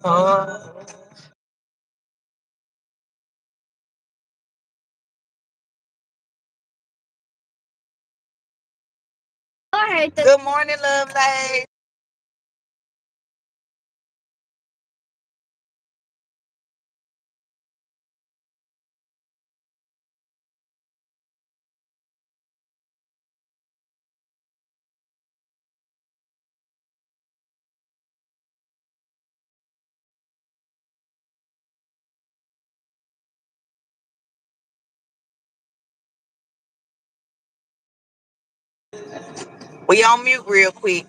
Oh. Good morning, lovely. We on mute real quick.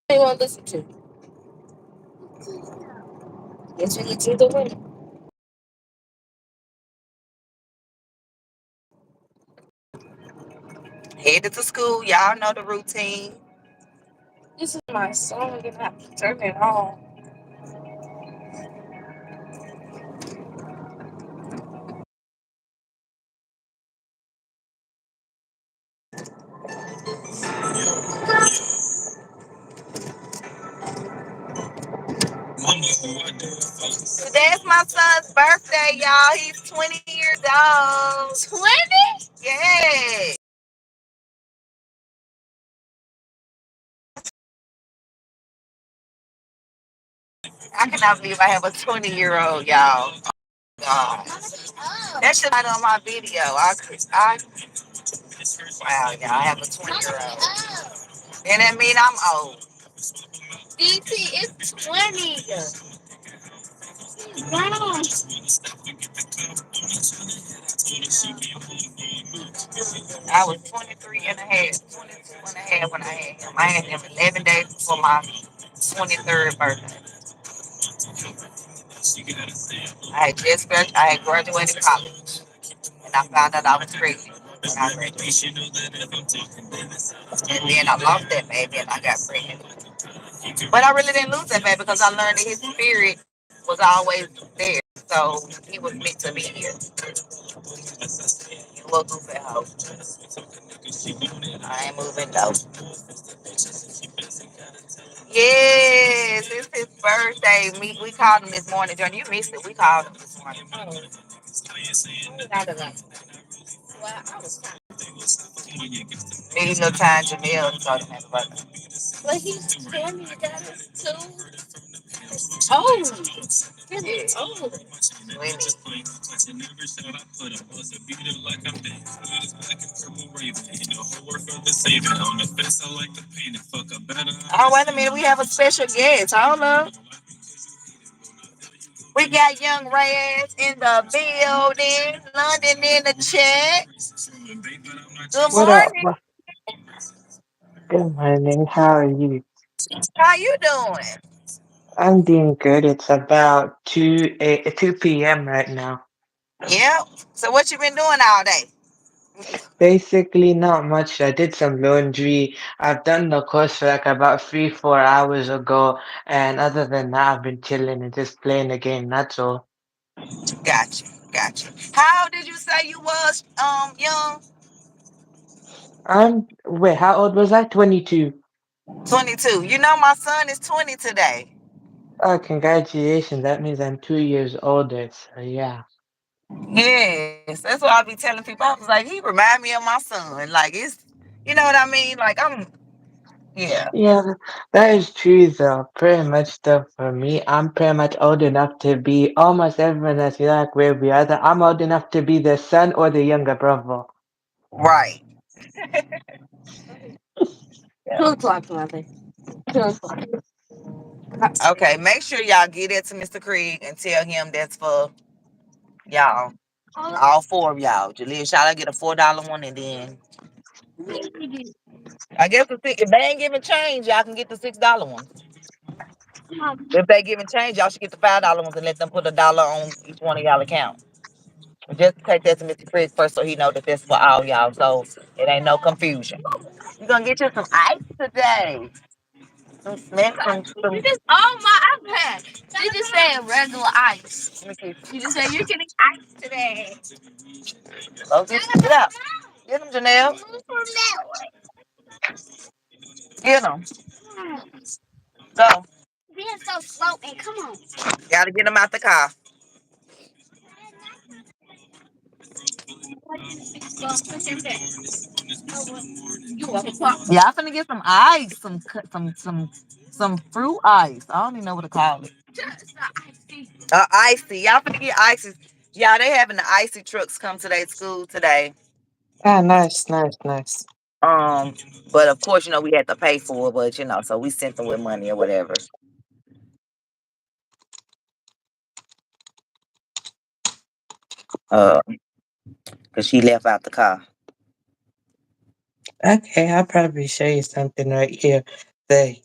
What you want to listen to? Yes, you listen to the Headed to school. Y'all know the routine. This is my song and I have to turn it on. Today's my son's birthday, y'all. He's 20 years old. 20? Yeah. I cannot believe I have a 20-year-old, y'all. God. That shit not on my video. Wow, y'all, I have a 20-year-old. And that mean I'm old. DT is 20. Wow. I was 23 and a half, 22 and a half when I had him. I had him 11 days before my 23rd birthday. I had graduated college, and I found out I was pregnant when I graduated. And then I lost that baby, and I got pregnant. But I really didn't lose that baby because I learned that his spirit was always there. So he was meant to be here. You little goofy hoe. I ain't moving though. Yes, it's his birthday. We called him this morning, John. You missed it. We called him this morning. Need no time, Jamil told him happy birthday. But he's 20, that is too. Oh, really? Oh, really? Oh, wait a minute. We have a special guest. Hold up. We got Young Reyes in the building. London in the chat. Good What up? morning. Good morning. How are you? How you doing? I'm doing good. It's about 2 p.m. right now. Yep. So what you been doing all day? Basically, not much. I did some laundry. I've done the course for like about 3, 4 hours ago. And other than that, I've been chilling and just playing the game. That's all. Gotcha. Gotcha. How old did you say you was young? Wait, how old was I? 22. 22. You know my son is 20 today. Oh, congratulations. That means I'm 2 years older. So yeah. Yes. That's what I be telling people. I was like, he remind me of my son. Like it's you know what I mean? Like Yeah. Yeah, that is true though. Pretty much though for me, I'm pretty much old enough to be almost everyone else. You know, like where we are. I'm old enough to be the son or the younger brother. Right. Yeah. 2 o'clock, mother. 2 o'clock. Okay, make sure y'all get it to Mr. Craig and tell him that's for y'all. All four of y'all. Jaleel, shall I get a $4 one and then I guess if they ain't giving change, y'all can get the $6 ones. If they giving change, y'all should get the $5 ones and let them put a dollar on each one of y'all account. Just take that to Mr. Chris first so he know that that's for all y'all, so it ain't no confusion. You gonna get you some ice today. Some snacks, some You just on my iPad. She just said regular ice. let me She just said you're getting ice today. oh, get out. Get them, Janelle. Get them. Go. Being so slow and come on. Gotta get them out the car. Yeah, I'm finna get some ice, some fruit ice. I don't even know what to call it. Icy. Y'all finna get ices. Yeah, they having the icy trucks come to their school today. Ah, nice, nice, nice. Um, but of course, we had to pay for it, but so we sent them with money or whatever. Cause she left out the car. Okay, I'll probably show you something right here. The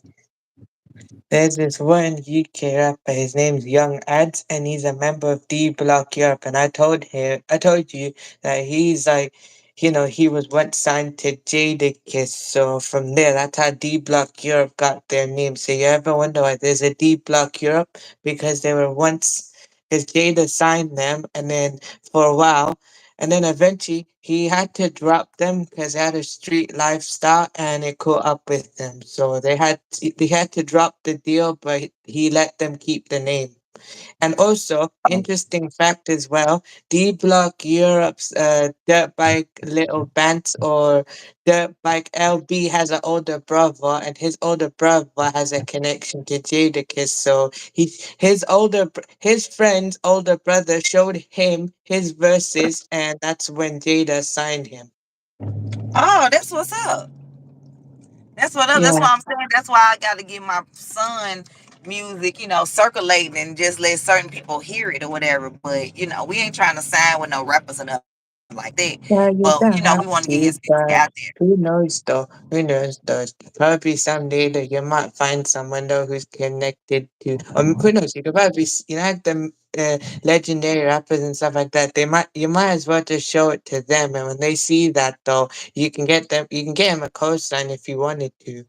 There's this one UK rapper, his name's Young Ads, and he's a member of D Block Europe. And I told you that he's like, he was once signed to Jadakiss. So from there, that's how D Block Europe got their name. So you ever wonder why there's a D Block Europe? Because they were once, because Jada signed them, and then for a while, and then eventually he had to drop them because they had a street lifestyle and it caught up with them. So they had to drop the deal, but he let them keep the name. And also, interesting fact as well, D Block Europe's dirt bike little Bant or dirt bike LB has an older brother, and his older brother has a connection to Jadakiss. So his friend's older brother showed him his verses, and that's when Jada signed him. Oh, that's what's up. That's what up. That's Yeah. why I'm saying. That's why I got to get my son music, circulating and just let certain people hear it or whatever. But we ain't trying to sign with no rappers or nothing like that. Yeah, But you we don't want to have get his music to, out but there. who knows though? Who knows though? Probably someday that you might find someone though who's connected to, or who knows? You could probably, like the legendary rappers and stuff like that. You might as well just show it to them, and when they see that though, you can get them a cosign if you wanted to.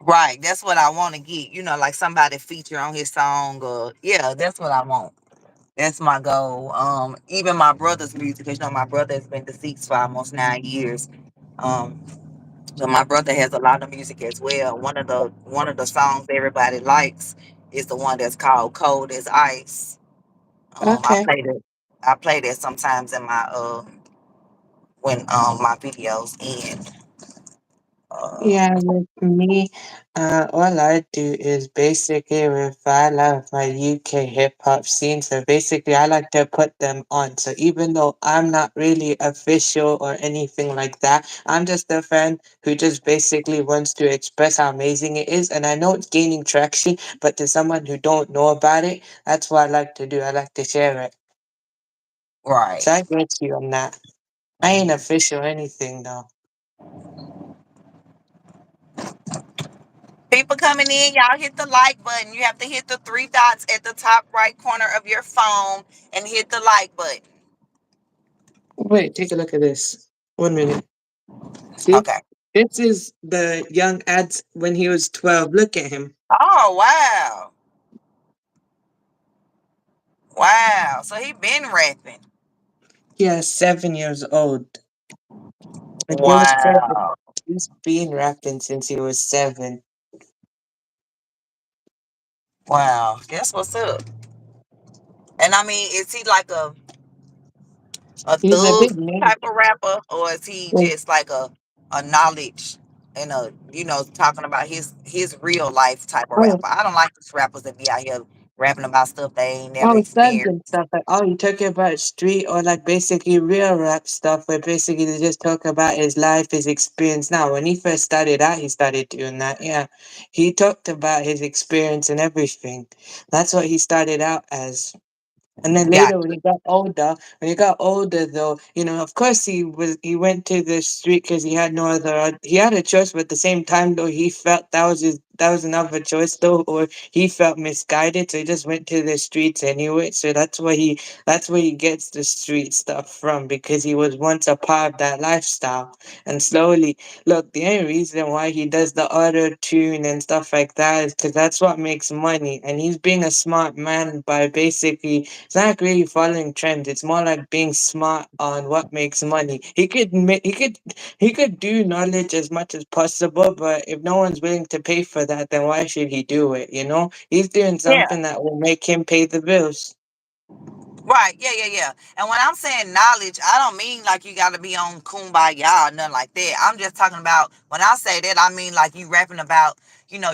Right. That's what I want to get. Like somebody feature on his song, or yeah, that's what I want. That's my goal. Even my brother's music, 'cause my brother has been deceased for almost 9 years. Um, so my brother has a lot of music as well. One of the songs everybody likes is the one that's called "Cold as Ice." I Okay. play that. I play that sometimes in my when my videos end. Uh, Yeah, with me, all I do is basically if I love my UK hip hop scene, so basically I like to put them on. So even though I'm not really official or anything like that, I'm just a fan who just basically wants to express how amazing it is. And I know it's gaining traction, but to someone who don't know about it, that's what I like to do. I like to share it. right. So I get you on that. I ain't official or anything though. People coming in, y'all hit the like button. You have to hit the three dots at the top right corner of your phone and hit the like button. Wait, take a look at this. 1 minute. See? Okay. This is the young ads when he was 12. Look at him. Oh wow. Wow. So he been rapping. Yeah, 7 years old. When he was 7, Wow. he's been rapping since he was 7. Wow. That's what's up. And I mean, is he like a He's a thug big name. type of rapper, or is he Like, just like a knowledge? and talking about his real life type of Oh, rapper. I don't like these rappers that be out here rapping about stuff they ain't never oh, thugs and experienced. stuff like, oh, you talking about street or like basically real rap stuff where basically they just talk about his life, his experience. Now, when he first started out, he started doing that. Yeah, he talked about his experience and everything. That's what he started out as. And then later, Gotcha. when he got older, though, of course he went to the street because he had no other, he had a choice, but at the same time, though, he felt that was another choice, though, or he felt misguided, so he just went to the streets anyway. So that's where he gets the street stuff from because he was once a part of that lifestyle, and slowly, look, the only reason why he does the auto tune and stuff like that is because that's what makes money, and he's being a smart man by basically it's not really following trends. It's more like being smart on what makes money. He could do knowledge as much as possible, but if no one's willing to pay for that, then why should he do it? He's doing Yeah. something that will make him pay the bills. Right. Yeah, yeah, yeah. And when I'm saying knowledge, I don't mean like you got to be on kumbaya or nothing like that. I'm just talking about when I say that, I mean like you rapping about,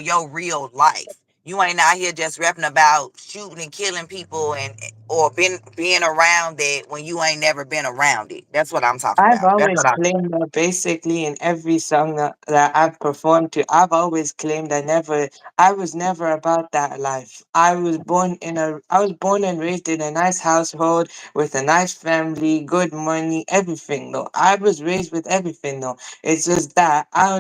your real life. You ain't out here just rapping about shooting and killing people and or being around it when you ain't never been around it. That's what I'm talking I've about. That's always what I claimed that basically in every song that I've performed to, I've always claimed I was never about that life. I was born and raised in a nice household with a nice family, good money, everything though. I was raised with everything though. It's just that I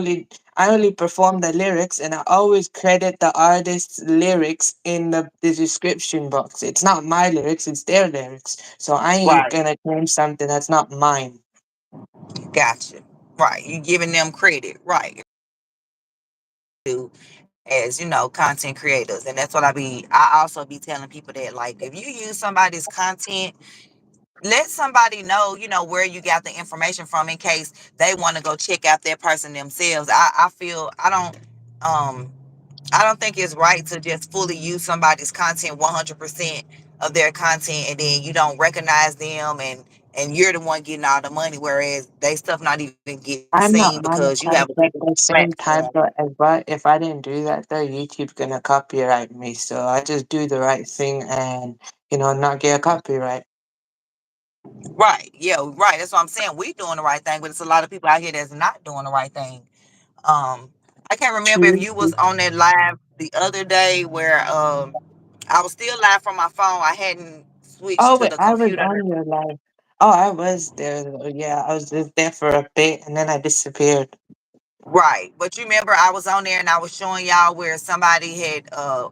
only perform the lyrics and I always credit the artist's lyrics in the description box. It's not my lyrics, it's their lyrics. So I ain't right. gonna claim something that's not mine. Gotcha. Right. You giving them credit. Right. Do as content creators, and that's what I also be telling people that, like, if you use somebody's content, let somebody know, where you got the information from in case they want to go check out that person themselves. I feel um I don't think it's right to just fully use somebody's content 100% of their content, and then you don't recognize them, and you're the one getting all the money, whereas they stuff not even getting seen I'm not because you have a monetized bigger at the same platform. time, but if I didn't do that, though, YouTube's gonna copyright me. So I just do the right thing and not get a copyright. Right. Yeah, right. That's what I'm saying. We doing the right thing, but it's a lot of people out here that's not doing the right thing. Um, I can't remember if True. you was on that live the other day where I was still live from my phone. I hadn't switched Oh to wait, the I was computer. on your live. Oh, I was there though. Yeah, I was just there for a bit and then I disappeared. Right. But you remember I was on there and I was showing y'all where somebody had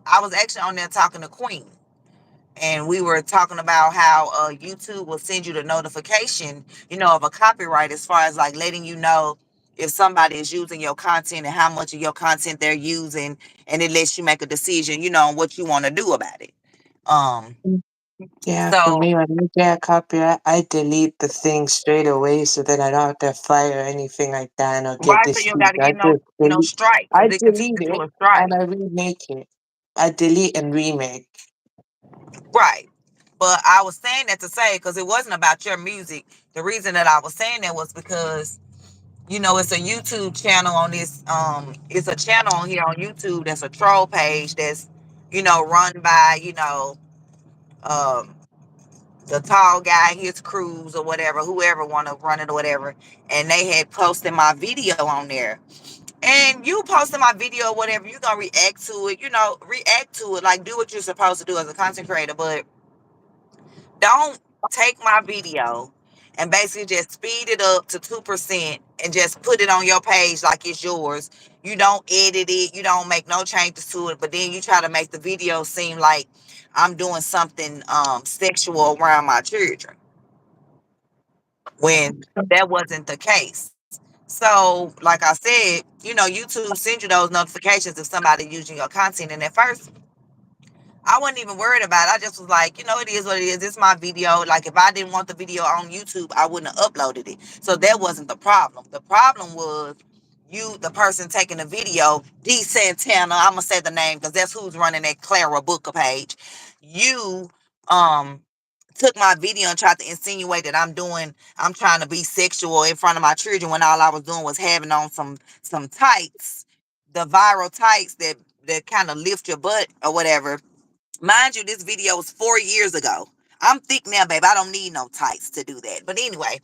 I was actually on there talking to Queen. And we were talking about how YouTube will send you the notification, of a copyright, as far as like letting you know if somebody is using your content and how much of your content they're using, and it lets you make a decision, on what you want to do about it. Um, Yeah, for so me, when I get a copyright, I delete the thing straight away so that I don't have to fight or anything like that and I'll get right, so you this. don't got to I get no just delete. strike I because it can turn delete into it a strike. and I remake it. I delete and remake. Right. But I was saying that to say because it wasn't about your music. The reason that I was saying that was because it's a YouTube channel on this. It's a channel on here on YouTube that's a troll page that's, run by, um, the tall guy, his crews or whatever, whoever want to run it or whatever. And they had posted my video on there. And you posted my video or whatever, you gonna react to it, react to it, like do what you're supposed to do as a content creator. But don't take my video and basically just speed it up to 2% and just put it on your page like it's yours. You don't edit it, you don't make no changes to it, but then you try to make the video seem like I'm doing something sexual around my children when that wasn't the case. So, like I said, YouTube sends you those notifications if somebody using your content. And at first, I wasn't even worried about it. I just was like, it is what it is. It's my video. Like, if I didn't want the video on YouTube, I wouldn't have uploaded it. So that wasn't the problem. The problem was you, the person taking the video, D Santana. I'm gonna say the name because that's who's running that Clara Booker page. You, um, took my video and tried to insinuate that I'm trying to be sexual in front of my children when all I was doing was having on some tights, the viral tights that kind of lift your butt or whatever. Mind you, this video was 4 years ago. I'm thick now, babe. I don't need no tights to do that. But anyway,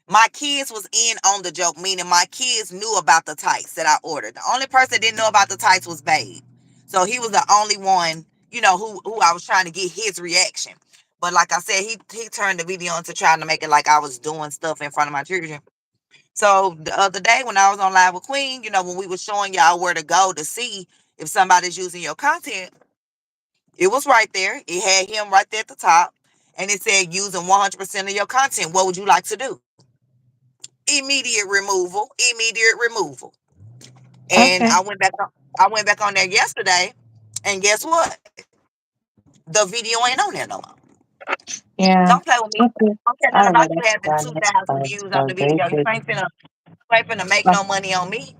my kids was in on the joke, meaning my kids knew about the tights that I ordered. The only person that didn't know about the tights was Babe. So he was the only one, who I was trying to get his reaction. But like I said, he turned the video into trying to make it like I was doing stuff in front of my children. So the other day when I was on live with Queen, when we were showing y'all where to go to see if somebody's using your content, it was right there. It had him right there at the top. And it said using 100% of your content. What would you like to do? Immediate removal. Immediate removal. And Okay. I went back on there yesterday. And guess what? The video ain't on there no more. Don't Yeah. play with me. Okay. Don't care nothing All about right, you that's having fine. That's 2,000 fine. views on So the video. You basically, ain't finna make but no money on me.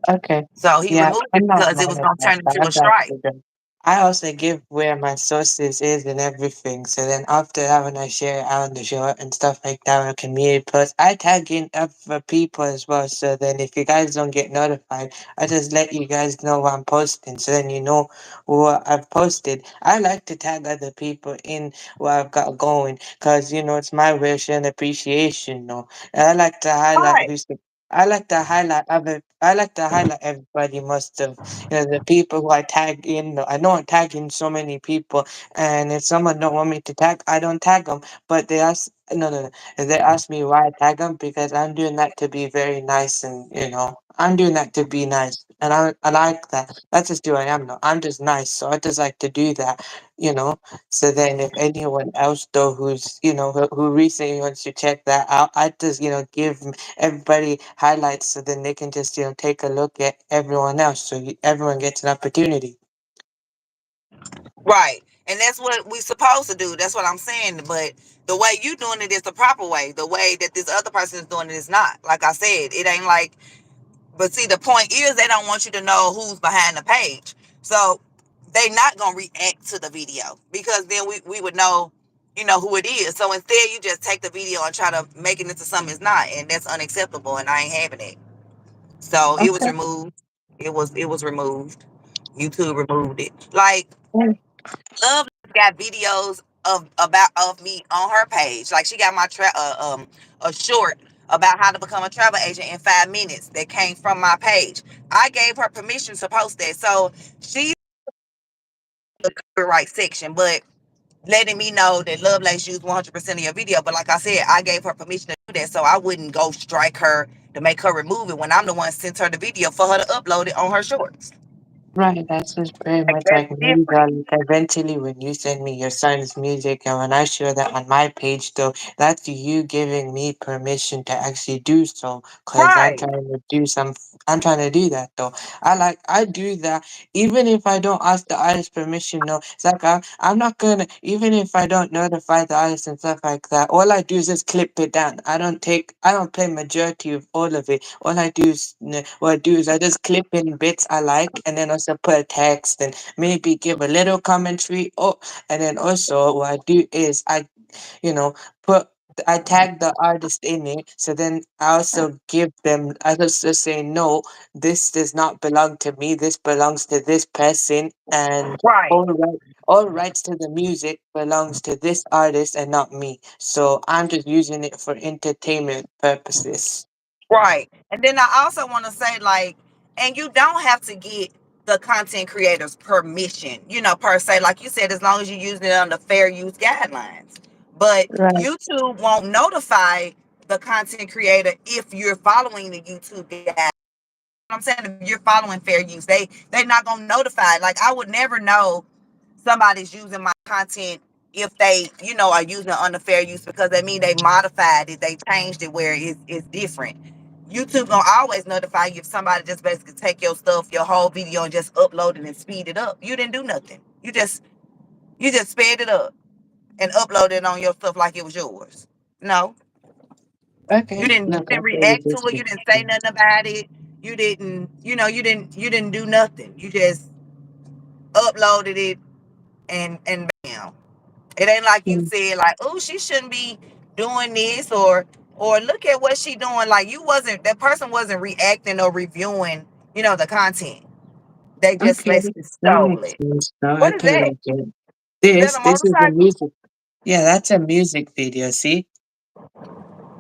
okay. So he Yeah, removed it I'm not because it mad was at gonna that, turn but into I a got strike. to go. I also give where my sources is and everything. So then after having I share it out on the show and stuff like that on a community post, I tag in other people as well. So then if you guys don't get notified, I just let you guys know what I'm posting. So then you know what I've posted. I like to tag other people in what I've got going because it's my way of showing appreciation. No, and I like to highlight Right. who's the I like to highlight other. I like to highlight everybody. Most of the people who I tag in. I know I'm tagging so many people, and if someone don't want me to tag, I don't tag them. But they ask, no, no, no. They ask me why I tag them because I'm doing that to be very nice, and I'm doing that to be nice, and I like that. That's just who I am. No, I'm just nice, so I just like to do that. You know. So then, if anyone else though who's who recently wants to check that out, I just give everybody highlights so then they can just take a look at everyone else so everyone gets an opportunity. Right. And that's what we supposed to do. That's what I'm saying. But the way you doing it is the proper way. The way that this other person is doing it is not. Like I said, it ain't like. But see, the point is they don't want you to know who's behind the page. So they not gonna react to the video because then we would know, who it is. So instead, you just take the video and try to make it into something it's not, and that's unacceptable. And I ain't having it. So it was Okay. removed. It was removed. YouTube removed it. Like Mm. Love got videos of me on her page. Like she got my a short about how to become a travel agent in 5 minutes that came from my page. I gave her permission to post that. So she's the copyright section, but letting me know that Love Lace used 100% of your video. But like I said, I gave her permission to do that, so I wouldn't go strike her to make her remove it when I'm the one sent her the video for her to upload it on her shorts. Right, that's just very Like much that's like me, different. like eventually when you send me your son's music and when I share that on my page, though, that's you giving me permission to actually do so, because Right. I'm trying to do that, though. I do that, even if I don't ask the artist permission, no, it's like I'm not gonna, even if I don't notify the artist and stuff like that, all I do is just clip it down. I don't play majority of all of it. All I do is, what I do is I just clip in bits I like and then also put a text and maybe give a little commentary. Oh, and then also what I do is you know, put I tag the artist in it, so then I also give them. I also say no, this does not belong to me. This belongs to this person, and Right. all rights to the music belongs to this artist and not me. So I'm just using it for entertainment purposes. Right. And then I also want to say, like, and you don't have to get the content creator's permission, per se. Like you said, as long as you're using it under fair use guidelines. But Right, YouTube won't notify the content creator if you're following the YouTube guidelines. I'm saying if you're following fair use, they're not gonna notify. Like I would never know somebody's using my content if they, are using it under fair use because they mean they modified it, they changed it where it's different. YouTube gonna always notify you if somebody just basically take your stuff, your whole video, and just upload it and speed it up. You didn't do nothing. You just sped it up and uploaded it on your stuff like it was yours. No, you okay, didn't. You look, I didn't totally react to it. You didn't say disagree. nothing about it. You didn't. You didn't do nothing. You just uploaded it and bam. It ain't like you Mm. said like, oh, she shouldn't be doing this, or look at what she doing. Like you wasn't that person wasn't reacting or reviewing, the content. They just Okay, basically that stole makes it. sense. No, I What is that? totally get it. Is that This a this is a motorcycle? music. Yeah, that's a music video. See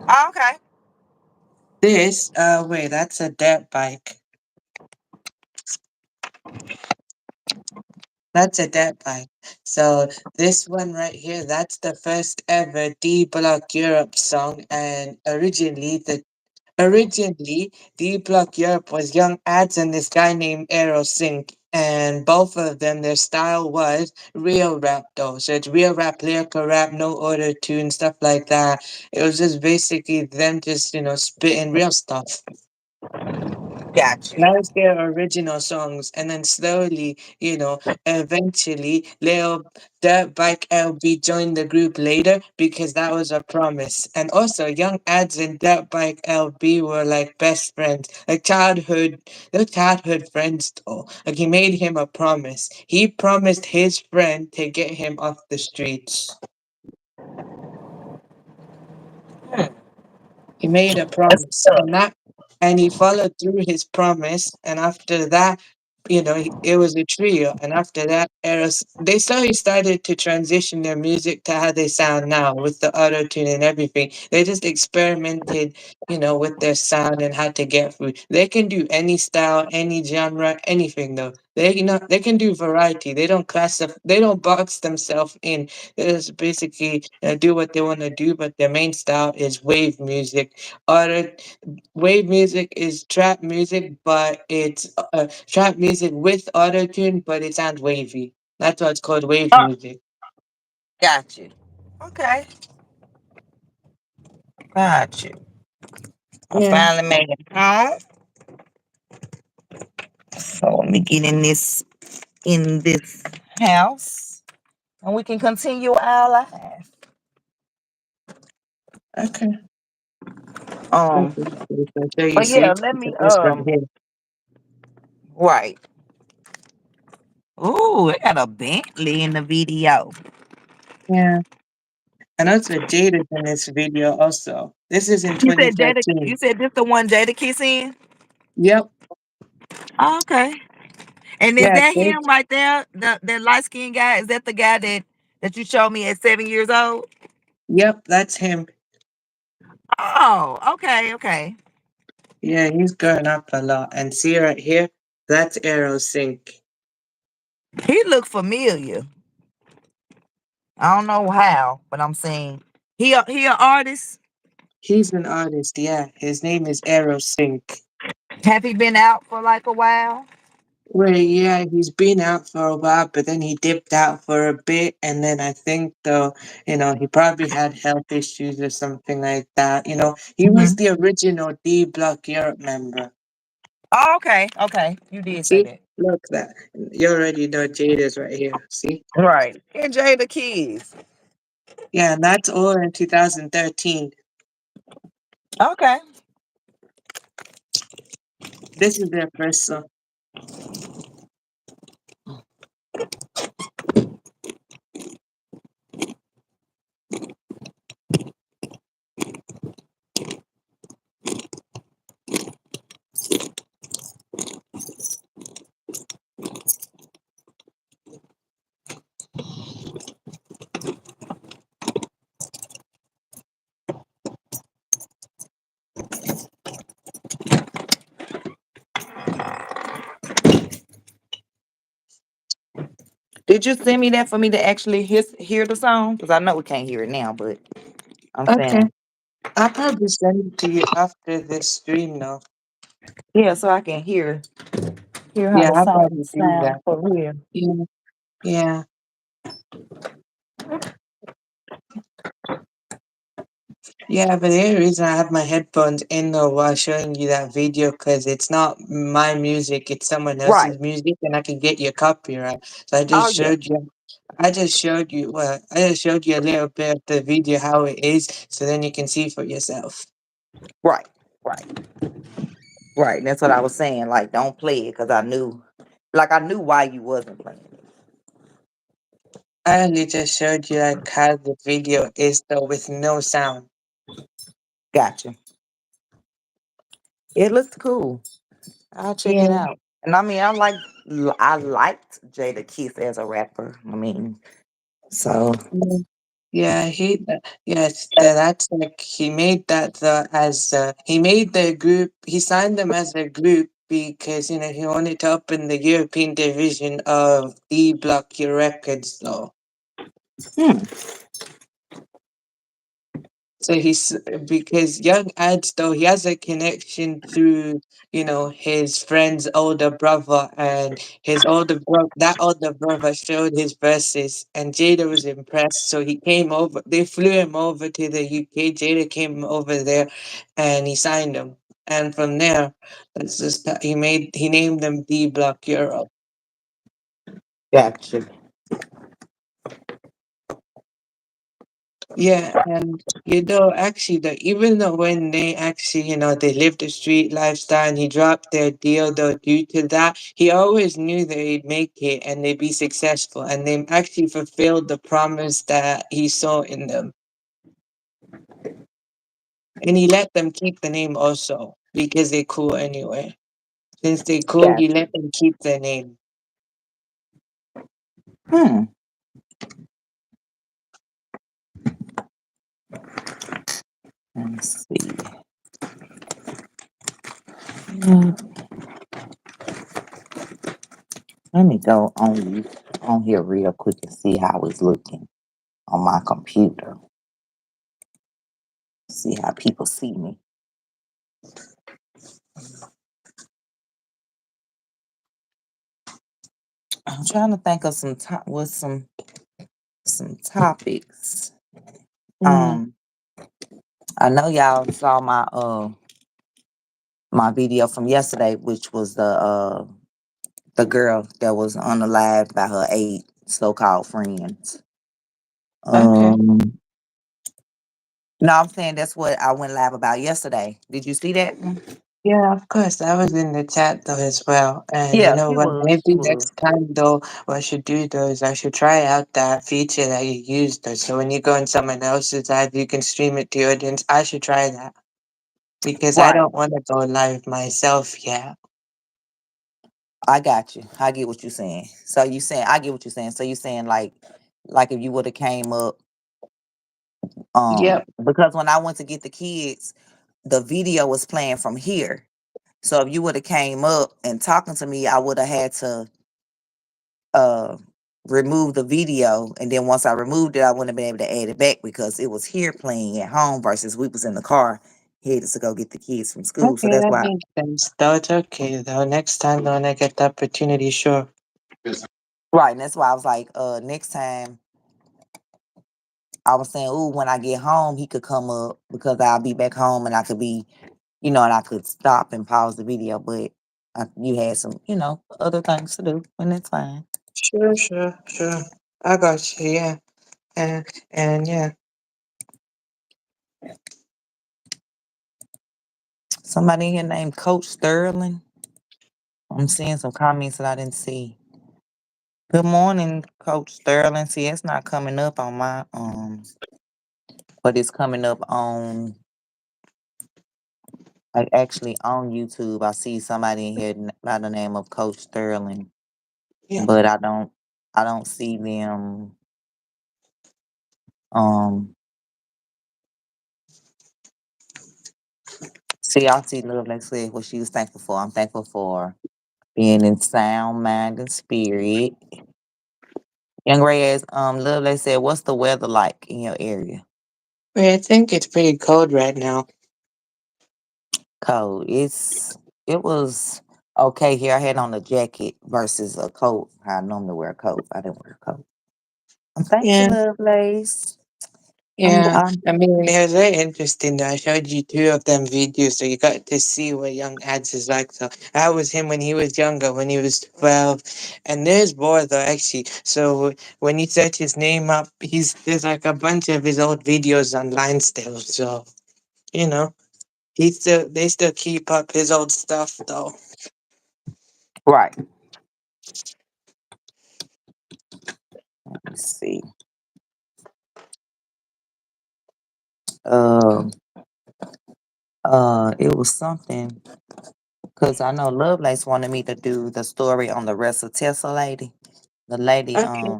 Oh, okay. this? Wait, that's a dirt bike. That's a dirt bike. So this one right here, that's the first ever D Block Europe song, and originally, D Block Europe was Young Ads and this guy named Aerosync. And both of them, their style was real rap though. So it's real rap, lyrical rap, no auto tune, stuff like that. It was just basically them just, spitting real stuff. Got you. That was their original songs, and then slowly, eventually, Lil Dirt Bike LB joined the group later because that was a promise. And also, Young Ads and Dirt Bike LB were like best friends, like they're childhood friends though. Like he made him a promise. He promised his friend to get him off the streets. Hmm. He made a That's promise, tough. and he followed through his promise. And after that, it was a trio. And after that, they slowly started to transition their music to how they sound now with the auto tune and everything. They just experimented, with their sound and how to get through. They can do any style, any genre, anything though. They can do variety. They don't they don't box themselves in. They just basically do what they want to do, but their main style is wave music. Auto Wave music is trap music, but it's trap music with auto tune, but it sounds wavy. That's why it's called wave Oh, music. got you. Okay. Got you. I Yeah. finally made it home. So let me get in this house, and we can continue our life. Okay. Um, Okay. So you but yeah, see, let it's me this right here. right. Ooh, it got a Bentley in the video. Yeah. And also Jade is in this video also. This is in You said Jada. You 2013. said this the one Jada Kiss in? Yep. Oh, okay. And is Yeah, that Jade. him right there? The light skinned guy? Is that the guy that you showed me at 7 years old? Yep, that's him. Oh, okay, okay. Yeah, he's grown up a lot. And see right here, that's Aerosync. He looked familiar. I don't know how, but I'm saying he an artist. He's an artist, yeah. His name is Aerosync. Have he been out for like a while? Well, yeah, he's been out for a while, but then he dipped out for a bit, and then I think though, he probably had health issues or something like that. He was Mhm. the original D Block Europe member. Oh, okay, okay. You did say See, that. look that you already know Jade is right here. See, Right. And Jada Kiss. yeah, and that's all in 2013. Okay. This is their first song. Did you send me that for me to actually hear the song? Because I know we can't hear it now, but I'm Okay, saying, I'll probably send it to you after this stream, though. yeah, so I can hear how Yeah, the I'll song probably do sound that. for real. Yeah, yeah. Yeah, but the only reason I have my headphones in though while showing you that video because it's not my music, it's someone Right. else's music, and I can get you copyright. So Oh yeah. I just showed you a little bit of the video how it is, so then you can see for yourself. Right. Right. Right. That's what I was saying. Like, don't play it because I knew why you wasn't playing it. I only just showed you like how the video is though with no sound. Gotcha. It looks cool. I'll check Yeah. it out. And I mean, I liked Jada Kiss as a rapper. I mean, so Yeah, yeah, yes, that's like he made that he made the group. He signed them as a group because he wanted to open the European division of D Block Your Records, though. hmm, So he's because Young Adz though he has a connection through his friend's older brother, and that older brother showed his verses and Jada was impressed, so he came over. They flew him over to the UK. Jada came over there, and he signed him. And from there, that's just he named them D Block Europe. gotcha. Yeah, and actually, even though when they actually, they lived a street lifestyle and he dropped their deal, though, due to that, he always knew they'd make it and they'd be successful, and they actually fulfilled the promise that he saw in them. And he let them keep the name also because they're cool anyway. Since they're cool, he Gotcha. let them keep their name. Hmm. Let me see. Hmm, let me go on here real quick and see how it's looking on my computer. See how people see me. I'm trying to think of some topics. Mm, Um, I know y'all saw my video from yesterday, which was the girl that was on the live by her 8 so-called friends. okay. Um, no, I'm saying that's what I went live about yesterday. Did you see that one? Yeah, of course. I was in the chat though as well. And you Yeah, know she what? was. Maybe She was. next time though, what I should do though is I should try out that feature that you used though. So when you go in someone else's live, you can stream it to your audience. I should try that because I Right. don't want to go live myself yet. I got you. I get what you're saying. So you saying I get what you're saying. So you saying like if you would have came up, Yep. because when I went to get the kids, the video was playing from here. So if you would have came up and talking to me, I would have had to uh remove the video, and then once I removed it, I wouldn't have been able to add it back because it was here playing at home versus we was in the car headed to go get the kids from school. So Okay, that's that why. makes sense. Though it's okay though. Next time though, when I get the opportunity, sure. Right, and that's why I was like, next time I was saying, ooh, when I get home, he could come up because I'll be back home and I could be, and I could stop and pause the video. But you had some, other things to do, and that's fine. Sure, sure, sure. I got you. Yeah. And yeah. Somebody in here named Coach Sterling. I'm seeing some comments that I didn't see. Good morning, Coach Sterling. See, it's not coming up on my but it's coming up on like actually on YouTube. I see somebody in here by the name of Coach Sterling, Yeah. but I don't see them. Um, see, I see Love like said what she was thankful for. I'm thankful for being in sound mind and spirit. Young Ray asked, Love like said, what's the weather like in your area? Wait, I think it's pretty cold right now. Cold. It was okay here. I had on a jacket versus a coat. I normally wear a coat. I didn't wear a coat. Thank you, Yeah. Lovelace. Yeah, I'm I mean, it was very interesting though. I showed you two of them videos, so you got to see what Young Ads is like. So that was him when he was younger, when he was 12. And there's more though, actually. So when you search his name up, there's like a bunch of his old videos online still. So, you know, they still keep up his old stuff though. right. Let's see. Um, it was something because I know Lovelace wanted me to do the story on the Wrestle Tessa lady, the lady, Okay.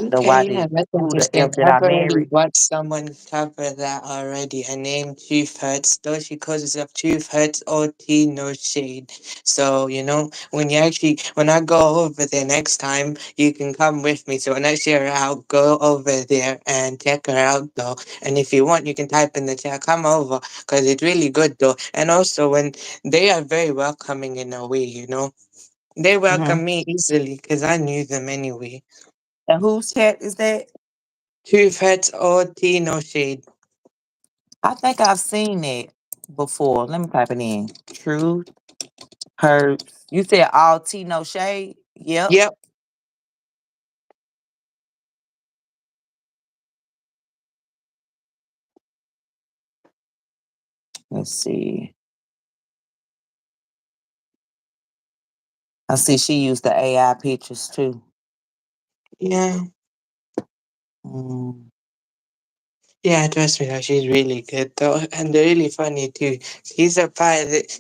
the Okay, yeah, YD, that's who the interesting. imp that I I've already married. watched someone cover that already. Her name Truth Hurts, though she calls herself Truth Hurts OT No Shade. So, when I go over there next time, you can come with me. So when I share her out, go over there and check her out though. And if you want, you can type in the chat, come over, because it's really good though. And also when they are very welcoming in a way. They Hmm. welcome me easily because I knew them anyway. And whose chat is that? Truth hurts or tea, no shade. I think I've seen it before. Let me type it in. Truth hurts. You said all tea, no shade? Yep. Yep. Let's see. I see she used the AI pictures too. Yeah. Mm. Yeah, trust me, though, she's really good though, and they're really funny too. She's a part of this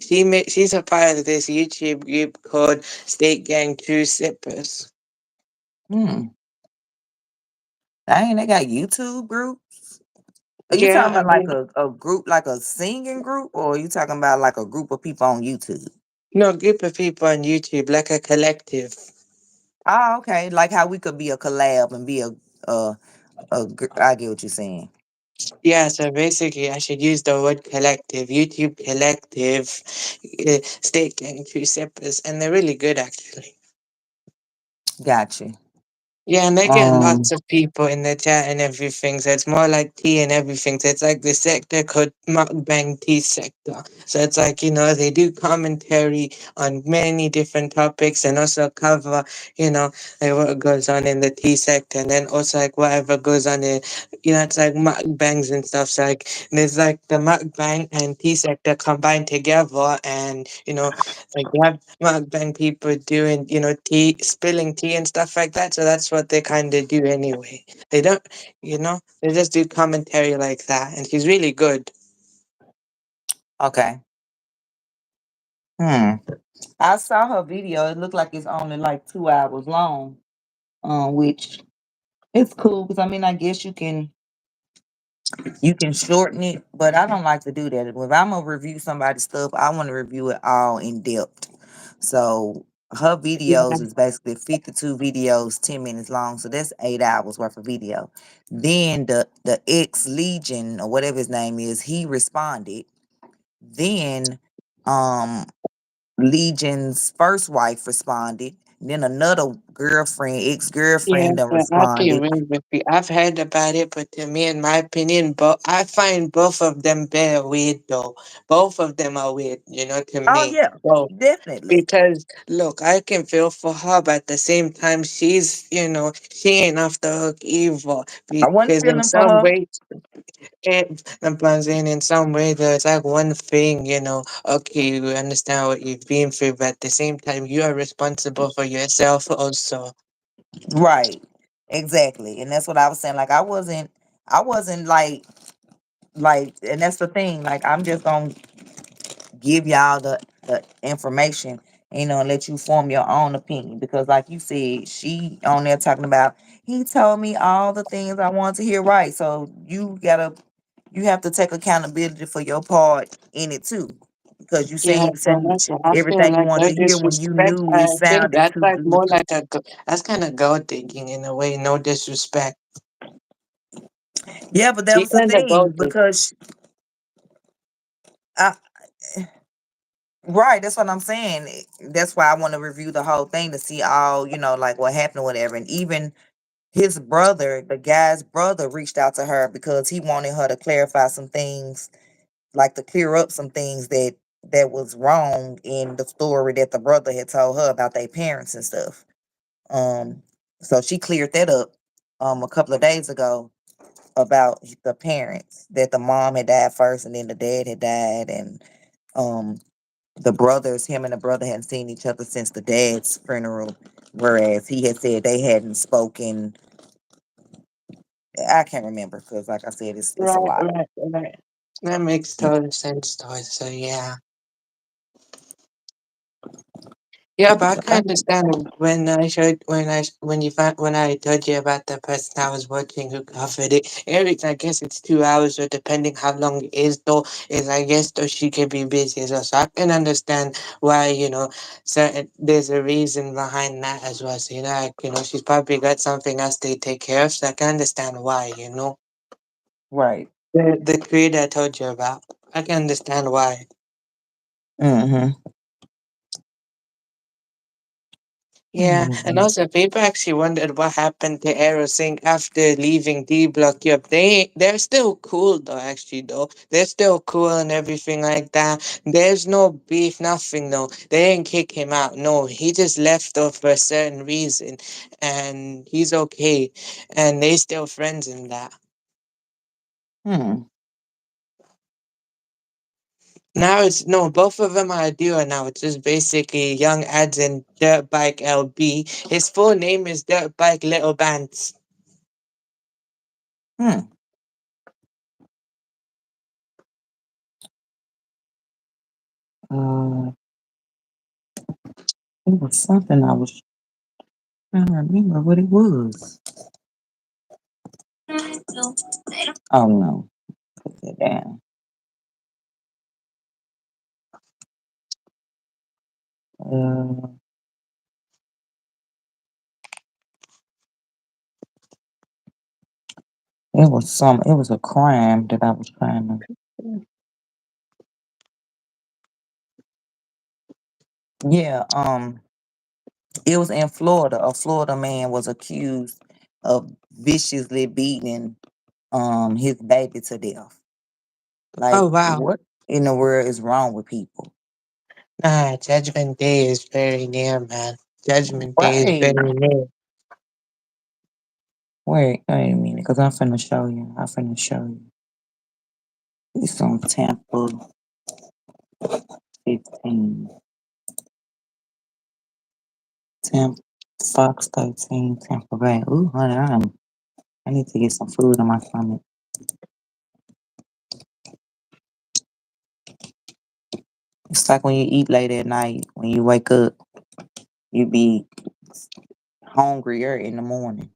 YouTube group called State Gang True Sippers. Hmm. Dang, they got YouTube groups. Are you Yeah, talking I about like mean, a group, like a singing group, or are you talking about like a group of people on YouTube? no group of people on YouTube, like a collective. Ah, okay. Like how we could be a collab and be uh I get what you're saying. Yeah, so basically, I should use the word collective, YouTube collective, State Gang True Sippers, and they're really good actually. Gotcha. Yeah, and they get Um, lots of people in the chat and everything. So it's more like tea and everything. So it's like the sector called mukbang tea sector. So it's like, they do commentary on many different topics and also cover, like what goes on in the tea sector and then also like whatever goes on in, it's like mukbangs and stuff. So like there's like the mukbang and tea sector combined together and, like you have mukbang people doing, tea, spilling tea and stuff like that. So that's what they kind of do anyway. They don't, they just do commentary like that. And she's really good. okay. Hmm. I saw her video. It looked like it's only like 2 hours long. Which it's cool because I mean I guess you can shorten it, but I don't like to do that. If I'm gonna review somebody's stuff, I want to review it all in depth. So her Yeah, videos is basically 52 videos, 10 minutes long. So that's 8 hours worth of video. Then the ex Legion or whatever his name is, he responded. Then um Legion's first wife responded. Then another girlfriend, yeah, ex-girlfriend, that so I can responded. agree with you. I've heard about it, but to me, in my opinion, I find both of them very weird, though. Both of them are weird, to Oh me. yeah, So definitely. because look, I can feel for her, but at the same time, she ain't off the hook either. I wasn't Because in feeling for some her. way, I'm saying in some way, there's like one thing, okay, you understand what you've been through, but at the same time, you are responsible for yourself also. Right. Exactly. And that's what I was saying. Like I wasn't like and that's the thing. Like I'm just gonna give y'all the information, and let you form your own opinion. Because like you said, she on there talking about he told me all the things I want to hear, right. So you have to take accountability for your part in it too. Because you Yeah, saying he so tell you that's what I feel everything you like want no to hear when you disrespect. knew it I feel sounded that's too like good. more like that's kind of gold digging in a way, no disrespect. Yeah, but that She was the kind of thing gold dig. because I right, that's what I'm saying. That's why I want to review the whole thing to see all, like what happened or whatever. And even his brother, the guy's brother, reached out to her because he wanted her to clarify some things, like to clear up some things that was wrong in the story that the brother had told her about their parents and stuff. Um, so she cleared that up a couple of days ago about the parents, that the mom had died first and then the dad had died, and um him and the brother hadn't seen each other since the dad's funeral, whereas he had said they hadn't spoken I can't remember because, like I said, it's a Right, lot. right, right. That makes Mm. total sense, though. So yeah. Yeah, but I But can understand when I showed when you found when I told you about the person I was watching who covered it. Eric, I guess it's 2 hours, or depending how long it is, though, is I guess though she can be busy as well. So I can understand why certain there's a reason behind that as well. So like she's probably got something else to take care of. So I can understand why. right. The creator I told you about, I can understand why. Mm-hmm. Yeah, and Mm-hmm. also people actually wondered what happened to Aerosync after leaving D Block. Yup, they're still cool though. Actually, though they're still cool and everything like that. There's no beef, nothing though. They didn't kick him out. No, he just left though for a certain reason, and he's okay. And they still friends in that. Hmm. Now it's no, both of them are a duo now. It's just basically Young Ads and Dirt Bike LB. His full name is Dirt Bike Little Bands. Hmm. Uh, it was something I was trying to remember what it was. Oh no, put that down. Uh, it was some. It was a crime that I was trying to. Yeah. It was in Florida. A Florida man was accused of viciously beating his baby to death. Like, Oh wow. what in the world is wrong with people? Nah, Judgment Day is very near, man. Judgment Day is Right. very near. Wait a minute, because I'm finna show you. I'm finna show you. It's on Tampa 15. Tampa Fox 13, Tampa Bay. Ooh, honey, I need to get some food in my stomach. It's like when you eat late at night, when you wake up, you be hungrier in the morning.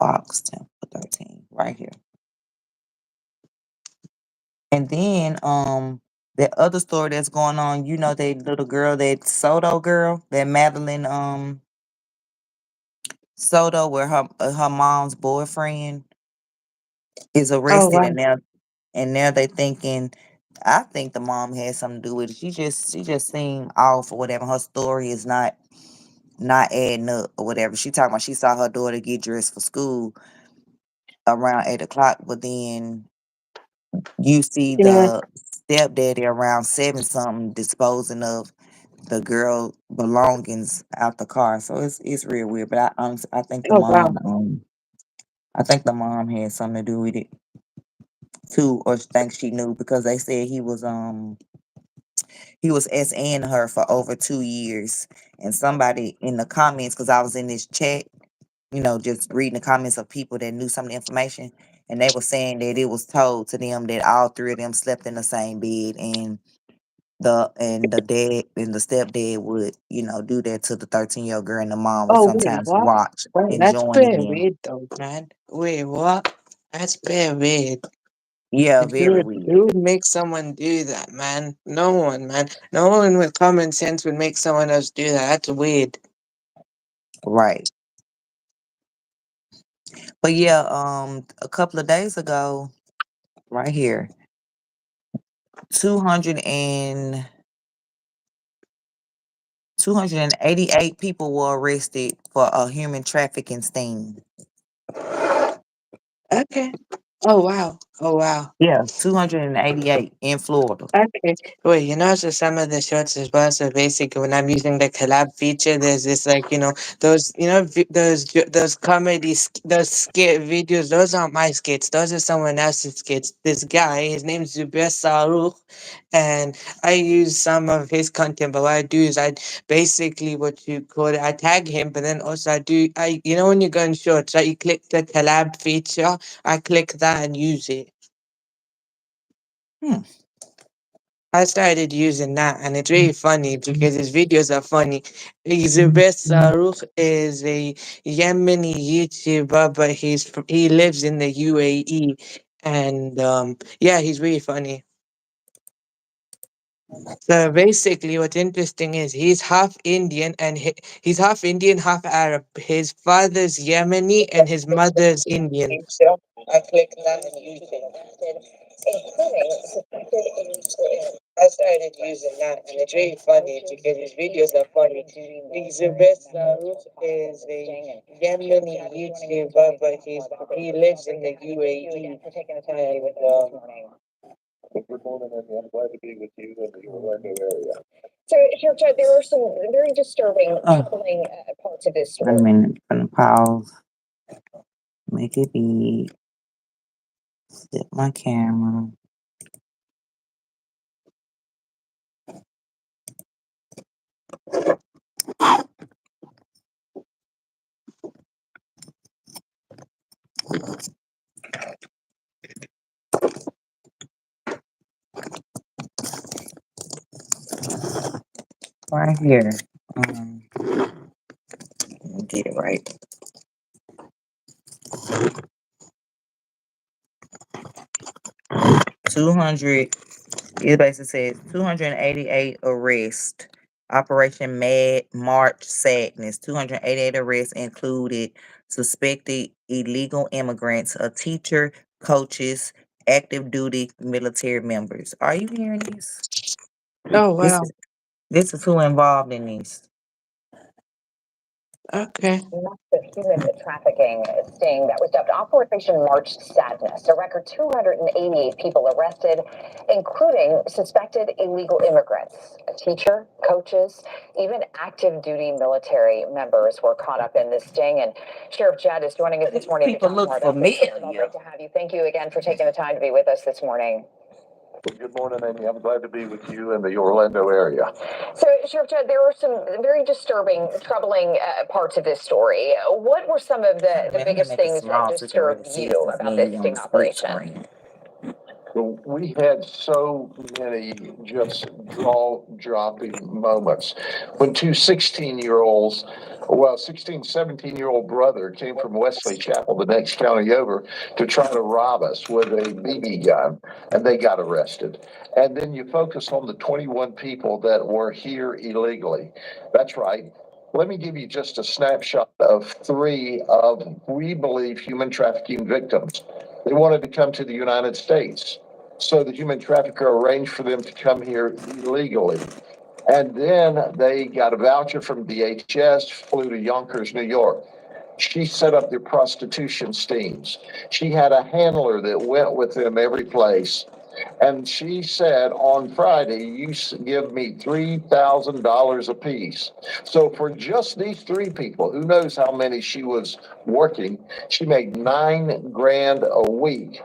Fox Tampa 13, right here. And then that other story that's going on, that little girl, that Soto girl, that Madeline Soto, where her mom's boyfriend is Oh arrested, wow. and now they thinking, I think the mom had something to do with it. She just seemed off or whatever. Her story is not adding up or whatever. She talking about she saw her daughter get dressed for school around 8 o'clock, but then you see Yeah. the stepdaddy around 7 something disposing of the girl belongings out the car. So it's real weird. But I think the Oh wow. mom I think the mom had something to do with it too, or think she knew because they said he was SN her for over 2 years. And somebody in the comments, because I was in this chat, just reading the comments of people that knew some of the information, and they were saying that it was told to them that all three of them slept in the same bed, and the dad and the stepdad would, do that to the 13-year-old girl, and the mom would Oh wait, sometimes what? watch Wait, and that's join very in. weird though, man. Wait, what? That's very weird. Yeah, Like, very who weird. would make someone do that, man? No one, man. No one with common sense would make someone else do that. That's weird. Right. But yeah, a couple of days ago, right here, 200 and 288 people were arrested for a human trafficking sting. Okay. Oh wow. Oh wow. Yeah, 288 in Florida. Okay. Wait, so some of the shorts as well. So basically, when I'm using the collab feature, there's this like those those comedy those skit videos. Those aren't my skits. Those are someone else's skits. This guy, his name's Zubair Saruch, and I use some of his content. But what I do is I basically what you call it. I tag him, but then also I when you go in shorts, right? You click the collab feature. I click that and use it. Hmm. I started using that, and it's really funny because his videos are funny. Zubair Saruch is a Yemeni YouTuber, but he lives in the UAE, and yeah, he's really funny. So basically, what's interesting is he's half Indian, and he's half Indian, half Arab. His father's Yemeni, and his mother's Indian. I click that and use it. Including suspected illegal. I started using that, and it's really funny because his videos are funny. Zubair Sarouk is a Yemeni YouTuber, but he lives in the UAE. And, good morning, Andy. I'm glad to be with you in the Orlando area. So, Shircha, there are some very disturbing, troubling parts of this Wait a story. minute. Gonna pause. Make it big. Set my camera. Right here. Let me get it right. 200. It basically says 288 arrests. Operation Mad March Sadness. 288 arrests included suspected illegal immigrants, a teacher, coaches, active duty military members. Are you hearing this? Oh This wow. is this is who involved in this. Okay. Massive human trafficking sting that was dubbed Operation March Sadness. A record 288 people arrested, including suspected illegal immigrants, a teacher, coaches, even active duty military members were caught up in this sting. And Sheriff Judd is joining us this morning to People talk look more about this. familiar. Great to have you. Thank you again for taking the time to be with us this morning. Well, good morning, Amy. I'm glad to be with you in the Orlando area. So, Sheriff Judd, there were some very disturbing, troubling parts of this story. What were some of the Man, I'm gonna biggest make it things that small so you can really disturbed see it you since me about and this you on sting the split operation? screen. Well, we had so many just jaw-dropping moments. When two 16-year-olds, well, 16, 17-year-old brother came from Wesley Chapel, the next county over, to try to rob us with a BB gun, and they got arrested. And then you focus on the 21 people that were here illegally. That's right. Let me give you just a snapshot of three of, we believe, human trafficking victims. They wanted to come to the United States. So the human trafficker arranged for them to come here illegally. And then they got a voucher from DHS, flew to Yonkers, New York. She set up their prostitution stings. She had a handler that went with them every place. And she said on Friday, you give me $3,000 apiece. So for just these three people, who knows how many she was working, she made 9 grand a week.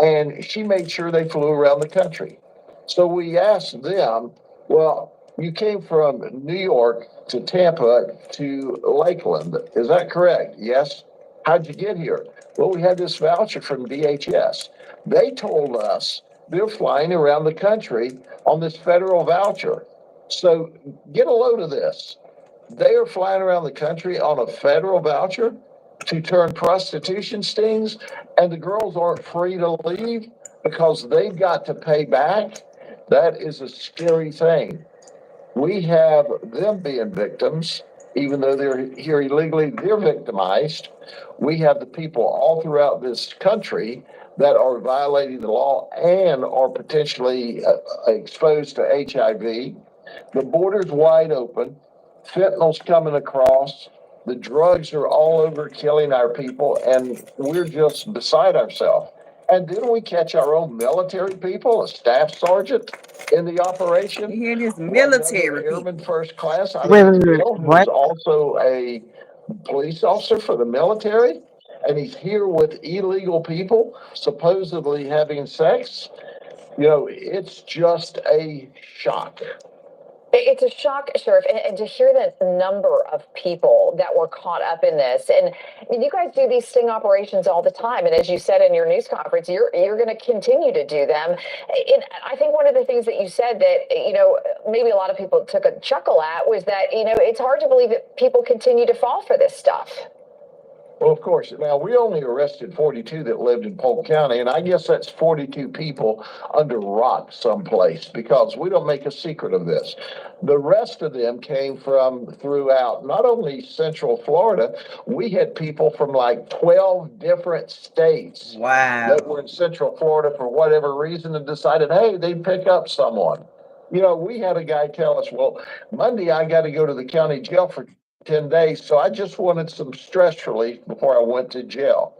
And she made sure they flew around the country. So we asked them, well, you came from New York to Tampa to Lakeland. Is that correct? Yes. How'd you get here? Well, we had this voucher from DHS. They told us they're flying around the country on this federal voucher. So get a load of this. They are flying around the country on a federal voucher to turn prostitution stings, and the girls aren't free to leave because they've got to pay back. That is a scary thing. We have them being victims, even though they're here illegally, they're victimized. We have the people all throughout this country that are violating the law and are potentially exposed to HIV. The border's wide open. Fentanyl's coming across. The drugs are all over killing our people, and we're just beside ourselves. And then we catch our own military people, a staff sergeant in the operation. You hear this One other military airman people. first class out Wait, of wait, wait. Brazil, who's What? also a police officer for the military. And he's here with illegal people, supposedly having sex. It's just a shock. It's a shock, Sheriff, and to hear the number of people that were caught up in this. And I mean, you guys do these sting operations all the time, and as you said in your news conference, you're going to continue to do them. And I think one of the things that you said that maybe a lot of people took a chuckle at was that it's hard to believe that people continue to fall for this stuff. Well, of course. Now, we only arrested 42 that lived in Polk County, and I guess that's 42 people under rock someplace because we don't make a secret of this. The rest of them came from throughout not only Central Florida, we had people from like 12 different states that were in Central Florida for whatever reason and decided, hey, they'd pick up someone. We had a guy tell us, well, Monday I got to go to the county jail for 10 days. So I just wanted some stress relief before I went to jail.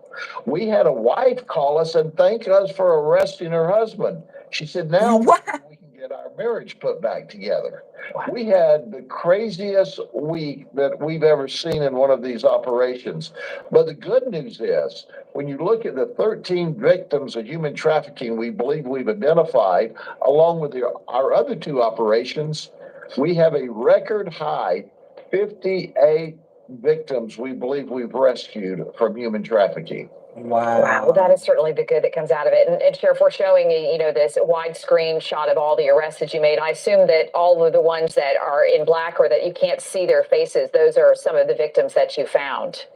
We had a wife call us and thank us for arresting her husband. She said, now What? we can get our marriage put back together. We had the craziest week that we've ever seen in one of these operations. But the good news is, when you look at the 13 victims of human trafficking we believe we've identified, along with our other two operations, we have a record high 58 victims we believe we've rescued from human trafficking. Wow, well, that is certainly the good that comes out of it. And Sheriff, we're showing this widescreen shot of all the arrests that you made. I assume that all of the ones that are in black or that you can't see their faces, those are some of the victims that you found.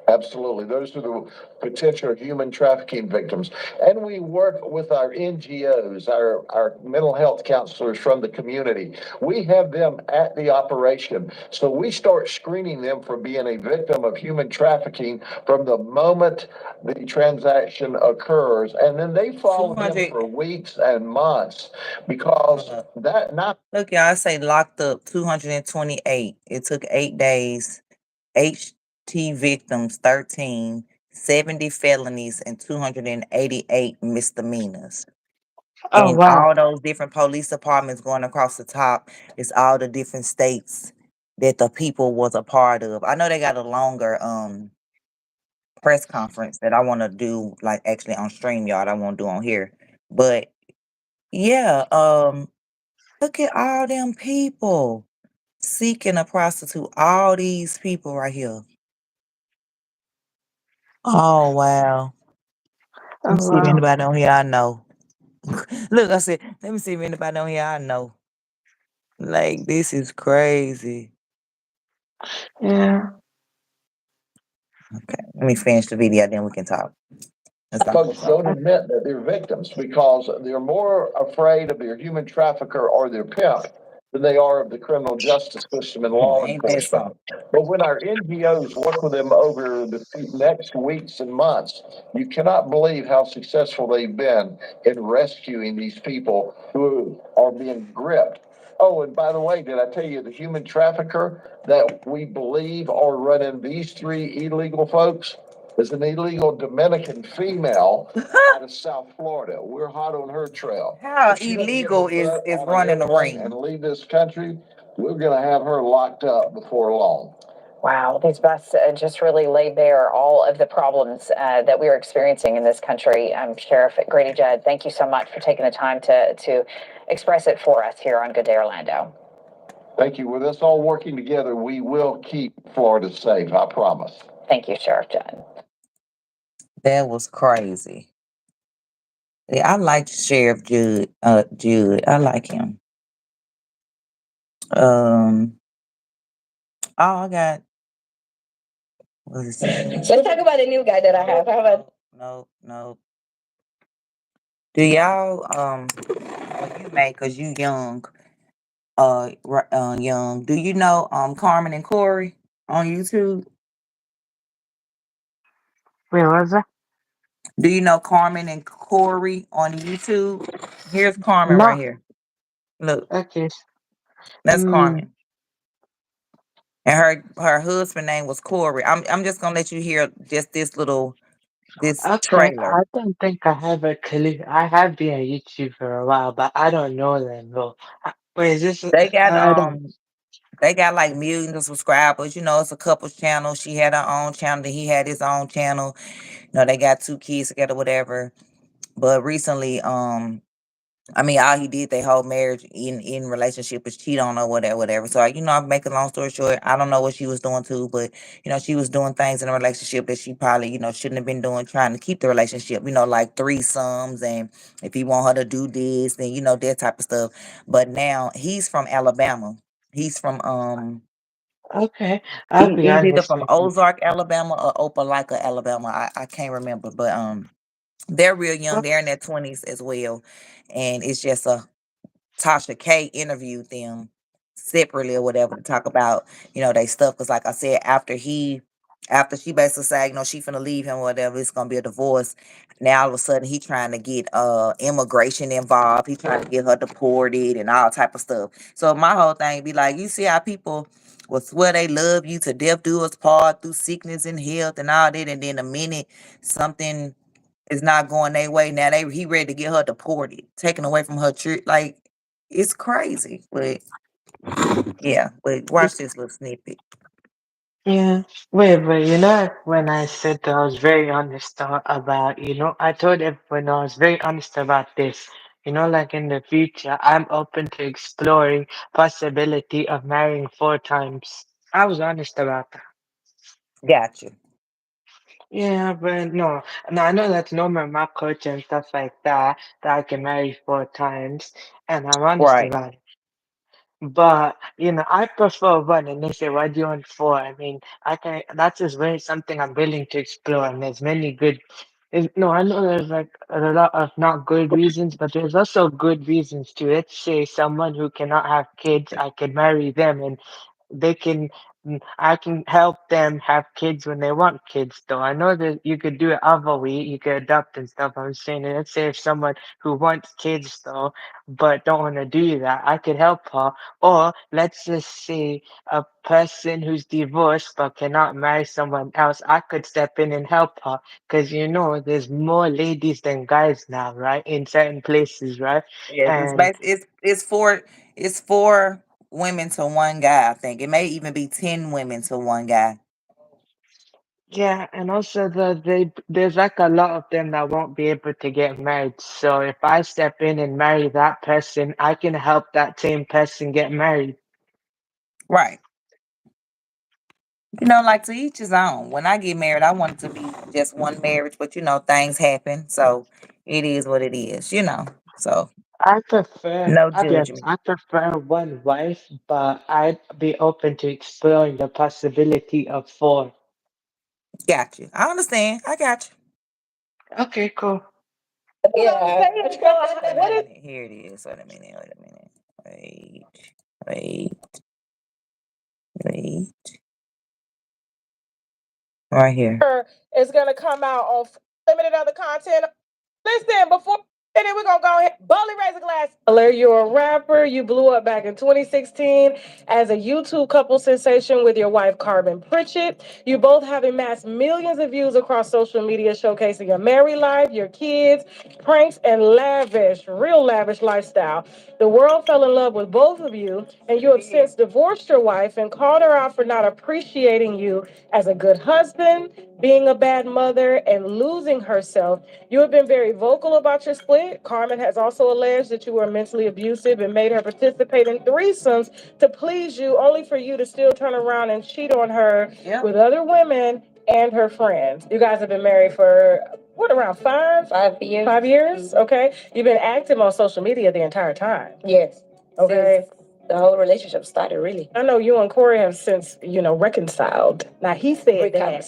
Absolutely. Those are the potential human trafficking victims. And we work with our NGOs, our mental health counselors from the community. We have them at the operation. So we start screening them for being a victim of human trafficking from the moment the transaction occurs. And then they follow them for weeks and months because that not. Look, y'all, I say locked up 228. It took 8 days. HT victims 13, 70 felonies, and 288 misdemeanors. Oh, And wow. all those different police departments going across the top is all the different states that the people was a part of. I know they got a longer press conference that I want to do, like actually on StreamYard. I won't do on here. But yeah, look at all them people seeking a prostitute. All these people right here. Oh wow. Let Oh, me see if wow. anybody on here I know. Look, I said, let me see if anybody on here I know. Like, this is crazy. Yeah. Okay, let me finish the video, then we can talk. Let's not go Folks so. don't admit that they're victims because they're more afraid of their human trafficker or their pimp than they are of the criminal justice system and law Ain't that enforcement. something? But when our NGOs work with them over the next weeks and months, you cannot believe how successful they've been in rescuing these people who are being gripped. Oh, and by the way, did I tell you the human trafficker that we believe are running these three illegal folks is an illegal Dominican female out of South Florida. We're hot on her trail. How If she doesn't get illegal her is butt is on an running the airplane and ring? leave this country, we're going to have her locked up before long. Wow, these busts just really lay bare all of the problems that we are experiencing in this country. Sheriff Grady Judd, thank you so much for taking the time to express it for us here on Good Day Orlando. Thank you. With us all working together, we will keep Florida safe, I promise. Thank you, Sheriff Judd. That was crazy. Yeah, I like Sheriff Judd. Judd, I like him. Oh, I got. Let's talk about the new guy that I have. How about? No. Do y'all well, you may, cause you young, young. Do you know Carmen and Corey on YouTube? Wait, what's that? Do you know Carmen and Corey on YouTube? Here's Carmen right No. here. Look, Okay. that's Mm, Carmen. And her husband name was Corey. I'm just gonna let you hear just this little This Okay, I trailer. don't think I have a clue. I have been on YouTube for a while, but I don't know them though. Wait, is this? They got I don't. they got like millions of subscribers. You know, it's a couple channel. She had her own channel, then he had his own channel. You know, they got two kids together, whatever. But recently, I mean, all he did their whole marriage in relationship is cheat on her, whatever, whatever. So, I'm making a long story short. I don't know what she was doing too, but she was doing things in a relationship that she probably shouldn't have been doing, trying to keep the relationship. Like threesomes, and if he want her to do this, then that type of stuff. But now he's from Alabama. He's from Okay, I'll be he's either honest from with you. Ozark, Alabama, or Opelika, Alabama. I can't remember, but they're real young. They're in their 20s as well, and it's just a Tasha K interviewed them separately or whatever to talk about, they stuff. Cause like I said, after she basically said, she finna leave him or whatever, it's gonna be a divorce. Now all of a sudden he trying to get immigration involved. He trying to get her deported and all type of stuff. So my whole thing be like, you see how people will swear they love you to death do us part through sickness and health and all that, and then the minute something is not going their way, now he ready to get her deported, taken away from her trip. Like, it's crazy. But yeah, but watch this little snippet. Yeah, wait, but when I said that I was very honest about, I told everyone I was very honest about this. Like in the future, I'm open to exploring possibility of marrying 4 times. I was honest about that. Gotcha. Yeah, but no, no, I know that's normal in my culture and stuff like that, that I can marry 4 times, and I'm honest Right. about it. But I prefer one, and they say, "Why do you want four?" I mean, I can. That's just very something I'm willing to explore, and there's many good. No, I know there's like a lot of not good reasons, but there's also good reasons too. Let's say someone who cannot have kids, I could marry them, and they can. I can help them have kids when they want kids. Though I know that you could do it other way, you could adopt and stuff. I'm saying, let's say if someone who wants kids though, but don't want to do that, I could help her. Or let's just say a person who's divorced but cannot marry someone else, I could step in and help her because there's more ladies than guys now, right? In certain places, right? Yes, And it's four women to one guy. I think it may even be 10 women to one guy. yeah, and also there's like a lot of them that won't be able to get married. So if I step in and marry that person, I can help that same person get married. Right. Like to each his own. When I get married, I want it to be just one marriage, but things happen, so it is what it is. So no I'll be honest, judgment. I prefer one wife, but I'd be open to exploring the possibility of four. Got you. I understand. I got you. Okay, cool. Yeah. Wait a minute. Here it is. Wait a minute. Wait a minute. Wait. Wait. Wait. Right here. Is gonna come out on limited other content. Listen, before and then we're gonna go ahead. Boldly raise a glass. You're a rapper. You blew up back in 2016 as a YouTube couple sensation with your wife Carbon Pritchett. You both have amassed millions of views across social media, showcasing your married life, your kids, pranks, and real lavish lifestyle. The world fell in love with both of you, and you have since divorced your wife and called her out for not appreciating you as a good husband, being a bad mother, and losing herself. You have been very vocal about your split. Carmen has also alleged that you were mentally abusive and made her participate in threesomes to please you, only for you to still turn around and cheat on her with other women and her friends. You guys have been married for what, around 5 years? 5 years? Okay. You've been active on social media the entire time. Yes. Okay. Since the whole relationship started, really. I know you and Corey have since, reconciled. Now he said that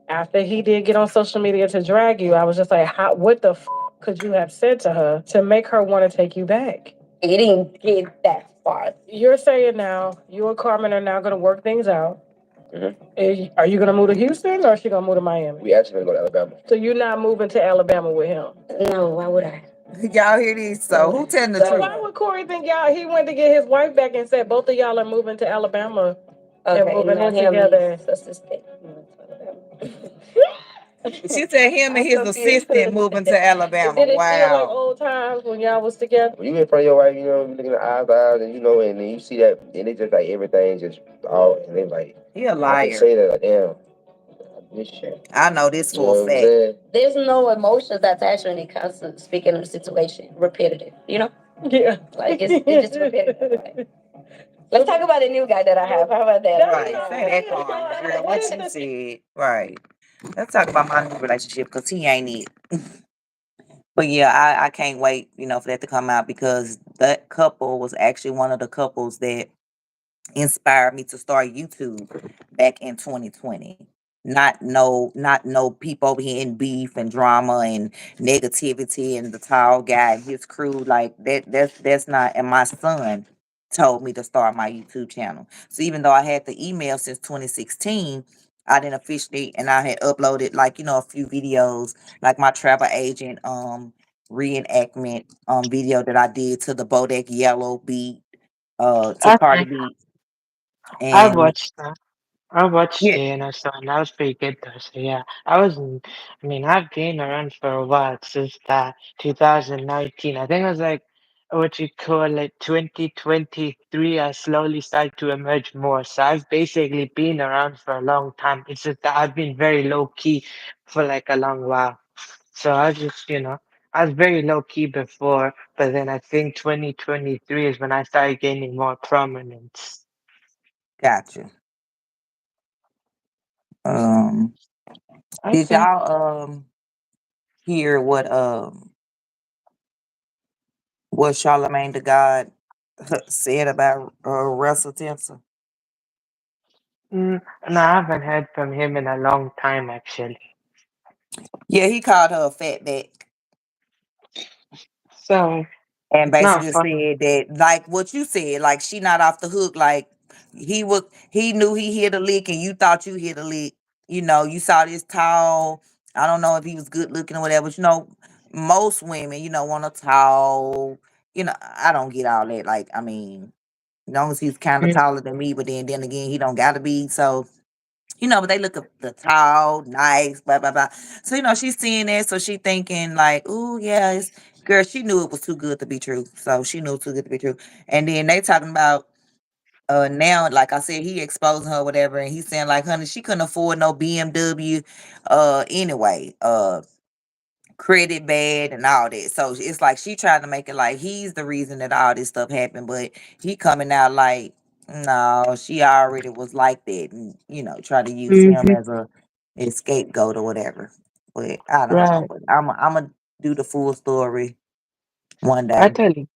after he did get on social media to drag you, I was just like, what the could you have said to her to make her want to take you back? It didn't get that far. You're saying now you and Carmen are now going to work things out. Are you gonna move to Houston or is she gonna move to Miami? We actually gonna go to Alabama. So you're not moving to Alabama with him? No, why would I? Y'all hear this? So who telling the So truth? why would Corey think he went to get his wife back and said both of y'all are moving to Alabama and moving in together? She said him and his assistant moving to Alabama. Did it feel like Wow. old times when y'all was together? When you in front of your wife, you know, you looking at eyes to eyes, and you know, and then you see that, and it's just like everything just all, and they like, He a I can liar. say that, like, damn, this shit. I know this You for a know what I'm fact. saying? There's no emotions attached when it comes to speaking of the situation. Repetitive, you know? Yeah. Like it's just repetitive. Like, let's talk about the new guy that I have. How about that? Right. Say that part. Girl, what you said. Right. Let's talk about my new relationship because he ain't it. But yeah, I can't wait, for that to come out because that couple was actually one of the couples that inspired me to start YouTube back in 2020. Not no people over here in beef and drama and negativity and the tall guy and his crew like that. That's not. And my son told me to start my YouTube channel. So even though I had the email since 2016, I didn't officially, and I had uploaded like a few videos, like my travel agent reenactment video that I did to the Bodak Yellow beat to Cardi Okay, B. I And watched that. I watched yeah, it and I saw and that was pretty good though. So yeah, I mean, I've been around for a while since that 2019. I think it was like what you call it 2023. I slowly started to emerge more. So I've basically been around for a long time. It's just that I've been very low key for like a long while. So I just, I was very low key before, but then I think 2023 is when I started gaining more prominence. gotcha. Um, did Okay. y'all hear what Charlemagne the God said about Russell Timson? Mm, no, I haven't heard from him in a long time, actually. Yeah, he called her a fat back. So And it's not basically funny. said that like what you said, like she not off the hook, like he knew he hit a lick and you thought you hit a lick. You saw this tall, I don't know if he was good looking or whatever, but most women, want a tall, I don't get all that. Like, I mean, as long as he's kind of Mm, taller than me, but then again, he don't gotta be. So but they look at the tall, nice, blah blah blah. So she's seeing that, so she thinking like, "Ooh, yeah, girl." She knew it was too good to be true, so she knew it was too good to be true. And then they talking about now, like I said, he exposing her, whatever, and he's saying like, "Honey, she couldn't afford no BMW, anyway, credit bad and all that." So it's like she trying to make it like he's the reason that all this stuff happened, but he coming out like, no, she already was like that, and try to use him mhm, as a scapegoat or whatever. But I don't know. right. But I'm gonna do the full story one I day. totally,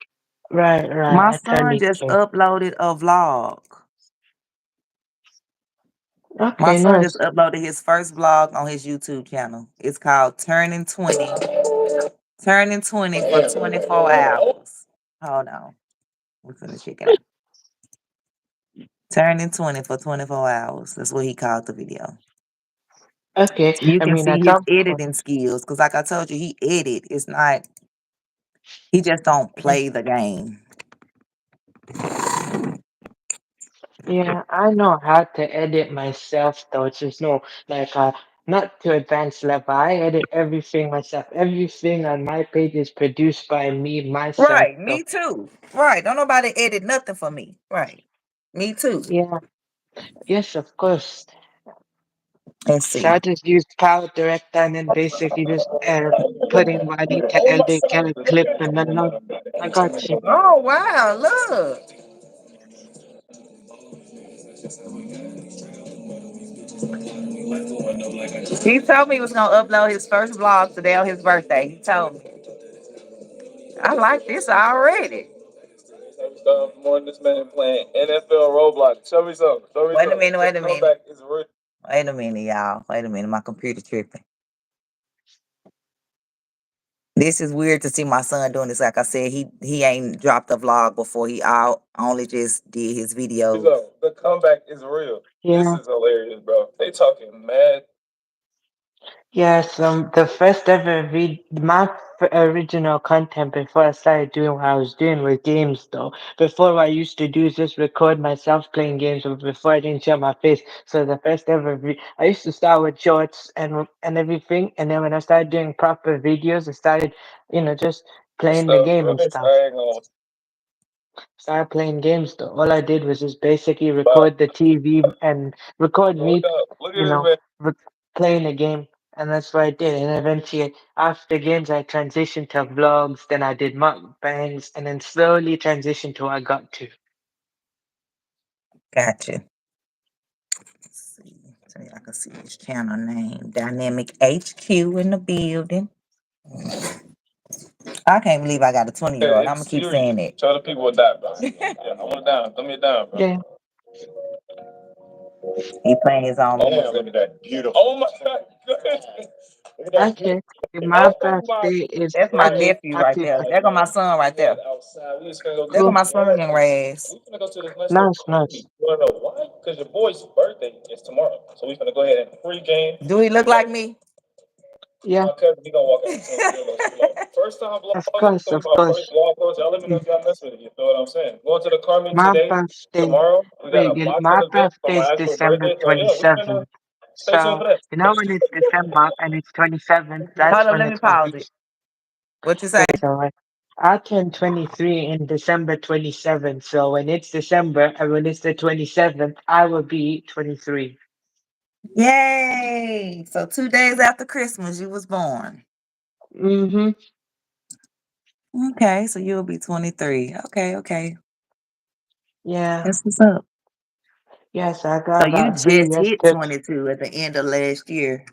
right, right. My I son totally just get. uploaded a vlog. My Okay, son just nice. uploaded his first vlog on his YouTube channel. It's called Turning 20 for 24 hours. Hold on. We're gonna check it out. Turning 20 for 24 hours. That's what he called the video. Okay, You I can mean, see at his some point, editing skills. Cause like I told you, he edit. It's not he just don't mm, play the game. yeah, I know how to edit myself though. It's just no, like, not to advanced level. I edit everything myself. Everything on my page is produced by me myself Right, though. me too. Right. Don't nobody edit nothing for me. Right. Me too. Yeah, yes, of course. Let's So see. I just use Power Director and then basically just put in what I need to edit, get a clip, and then I got you. Oh wow, look. He told me he was gonna upload his first vlog today on his birthday. He told me. I like this already. More than this man playing NFL Roblox. Show me something. Show me wait a something. Minute, wait a minute. Comeback is real. Wait a minute, y'all. Wait a minute. My computer tripping. This is weird to see my son doing this. Like I said, he ain't dropped a vlog before. He out only just did his videos. So the comeback is real. This Yeah, is hilarious, bro. They talking mad. Yes, the first ever original content before I started doing what I was doing with games though. Before what I used to do is just record myself playing games but before I didn't show my face. So the first ever I used to start with shorts and everything, and then when I started doing proper videos I started, just playing the game and stuff. Started playing games though. All I did was just basically record the TV and record me, you know, re- playing a game. And that's what I did. And eventually, after games, I transitioned to vlogs. Then I did mukbangs, and then slowly transitioned to what I got to. Gotcha. Let's see. So y'all can see his channel name. Dynamic HQ in the building. I can't believe I got a 20-year-old. I'm gonna keep saying it. Tell the people what that, bro. Yeah, I want it down. Throw me it down, bro. Yeah, He playing his own Oh, music. look at that beautiful. Oh my God. Look at that beautiful. actually, my birthday is That's my Friday. nephew right Happy there. There go my son right there. Outside. We just gonna go There go cool, my son young Raz. we gonna go to this nice little nice, party. nice. You wanna know why? Because your boy's birthday is tomorrow. So we're gonna go ahead and pre-game. Do he look like me? Yeah, My cousin, he gonna walk out so we gonna chill out. First time vlog of post, course, so of my first course. vlog post. Y'all let me know Mm. if y'all mess with it. You feel what I'm saying? Going to the Carmen My today, birthday, tomorrow. We got a box my of events for birthday is my actual December birthday. So yeah, we finna 27th. stay tuned So, for that. when it's December and it's 27th, Hold that's on, when let me it's gonna pause be. it. What you say? Okay, so I turn 23 in December 27th. So when it's December and when it's the 27th, I will be 23. Yay! So 2 days after Christmas, you was born. Mm-hmm. Okay, so you'll be 23. Okay, okay. Yeah. That's what's up. Yes, I So got you about 3 just years hit to. 22 at the end of last year.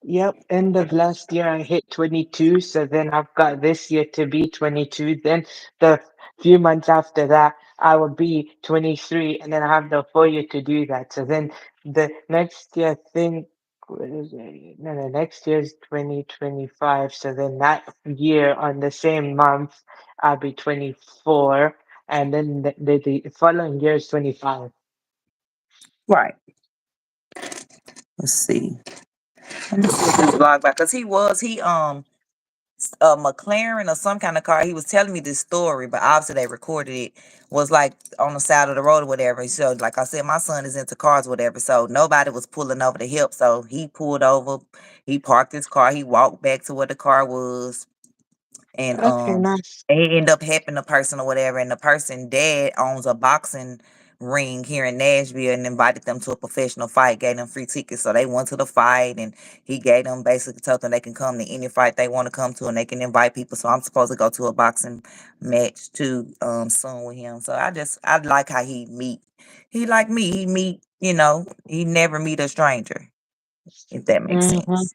Yep, end of last year I hit 22, so then I've got this year to be 22. Then the few months after that, I will be 23, and then I have the full year to do that. So then the next year, I think, what is it? No, next year is 2025. So then that year on the same month, I'll be 24, and then the following year is 25. Right. Let's see. Let me see if this vlog back. Cause he a McLaren or some kind of car. He was telling me this story, but obviously they recorded it. Was like on the side of the road or whatever. So, like I said, my son is into cars, or whatever. So nobody was pulling over to help. So he pulled over. He parked his car. He walked back to where the car was, and Okay, nice. it ended up helping the person or whatever. And the person dad owns a boxing ring here in Nashville and invited them to a professional fight, gave them free tickets. So they went to the fight and he gave them basically told them they can come to any fight they want to come to and they can invite people. So I'm supposed to go to a boxing match too soon with him. So I like how he like me. He meet, he never meet a stranger, if that makes Mm-hmm. sense.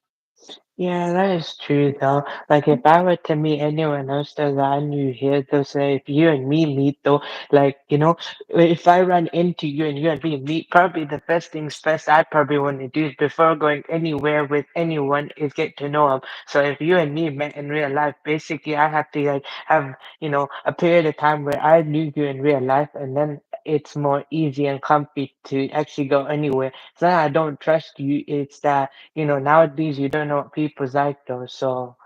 Yeah, that is true though. Like if I were to meet anyone else that I knew here, they'll say if you and me meet though, like, if I run into you and you and me meet, probably the first things first I probably want to do is before going anywhere with anyone is get to know them. So if you and me met in real life, basically I have to like have, a period of time where I knew you in real life and then it's more easy and comfy to actually go anywhere. It's not I don't trust you, it's that nowadays you don't know what people's like though, so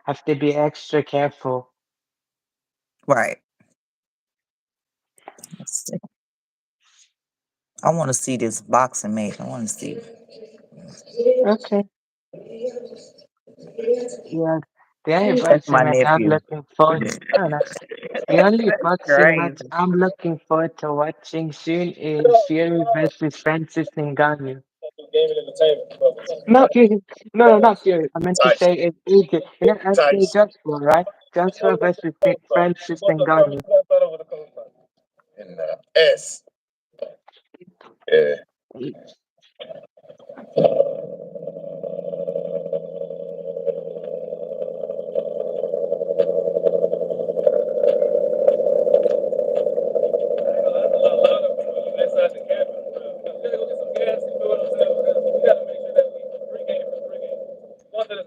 have to be extra careful. Right. Let's see. I want to see this boxing match. I want to see. Okay, yeah. The only That's my boxing match I'm nephew. looking forward oh, nice. The only boxing match Crazy. I'm looking forward to watching soon is Fury versus Francis Ngannou. Gaming entertainment, brother. Not Fury, no, not Fury. I meant to Tight. say it's AJ. Anthony Tight. Joshua, right? Joshua versus Francis Ngannou. And S. Yeah.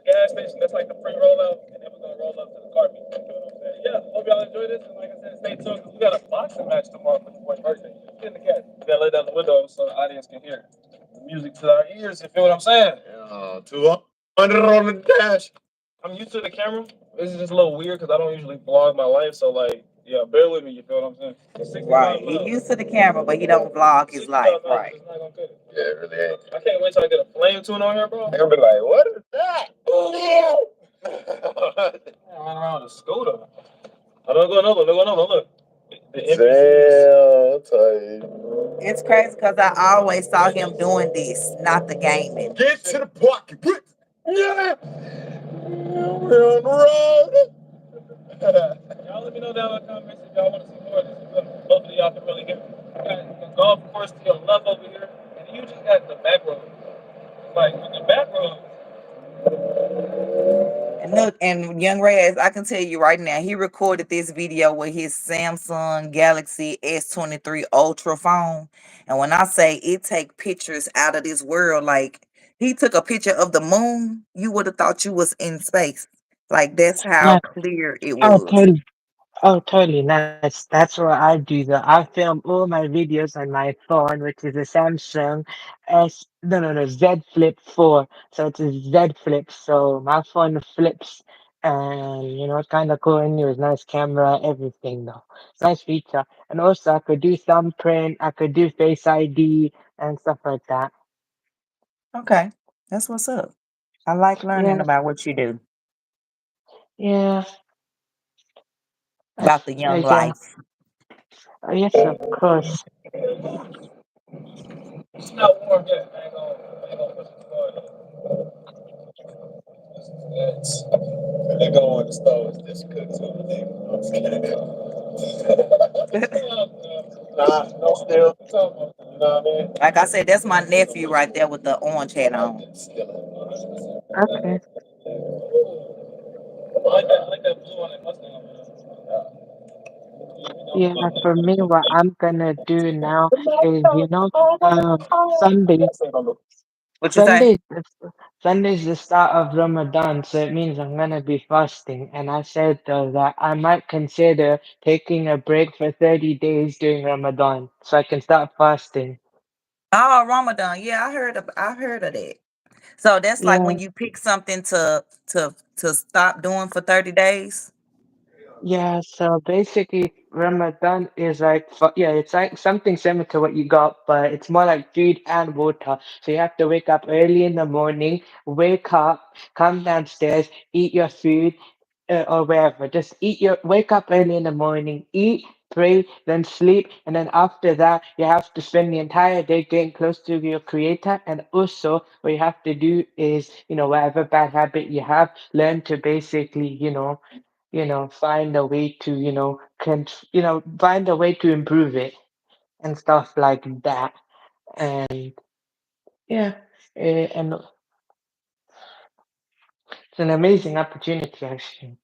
Gas station, that's like the free rollout, and then we're gonna roll up to the car meet. You know what I'm saying? Yeah, hope y'all enjoy this. And like I said, stay tuned because we got a boxing match tomorrow for your boy's birthday. Get in the cat. We gotta lay down the window so the audience can hear the music to our ears. You feel what I'm saying? Yeah. 200 on the dash. I'm used to the camera. This is just a little weird because I don't usually vlog my life. So, like, yeah, bear with me. You feel what I'm saying? It's 65 Right. He miles. used to the camera, but he don't vlog his 65 life. miles. Right. It's not going to cut it. Yeah, it really ain't. I can't wait till I get a flame tune on here, bro. They're going to be like, what is that? Run around a scooter. Oh, don't go another one. Don't go another one. Look. The Damn, It's crazy because I always saw him doing this, not the gaming. get to the pocket. Yeah. We're on the road. Y'all let me know down in the comments if y'all want to see more of this. Hopefully y'all can really hear me. You got the golf course to your left over here, and you just got the back road. Like the back road. And look, and Young Raz, I can tell you right now, he recorded this video with his Samsung Galaxy S23 Ultra phone. And when I say it take pictures out of this world, like he took a picture of the moon, you would have thought you was in space. Like that's how Yeah. clear it Oh, was. totally. Oh, totally nice. That's what I do though. I film all my videos on my phone, which is a Samsung no, Z Flip 4. So it's a Z Flip. So my phone flips and it's kind of cool and it's nice camera, everything though. Nice feature. And also I could do thumbprint, I could do Face ID and stuff like that. Okay. That's what's up. I like learning Yeah, about what you do, yeah. about the young Yeah. life. Yes, of course. It's not warm yet. I ain't gonna push it too hard. It's, they go on the stove. It's just cooked to everything. I'm just kidding. Nah, no still. You know what I mean? Like I said, that's my nephew right there with the orange hat on. Okay. I like that blue on that Mustang. Yeah, for me, what I'm gonna do now is, Sunday. What you say? Sunday, Sunday's the start of Ramadan, so it means I'm gonna be fasting. And I said though that I might consider taking a break for 30 days during Ramadan, so I can start fasting. Oh, Ramadan. Yeah, I heard of that. So that's like Yeah, when you pick something to stop doing for 30 days. yeah. So basically, Ramadan is like, yeah, it's like something similar to what you got, but it's more like food and water. So you have to wake up early in the morning, wake up, come downstairs, eat your food, or wherever. Just wake up early in the morning, eat, pray, then sleep, and then after that, you have to spend the entire day getting close to your creator. And also, what you have to do is, whatever bad habit you have, learn to basically, find a way to, find a way to improve it and stuff like that. And yeah, and it's an amazing opportunity actually.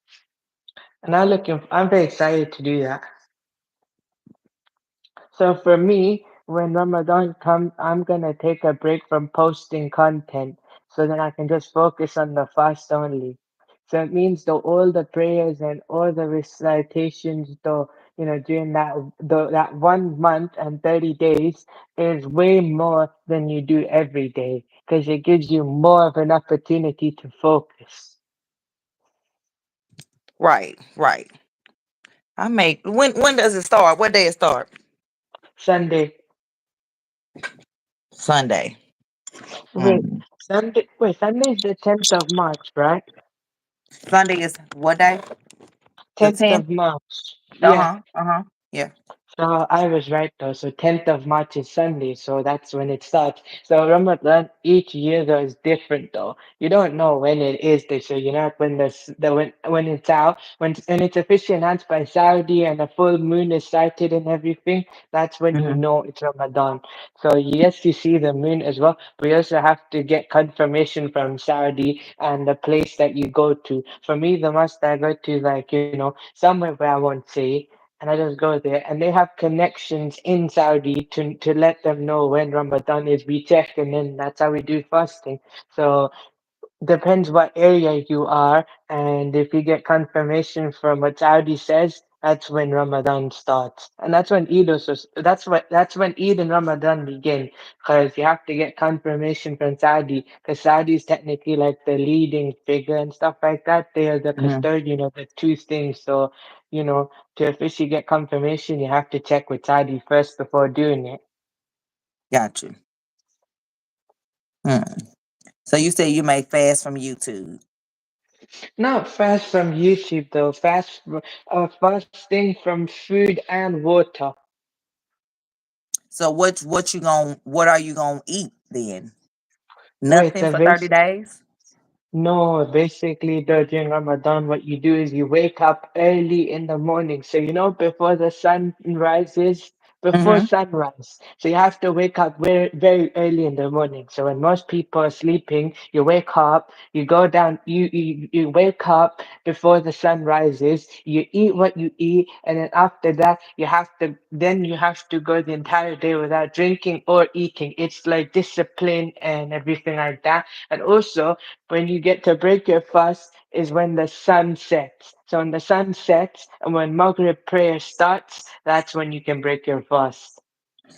And I'm very excited to do that. So for me, when Ramadan comes, I'm gonna take a break from posting content so then I can just focus on the fast only. So it means though all the prayers and all the recitations though, during that 1 month and 30 days is way more than you do every day because it gives you more of an opportunity to focus. Right, right. I make when does it start? What day it start? Sunday, Sunday. wait, Mm. Sunday is the 10th of March, right? Sunday is what day? The 10th 10th? of March. Yeah. Uh-huh. Uh-huh. Yeah. So I was right though. So 10th of March is Sunday, so that's when it starts. So Ramadan each year though is different though. You don't know when it is this year. You know when when it's out, when it's officially announced by Saudi and a full moon is sighted and everything. That's when you Hmm. know it's Ramadan. So yes, you see the moon as well, but you also have to get confirmation from Saudi and the place that you go to. For me, the mosque I go to, like somewhere where I won't say and I just go there, and they have connections in Saudi to let them know when Ramadan is. We check, and then that's how we do fasting. So depends what area you are, and if you get confirmation from what Saudi says, That's when Ramadan starts, and that's when Eid also. That's when Eid and Ramadan begin, because you have to get confirmation from Saudi, because Saudi is technically like the leading figure and stuff like that. They are the Hmm. custodian of the two things. So, to officially get confirmation, you have to check with Saudi first before doing it. Got you. Hmm. So you say you make fast from YouTube. Not fast from YouTube though, fasting from food and water. So what are you gonna eat then? Wait, Nothing so for 30 days? no, basically, though, during Ramadan, what you do is you wake up early in the morning. So, before the sun rises, before Mm-hmm. sunrise. So, you have to wake up very, very early in the morning. So, when most people are sleeping, you wake up, you go down, you wake up before the sun rises, you eat what you eat, and then after that, you have to go the entire day without drinking or eating. It's like discipline and everything like that. And also, when you get to break your fast is when the sun sets. So when the sun sets and when Maghrib prayer starts, that's when you can break your fast.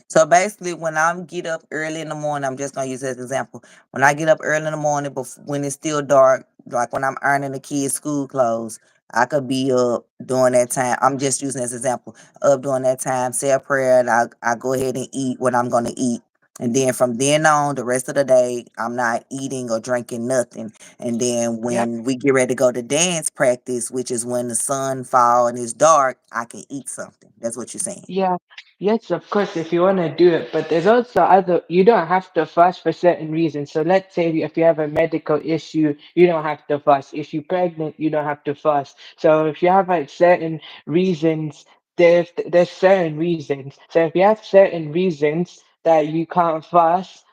So basically, when I'm get up early in the morning, I'm just gonna use this example. When I get up early in the morning, when it's still dark, like when I'm ironing the kids' school clothes, I could be up during that time. I'm just using this example. Up during that time, say a prayer, and I go ahead and eat what I'm gonna eat. And then from then on, the rest of the day, I'm not eating or drinking nothing. And then Yeah. when we get ready to go to dance practice, which is when the sun fall and it's dark, I can eat something. That's what you're saying. Yeah, yes, of course, if you want to do it, but there's also you don't have to fast for certain reasons. So let's say if you have a medical issue, you don't have to fast. If you're pregnant, you don't have to fast. So if you have like certain reasons, there's certain reasons. So if you have certain reasons that you can't fast,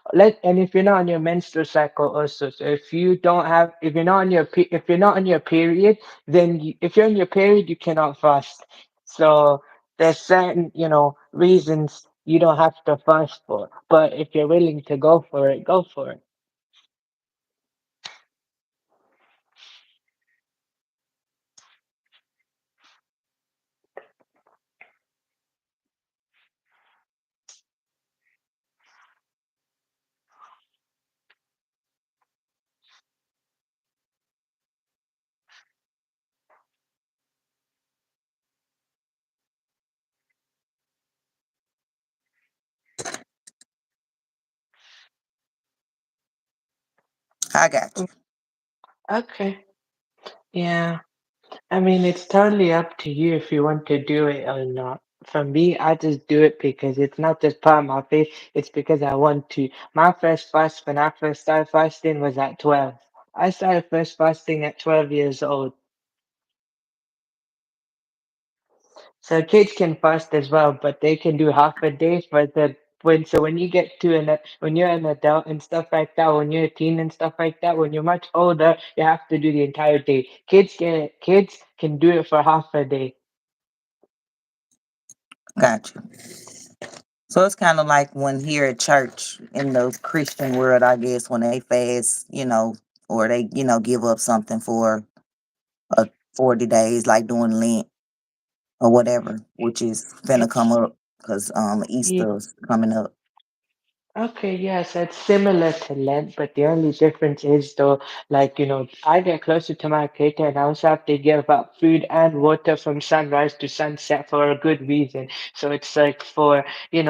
and if you're not on your menstrual cycle also, so if you're not on if you're not on your period, then if you're on your period, you cannot fast. So there's certain, reasons you don't have to fast for. But if you're willing to go for it, go for it. I got Mm, you. okay. Yeah. I mean, it's totally up to you if you want to do it or not. For me, I just do it because it's not just part of my faith, it's because I want to. My first fast, when I first started fasting, was at 12. I started first fasting at 12 years old. So kids can fast as well, but they can do half a day for when you get to when you're an adult and stuff like that, when you're a teen and stuff like that, when you're much older, you have to do the entire day. Kids can do it for half a day. Got you. So it's kind of like when here at church in the Christian world, I guess, when they fast, or they, give up something for 40 days, like doing Lent or whatever, which is finna come It's up because Easter's coming up. Okay, yes, it's similar to Lent, but the only difference is though, like, I get closer to my creator and I also have to give up food and water from sunrise to sunset for a good reason. So it's like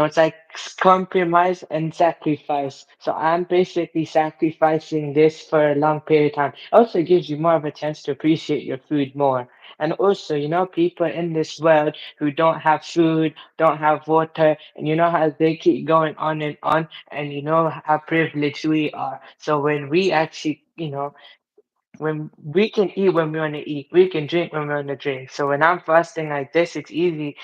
it's like compromise and sacrifice. So I'm basically sacrificing this for a long period of time. Also gives you more of a chance to appreciate your food more. And also, people in this world who don't have food, don't have water, and you know how they keep going on and on, and you know how privileged we are. So when we actually, when we can eat when we want to eat, we can drink when we want to drink. So when I'm fasting like this, it's easy.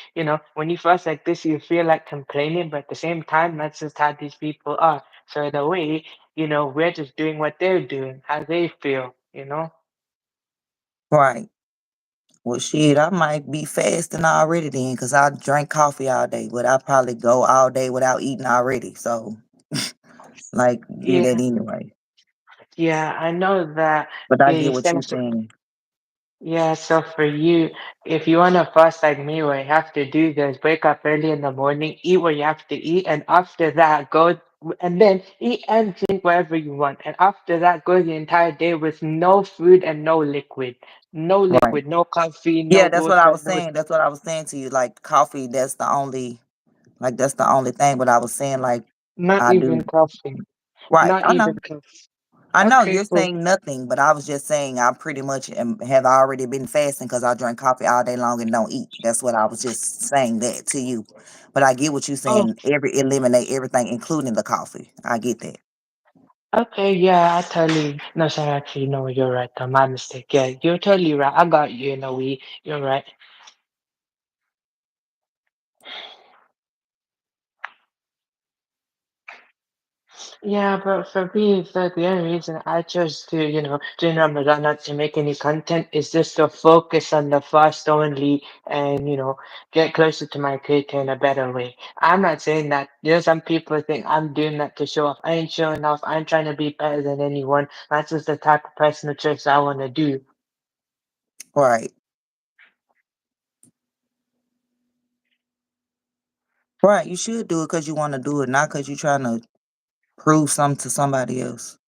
When you fast like this, you feel like complaining, but at the same time, that's just how these people are. So in a way, we're just doing what they're doing, how they feel. Right. Well, shit, I might be fasting already then because I drank coffee all day, but I probably go all day without eating already. So, like, do that Yeah, anyway. yeah, I know that But I being get what you're sensitive. saying. Yeah, so for you, if you want to fast like me, what you have to do is wake up early in the morning, eat what you have to eat, and after that, go and then eat and drink whatever you want. And after that, go the entire day with no food and no liquid. No Right. liquid, no coffee, no Yeah, that's what I water, was no, saying. That's what I was saying to you. Like coffee, that's the only thing. But I was saying like not I even do. coffee. Right. Not I know. even coffee. I know Okay, you're cool. saying nothing, but I was just saying I pretty much have already been fasting because I drink coffee all day long and don't eat. That's what I was just saying that to you. But I get what you're Oh, saying. Eliminate everything, including the coffee. I get that. okay, yeah, I totally, no, sorry, actually, no, you're right, though, my mistake. Yeah, you're totally right. I got you in a way. You're right. Yeah, but for me, the only reason I chose to, during Ramadan not to make any content is just to focus on the fast only and, get closer to my creator in a better way. I'm not saying that, some people think I'm doing that to show off. I ain't showing off. I'm trying to be better than anyone. That's just the type of personal choice I want to do. Right. Right. You should do it because you want to do it, not because you're trying to prove something to somebody else.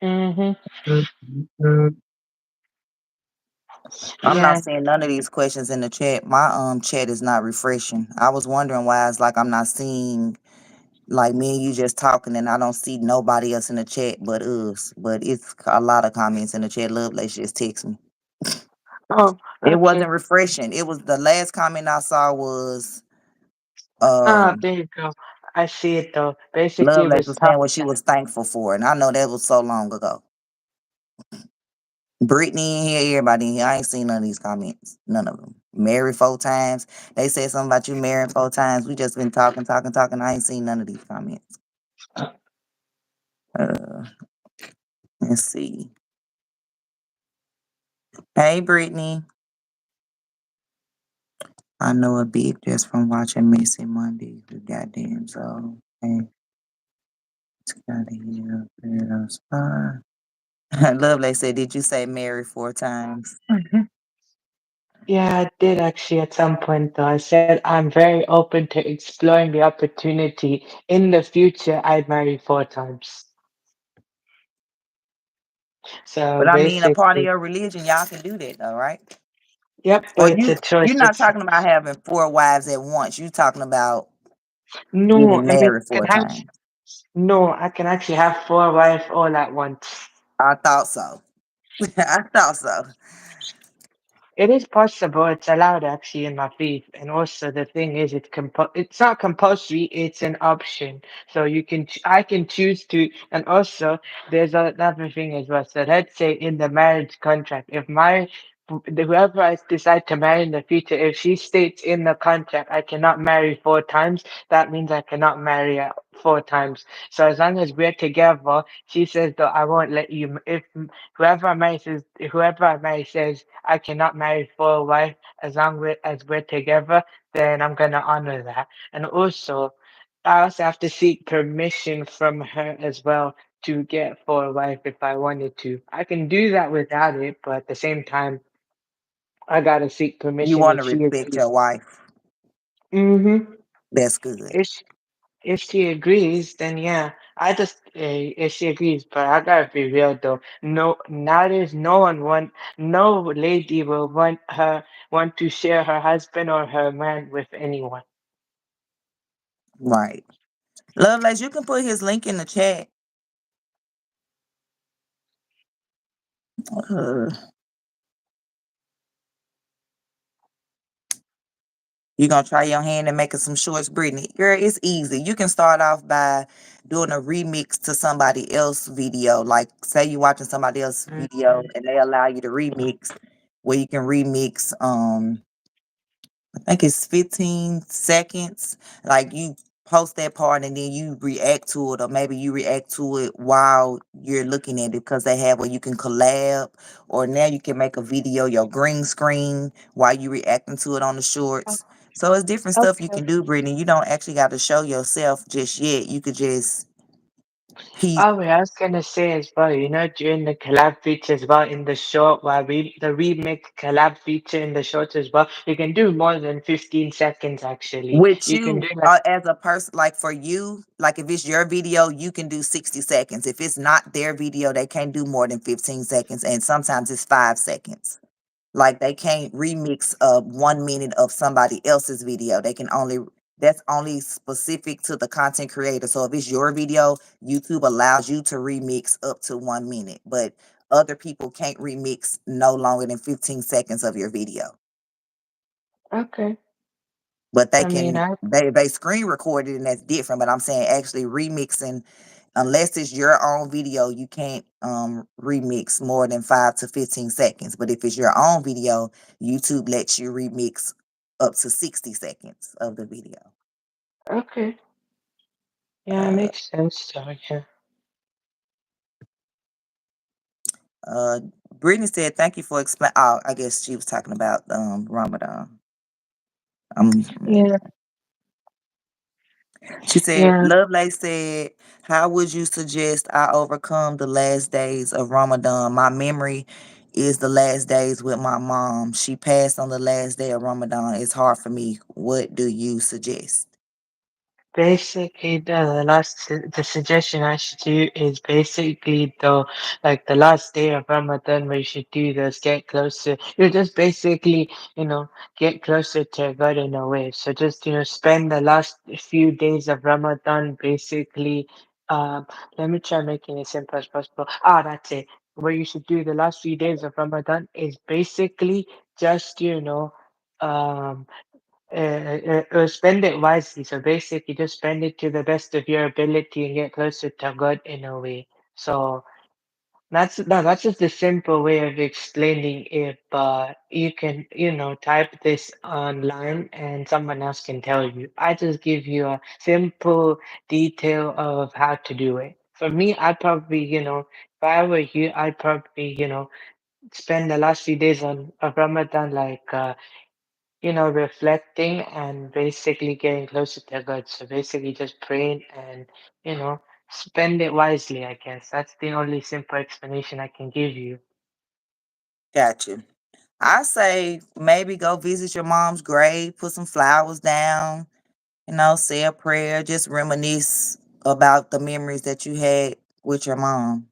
Mm-hmm. I'm not Yeah. seeing none of these questions in the chat. My chat is not refreshing. I was wondering why it's like I'm not seeing like me and you just talking and I don't see nobody else in the chat but us. But it's a lot of comments in the chat. Love Let's just text me. Oh, It okay. wasn't refreshing. It was the last comment I saw was Ah, um there you go. I see it though. Basically, Love it Let's was was saying tough. what she was thankful for. And I know that was so long ago. Brittany in here, everybody in here. I ain't seen none of these comments. None of them. Married 4 times. They said something about you married 4 times. We just been talking, talking, talking. I ain't seen none of these comments. Uh, let's see. Hey, Brittany. I know a bit just from watching Missy Mondays. You goddamn so. Hey, it's gotta hear a spot. Lovely said, did you say married 4 times? Yeah, I did actually at some point though. I said I'm very open to exploring the opportunity. In the future, I'd marry 4 times. So But I mean, a part of basically, your religion, y'all can do that, though, right? yep, Or it's a you're choice. not talking about having 4 wives at once. You talking about No, getting I mean, married 4 times. I can actually have 4 wives all at once. I thought so. I thought so. It is possible. It's allowed actually in my faith, and also the thing is, it's not compulsory. It's an option, so I can choose to. And also, there's another thing as well. So let's say in the marriage contract, if whoever I decide to marry in the future, if she states in the contract I cannot marry 4 times, that means I cannot marry 4 times. So as long as we're together, she says that I won't let you. If whoever I marry says I cannot marry 4 wives as we're together, then I'm gonna honor that. And also, I also have to seek permission from her as well to get 4 wives if I wanted to. I can do that without it, but at the same time, I gotta seek You permission want if to she respect your agrees. wife. Mm-hmm. That's good. If if she agrees, then yeah. If she agrees, but I gotta be real though. No, nowadays no lady will want to share her husband or her man with anyone. Right. Lovelace, you can put his link in the chat. Uh, you gonna try your hand at making some shorts, Brittany? Girl, it's easy. You can start off by doing a remix to somebody else's video. Like, say you watching somebody else's video Mhm. and they allow you to remix, where you can remix I think it's 15 seconds. Like you post that part and then you react to it, or maybe you react to it while you're looking at it because they have where you can collab, or now you can make a video your green screen while you reacting to it on the Oh, shorts. So it's different stuff you okay. can do, Brittany. You don't actually got to show yourself just yet. You could just He Oh, wait, I was gonna say as well, during the collab feature as well in the short, where the remix collab feature in the short as well, you can do more than 15 seconds actually. with You can you do like, as a person, like for you, like if it's your video, you can do 60 seconds. If it's not their video, they can't do more than 15 seconds, and sometimes it's 5 seconds. Like they can't remix 1 minute of somebody else's video. They can only That's only specific to the content creator. So if it's your video, YouTube allows you to remix up to 1 minute, but other people can't remix no longer than 15 seconds of your video. okay. But they I mean, can I they screen record it, and that's different. But I'm saying actually remixing, unless it's your own video, you can't remix more than 5 to 15 seconds. But if it's your own video, YouTube lets you remix up to 60 seconds of the video. okay. Yeah, it Uh, makes sense. So yeah, uh, Brittany said, "Thank you for explain." Oh, I guess she was talking about Ramadan. Um, yeah, She said, yeah. Lovelace said, how would you suggest I overcome the last days of Ramadan? My memory is the last days with my mom. She passed on the last day of Ramadan. It's hard for me. What do you suggest? Basically, the suggestion I should do is basically like the last day of Ramadan where you should do this, get closer. You just basically, get closer to God in a way. So just, spend the last few days of Ramadan basically. Um, Let me try making it simple as possible. That's it. What you should do the last few days of Ramadan is basically just, um, spend it wisely. So basically, just spend it to the best of your ability and get closer to God in a way. So that's just a simple way of explaining it. But you can, type this online and someone else can tell you. I just give you a simple detail of how to do it. For me, I'd probably, if I were you, I'd probably, spend the last few days of Ramadan like reflecting and basically getting closer to God. So basically just praying and, you know, spend it wisely, I guess. That's the only simple explanation I can give you. Got you. I say maybe go visit your mom's grave, put some flowers down, say a prayer, just reminisce about the memories that you had with your mom.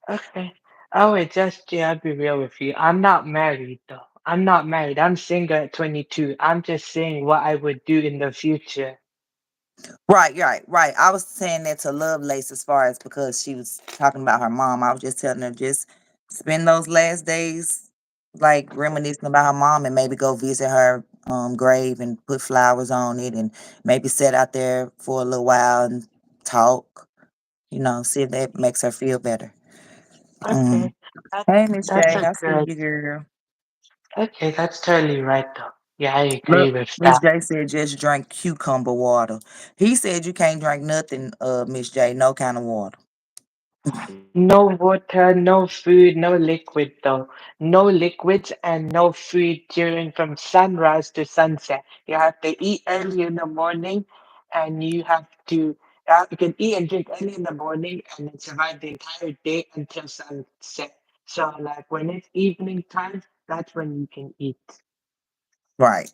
Okay. Oh, wait, just, yeah, I'll be real with you. I'm not married, though. I'm not married. I'm single at 22. I'm just saying what I would do in the future. Right, right, right. I was saying that to Lovelace as far as because she was talking about her mom. I was just telling her just spend those last days like reminiscing about her mom and maybe go visit her grave and put flowers on it and maybe sit out there for a little while and talk, see if that makes her feel better. Okay. Um That, Hey Miss that's J, a I see good. you girl. Okay, that's totally right, though. Yeah, I agree Look, with Miss that. J said just drink cucumber water. He said you can't drink nothing, Miss J, no kind of water. No water, no food, no liquid though. No liquids and no food during from sunrise to sunset. You have to eat early in the morning and you have to, you can eat and drink early in the morning and then survive the entire day until sunset. So like when it's evening time, that's when you can eat. Right.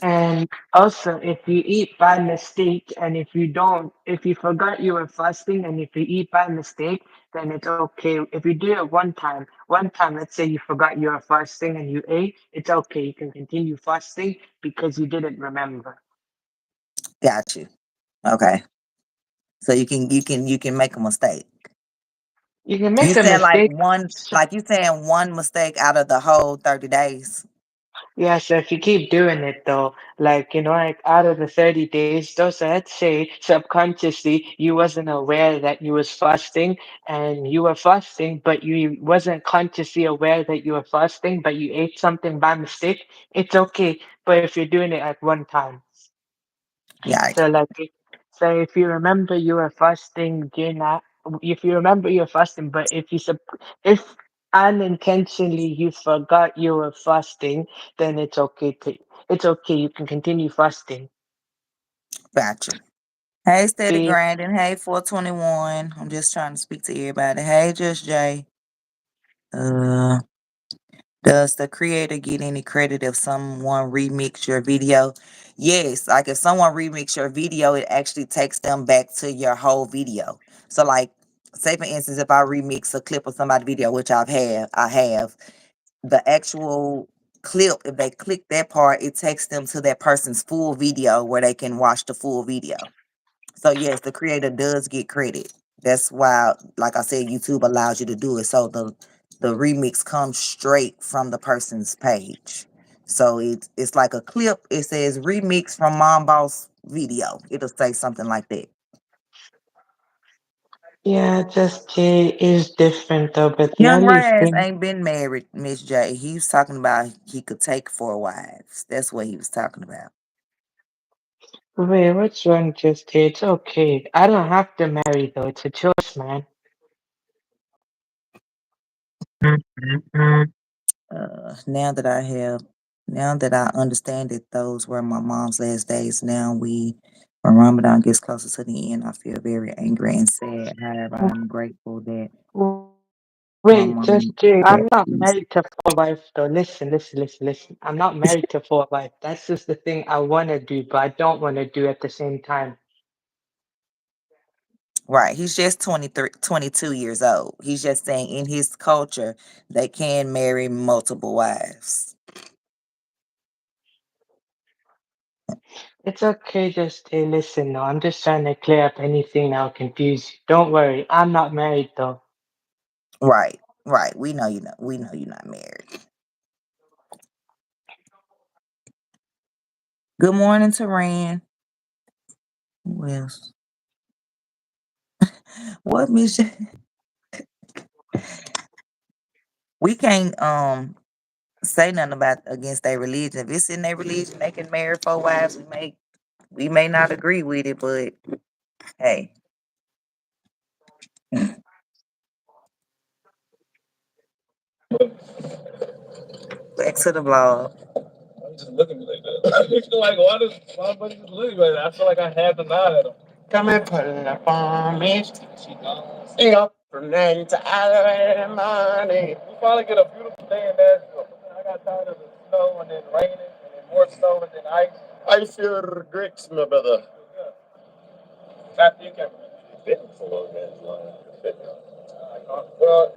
And also, if you eat by mistake, and if you forgot you were fasting, and if you eat by mistake, then it's okay. If you do it one time, let's say you forgot you were fasting and you ate, it's okay. You can continue fasting because you didn't remember. Got you. Okay. So you can make a mistake. You can You make a saying mistake. you saying one mistake out of the whole 30 days. Yeah, so if you keep doing it though, like, like out of the 30 days, though, so let's say subconsciously you wasn't aware that you was fasting and you were fasting, but you wasn't consciously aware that you were fasting, but you ate something by mistake, it's okay. But if you're doing it at one time. Yeah, So like, so if you remember you were fasting during that, if you remember you're fasting, but if unintentionally you forgot you were fasting, then it's okay. You can continue fasting. got you. Hey, Steady Hey, Grinding. Hey, 421. I'm just trying to speak to everybody. Hey, Just Jay. Uh, does the creator get any credit if someone remix your video? Yes, like if someone remix your video, it actually takes them back to your whole video. So, like, say for instance, if I remix a clip of somebody's video, which I have the actual clip. If they click that part, it takes them to that person's full video where they can watch the full video. So yes, the creator does get credit. That's why, like I said, YouTube allows you to do it. So the remix comes straight from the person's page. So it's like a clip. It says remix from MomBoss video. It'll say something like that. yeah, just Jay is different though, but the Young only Raz thing. ain't been married, Miss J. He was talking about he could take 4 wives. That's what he was talking about. Wait, what's wrong, just Jay? It's okay. I don't have to marry though. It's a choice, man. Now that now that I understand that those were my mom's last days, now when Ramadan gets closer to the end, I feel very angry and sad. However, I'm grateful that my Wait, just mom Jay. had I'm not peace. married to 4 wives though. Listen. I'm not married to 4 wives. That's just the thing I want to do, but I don't want to do at the same time. Right. He's just 23, 22 years old. He's just saying in his culture, they can marry multiple wives. It's okay, just Jay. Listen, no, I'm just trying to clear up anything that will confuse you. Don't worry. I'm not married though. Right. Right. We know you're not married. Good morning, Taran. Who else? What, Miss? We can't say nothing about against their religion. If it's in their religion, they can marry 4 wives. We may not agree with it, but hey, back to the vlog. I'm just looking at me like that. Like, why buddy just looking like that? I feel like I had to nod at him. Come and put it up on me. Sing up from then to Alabama. We probably get a beautiful day in Nashville. I got tired of the snow and then raining and then more snow and then ice. Ice your grits, my brother. After you came. Been for a little bit. Well,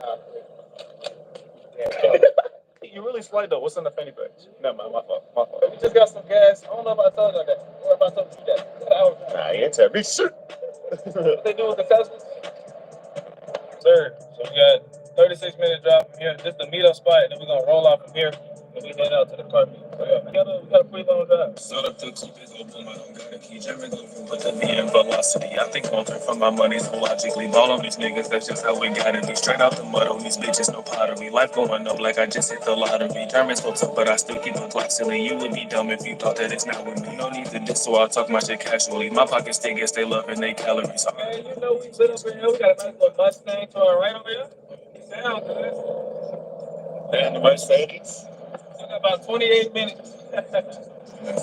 you really slight though. What's in the fanny pack? Never mind, my fault. My fault. We just got some gas. I don't know if I told you that. Or if I told you that. Nah, you ain't tell me shit. What they do with the Teslas? Sir, so we got 36-minute drop from here. Just the meet up spot, and then we're gonna roll off from here and we head out to the car meet. So yeah, we got a pretty long drive. Start up the coupe is open, I don't got a key, jamming over, but the V in velocity. I think one turn for my money, so logically ball on these niggas, that's just how we got it. Be straight out the mud on these bitches, no pottery. Life going up like I just hit the lottery. Germans folks up, but I still keep a clock silly. You would be dumb if you thought that it's not with me. No need to diss, so I'll talk my shit casually. My pockets stay get they love and they calories. Man, you know we sit up here, we got a nice little Mustang to our right over here. Sound good. And the Mercedes. We got about 28 minutes.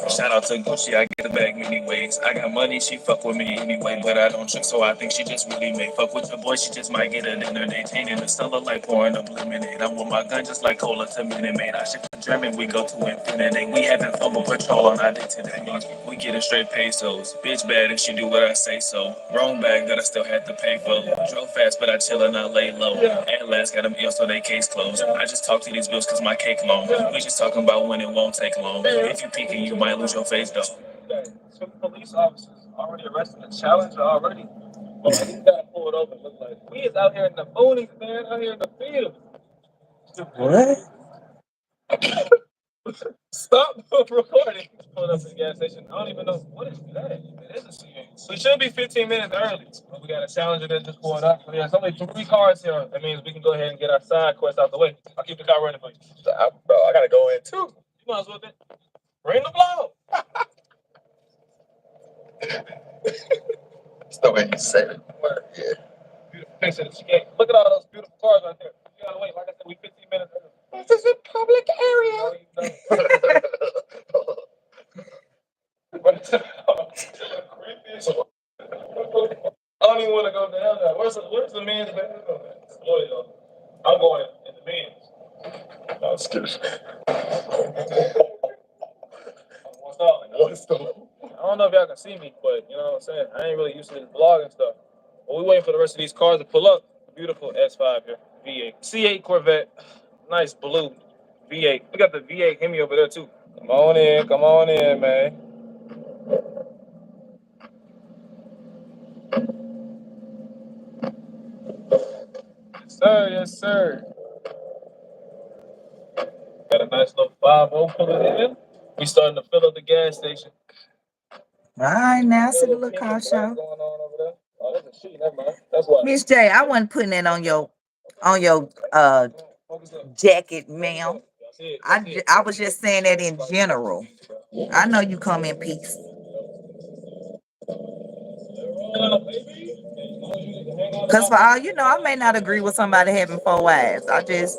Shout out to Gucci, I get the bag many ways. I got money, she fuck with me anyway, but I don't trust, so I think she just really may fuck with your boy. She just might get a dinner date, chaining the cellar like pouring up lemonade. I'm with my gun just like cola to Minute Maid. I ship to German, we go to infinity. We having fun with patrol on our day today. We getting straight pesos. Bitch bad and she do what I say so. Wrong bag that I still had to pay for. Drove fast, but I chill and I lay low. At last got them ill, so they case closed. I just talk to these bills cause my cake long. We just talking about when it won't take long. If you peeking, you might lose your face though. Two police officers already arrested a challenger already. Well, I just gotta pull it over and look like we is out here in the boonies, man, out here in the field. What? Stop recording. Pulling up to the gas station. I don't even know what is that. It is a CA. We should be 15 minutes early. But we got a challenger that just pulled up. So there's only 3 cars here. That means we can go ahead and get our side quest out the way. I'll keep the car ready for you. Bro, I gotta go in too. You might as well then. Bring the blow. That's the way you said it. Yeah. Beautiful picture of the skate. Look at all those beautiful cars right there. You gotta wait. Like I said, we 15 minutes early. This is a public area. No, you don't. Creepy as bands, man. I'm going in the bands. No, it's just. I don't know if y'all can see me, but you know what I'm saying? I ain't really used to this vlog and stuff. But we waiting for the rest of these cars to pull up. Beautiful S5 here, V8. C8 Corvette, nice blue V8. We got the V8 Hemi over there too. Come on in, man. Yes, sir, yes, sir. Got a nice little 5-0 pulling in. We starting to fill up the gas station. All right, now see the little car show. Oh, that's a sheet, never mind. That's what. Miss J, I wasn't putting that on your jacket, ma'am. I was just saying that in general. I know you come in peace. Cause for all you know, I may not agree with somebody having 4 wives. I just,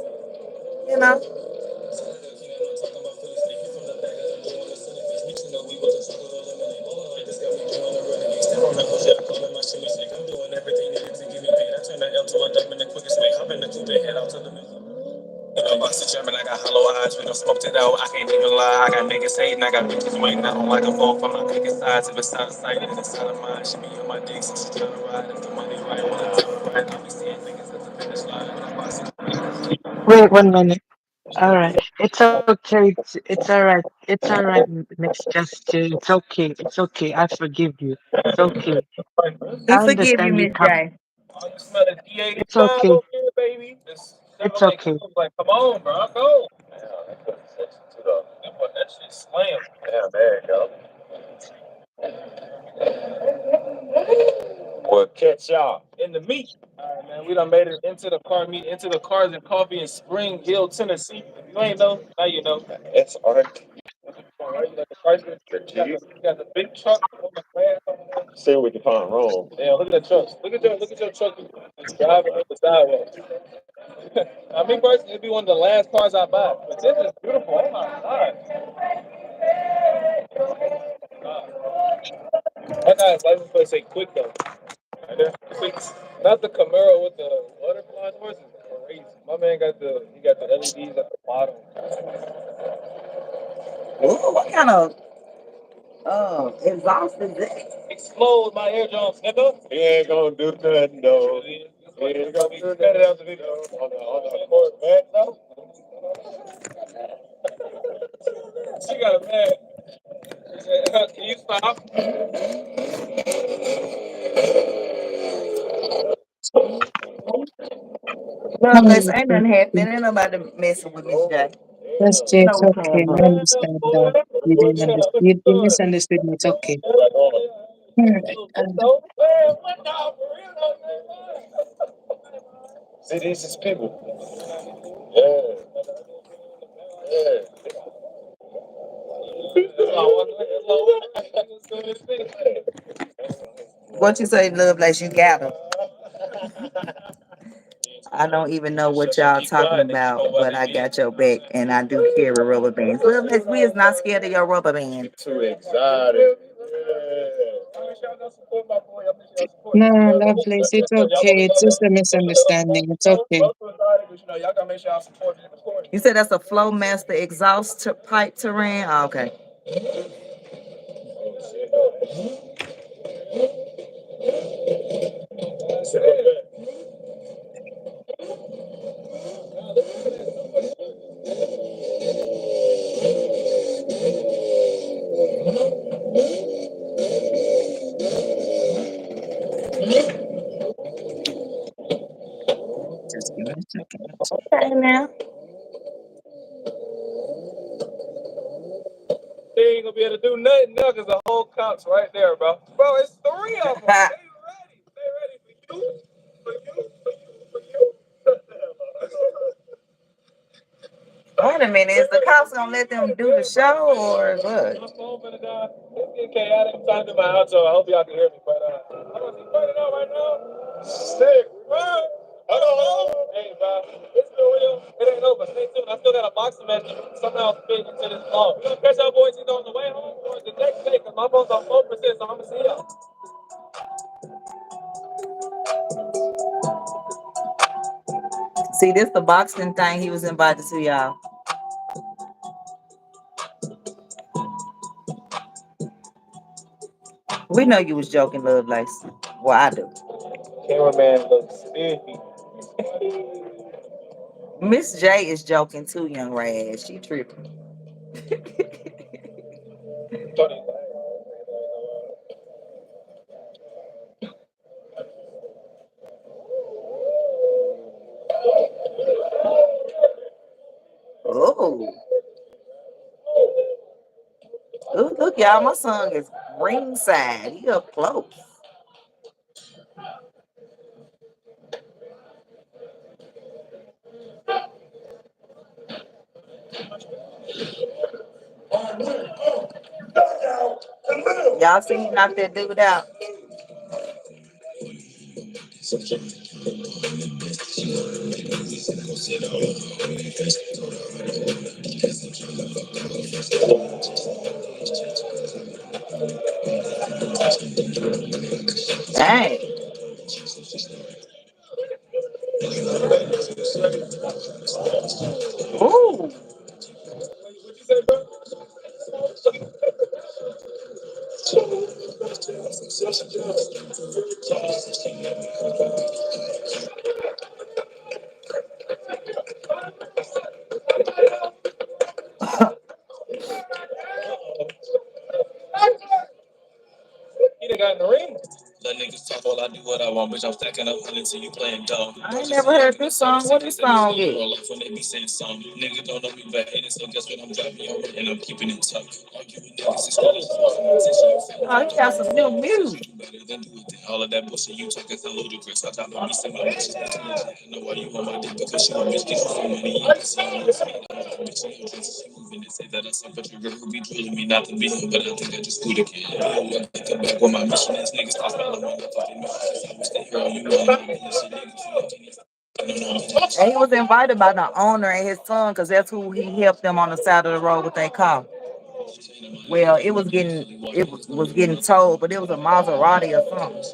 you know. German, I got hollow eyes, we done smoked it out. I can't even lie. I got niggas hating, I got bitches waiting. I don't like them both. I'm not picking sides. If it's out of sight, then it's out of mind. She be on my dick, so she tryna ride. If the money right, when the time right, I be seeing niggas at the finish line. That's why I see. Wait 1 minute. All right, it's okay. It's all right. It's all right, Miss Just. It's okay. It's okay. I forgive you. It's okay. He I forgive you, understand you Miss come. J. Oh, you smell the It's D85 okay. over here, baby? It's It's Chevrolet okay. Cruze. Like, come on, bro, go. Yeah, that put section to the. That shit slam. Yeah, there you go. Well, catch y'all in the meat. All right, man. We done made it into the car meet, into the Cars and Coffee in Spring Hill, Tennessee. If you ain't know, now you know. It's art. Right? You got the Chrysler. You got the big truck. See what we can find wrong. Yeah, look at that truck. Look at your truck. Driving up the sidewalk. I mean, personally, it'd be one of the last cars I buy. But this is beautiful. Oh my god. That guy's license plate say quick though. Right there. Quick. Not the Camaro with the butterfly doors. Is crazy. My man got the LEDs at the bottom. Ooh, what kind of exhaust is that? Explode my eardrums, nigga. He ain't gonna do nothing though. He ain't gonna do nothing out the video on the court, man. No. She got a man. Can you stop? Well, No, unless ain't nothing happening, ain't nobody messing with Miss J. that's You it's know we okay. playing I her. understand that you didn't understand. You misunderstood me. It's okay. All right. See, these is people. Yeah. Yeah. What you say, love, like you got her? I don't even know what y'all talking about, but I got your back, and I do carry rubber bands. Love, like we is not scared of your rubber band. Too exotic. No, lovely. It's okay. It's just a misunderstanding. It's okay. You said that's a Flowmaster exhaust pipe terrain? Oh, okay. Just give me a second. Okay, now. They ain't gonna be able to do nothing now because the whole cop's right there, bro. Bro, it's 3 of them. They ready. They ready for you. For you. For you. For you. Wait a minute, is the cops gonna let them do the show or what? My phone finna die. It's okay. I didn't time to do my outro. I hope y'all can hear me, but I'm gonna see burning out right now. Sick, bro. Hello. Hey, bro. It's still real. It ain't over. Stay tuned. I still got a boxing match to somehow fit into this vlog. You gonna catch y'all boys either on the way home or the next day because my phone's on 4%, so I'm gonna see y'all. See, this the boxing thing he was invited to, y'all. We know you was joking, Lovelace. Well, I do. Cameraman looks spiffy. Miss J is joking too, young Rad. She tripping. Oh, look, y'all. My son is ringside. He up close. Y'all see he knocked that dude out. Dang. Ooh. He done got in the ring. Let niggas talk while I do what I want, bitch. I'm stacking up hundreds and you playing dumb. I ain't never heard this song. What this song is? When they be saying something, nigga don't know me but hate it, so guess what? I'm driving your way and I'm keeping it tucked. Arguing niggas is Oh, he got some new music. better than do it. All of that bullshit you talk is so ludicrous. I talk about me send my bitches that you legit. I know why you on my dick because you a bitch, get you some money. You can see you with me. I'm with the bitch in your dresses. She moving and say that I suck, but your girl who be drilling me not to be him, but I think I just screwed again. I get the back when my mission is niggas stop smiling when I fucking know. I wish they heard you on my bullshit, niggas. And he was invited by the owner and his son because that's who he helped them on the side of the road with their car. Well, it was getting towed, but it was a Maserati or something.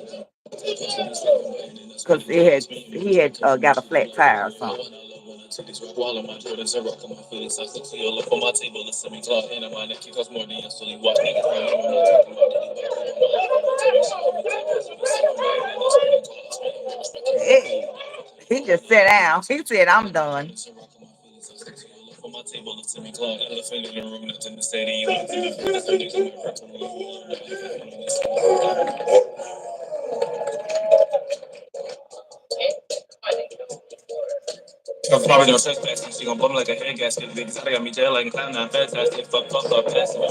Because he had got a flat tire or something. Hey, he just sat down. He said, "I'm done." On my table, it's in club. Elephant in the room, that's in the stadium. I'm probably gonna trespass and she gonna bum like a head gasket. Because I got me jail like clown, not fantastic. Fuck up, passive.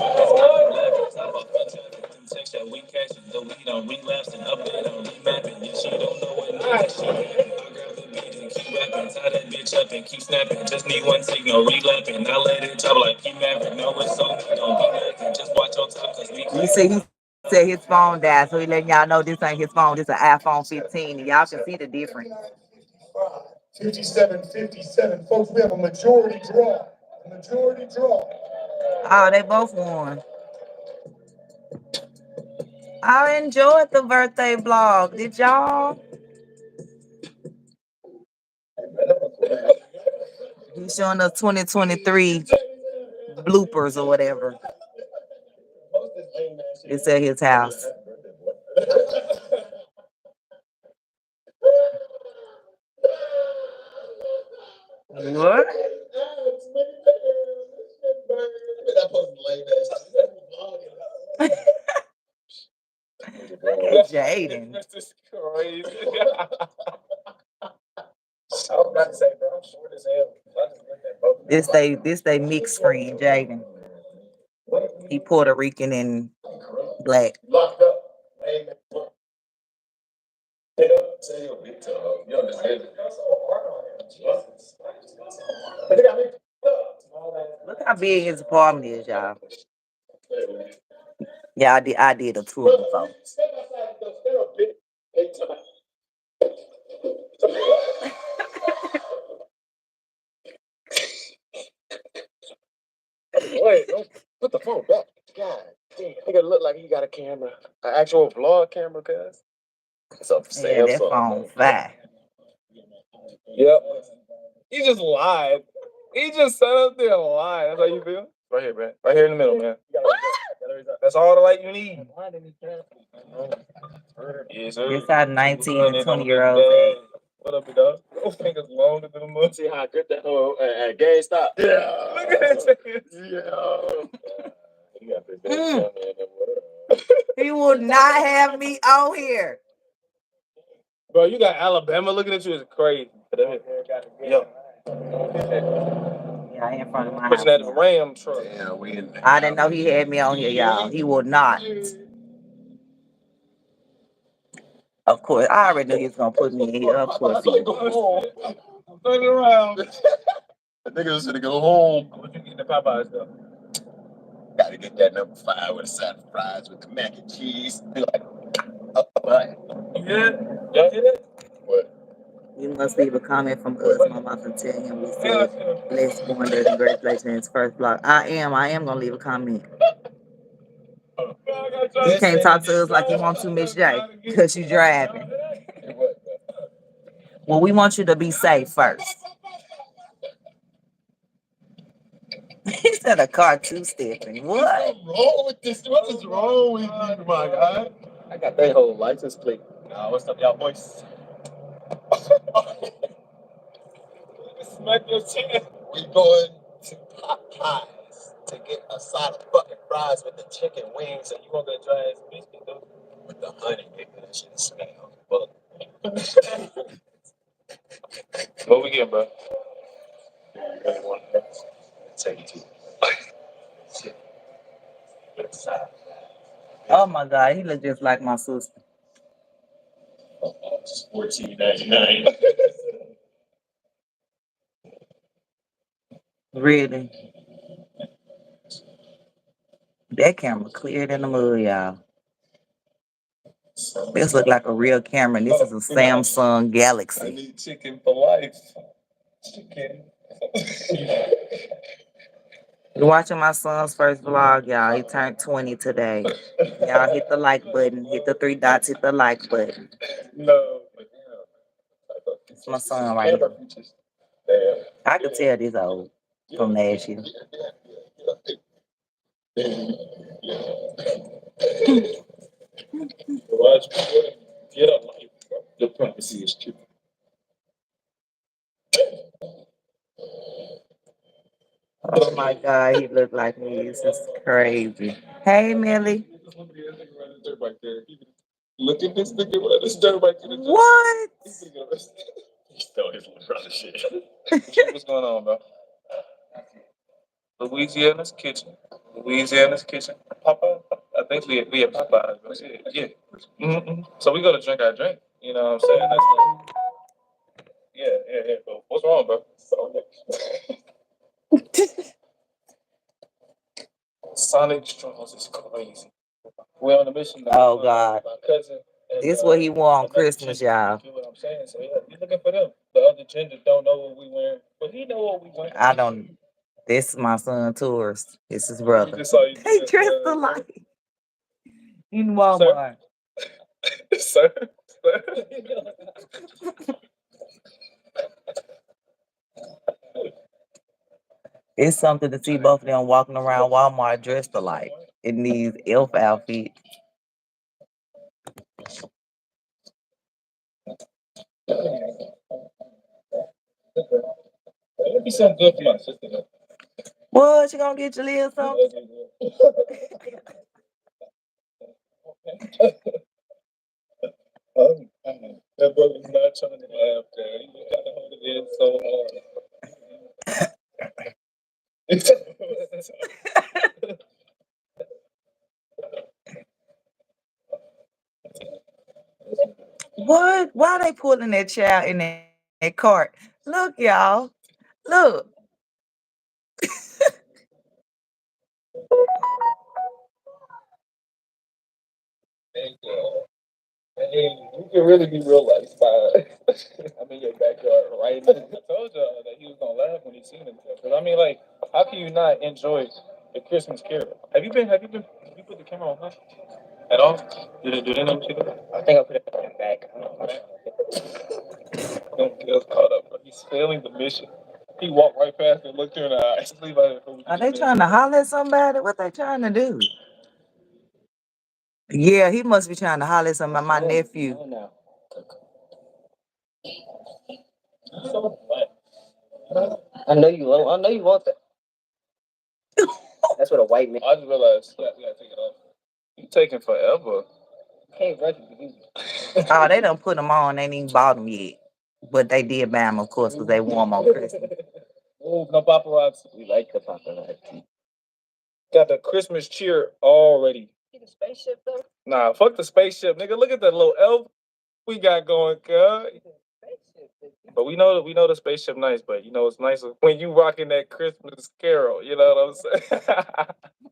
That we catching, the weed on relapse and update on remapping. Yeah, she don't know what nigga she got. I grab the beat and keep rapping, tie that bitch up and keep snapping. Just need one signal, relapping. I let it drop like keep mapping. No, it's on me, don't be nothing. Just watch your top, cause we You see, he said his phone died, so he letting y'all know this ain't his phone. This is an iPhone 15, and y'all can see the difference. 57-57, folks. We have a majority draw. A majority draw. Oh, they both won. I enjoyed the birthday vlog. Did y'all? He's showing us 2023 bloopers or whatever. It's at his house. What? Look at Jaden. This is crazy. I was about to say, bro, I'm short as hell. I just looked at both. This they mixed friend, Jaden. He Puerto Rican and black. Locked up. Amen. Get up, say your big toe. You understand? Jesus. But they got me up. Look how big his apartment is, y'all. Yeah, I did a tour before. Wait, don't put the phone back. God damn. Think it look like he got a camera. An actual vlog camera, cuz. It's a Yeah, that Samsung. phone fire. Yep. He just lied. He just sat up there and lied. That's how you feel? Right here, man. Right here in the middle, man. That's all the light you need. Yes, sir. This how 19 and 20-year-olds act. What up, dog? Those fingers longer than a mug. See how I grip that whole at GameStop? Yeah. Look at that. Yeah. You got this He would not have me on here. Bro, you got Alabama looking at you is crazy. Yo. Yeah, I in front of my Pushing house that now. Ram truck. Yeah, we in I didn't know he had me on here, y'all. He would not. Of course, I already knew he was gonna put me in here. Of course, he would. I'm turning around. The nigga was gonna go home. What you get the Popeyes though? Gotta get that number 5 with a side of fries with the mac and cheese. Be like, what? Yeah. Y'all hear that? What? You must leave a comment from us. My mom can tell him we said blessed, born, dead, and great place in his first block. I am gonna leave a comment. He can't talk to us like he wants to, Miss J, because you driving. Well, we want you to be safe first. He said a car two-stepping. What? What's wrong with this? What is wrong with you, my guy? I got that whole license plate. What's up, y'all boys? Smack your chin. We going to Popeyes to get a side of fucking fries with the chicken wings. And you want that dry ass biscuit though? With the honey, nigga. That shit smells. Fuck. What we get, bro? Take it to you. Oh my God, he look just like my sister. $14.99. Really? That camera cleared in the mud, y'all. This look like a real camera. And this is a Samsung I Galaxy. need chicken for life. Chicken. You're watching my son's first vlog, y'all. He turned 20 today. Y'all hit the like button. Hit the 3 dots. Hit the like button. No. It's my son right here. I could tell this old from last year. Get up, the prophecy is true. Oh my God, he looked like me. This is crazy. Hey, Millie. Look at this nigga with this dirt right to the jump. What? He stole his little brother shit. What's going on, bro? Louisiana's kitchen. Louisiana's kitchen. Papa, I think we at Popeyes. Bro. Yeah. Mm-hmm. So we go to drink our drink. You know what I'm saying? That's like, yeah. Bro. What's wrong, bro? Sonic straws is crazy. We're on a mission. Oh God. My cousin. And, This what he wore on Christmas, y'all. You know what I'm saying? So yeah, you're looking for them. The other gender don't know what we wearing, but he know what we wearing. I don't. This is my son, tourist. This is brother. We just saw you. They dressed alike. In Walmart. Sir. It's something to see both of them walking around Walmart dressed alike in these elf outfits. It'd be something good for my sister. Though. What, you gonna get Jaleel something? That brother's not trying to laugh, there. He was trying to hold it in so hard. What? Why they pulling that child in that cart? Look, y'all. Look. You can really be real life by I'm in your backyard right now. I told y'all that he was gonna laugh when he seen him. Because I mean, like, how can you not enjoy the Christmas Carol? Have you put the camera on her at all? Do they know what you do? I think I put it on back. Don't get us caught up, but he's failing the mission. He walked right past and looked her in the eye. Are they trying to holler at somebody? What they trying to do? Yeah, he must be trying to holler at somebody. My nephew. I know you want. I know you want that. That's what a white man. I just realized you gotta take it off. You taking forever. Can't rush it. Oh, they done put them on. They ain't even bought them yet. But they did buy them, of course, because they wore them on Christmas. Oh, no paparazzi. We like the paparazzi. Got the Christmas cheer already. See the spaceship though? Nah, fuck the spaceship, nigga. Look at that little elf we got going, cuz. But we know the spaceship nice, but you know it's nice when you rocking that Christmas Carol. You know what I'm saying?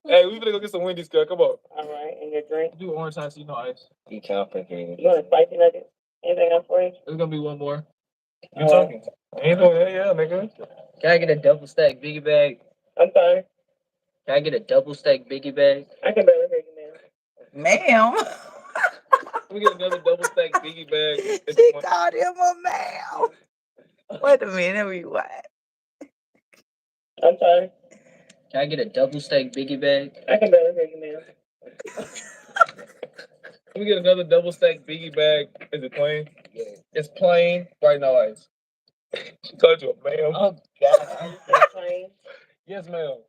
Hey, we finna go get some Wendy's, cuz. Come on. All right, and your drink? Do orange ice, you know ice. You complicated. You want a spicy nugget? Anything else for you? There's gonna be one more. You talking? Ain't no, yeah, nigga. Can I get a double stack biggie bag? I'm sorry. Can I get a double stack biggie bag? I can barely hear you, Ma'am. Let me get another double stack biggie bag. She called him a ma'am. Wait a minute, we what? I'm sorry. Can I get a double stack biggie bag? I can barely hear you, ma'am. Let me get another double stack biggie bag. Is it plain? Yeah. It's plain, right now ice. She called you a ma'am. Oh, God. Plain? Yes, ma'am.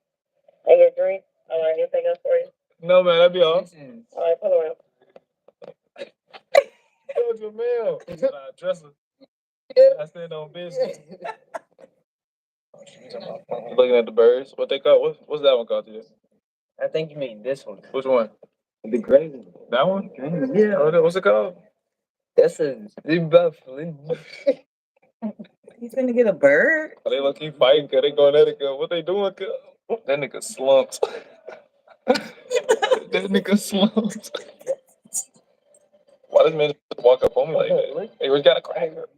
And your drink? All right, anything else for you? No, man, that'd be all. All right, pull around. Called you a ma'am. Dresser. I stand on business. Looking at the birds. What they call? What's that one called to you? I think you mean this one. Which one? The gray one. That one? Yeah. What's it called? That's a buffalo. You finna get a bird? They look keep fighting cause they going at it cause what they doing cause that nigga slumped. That nigga slumped. Why this man just walk up on me like that? Hey, we got a cracker.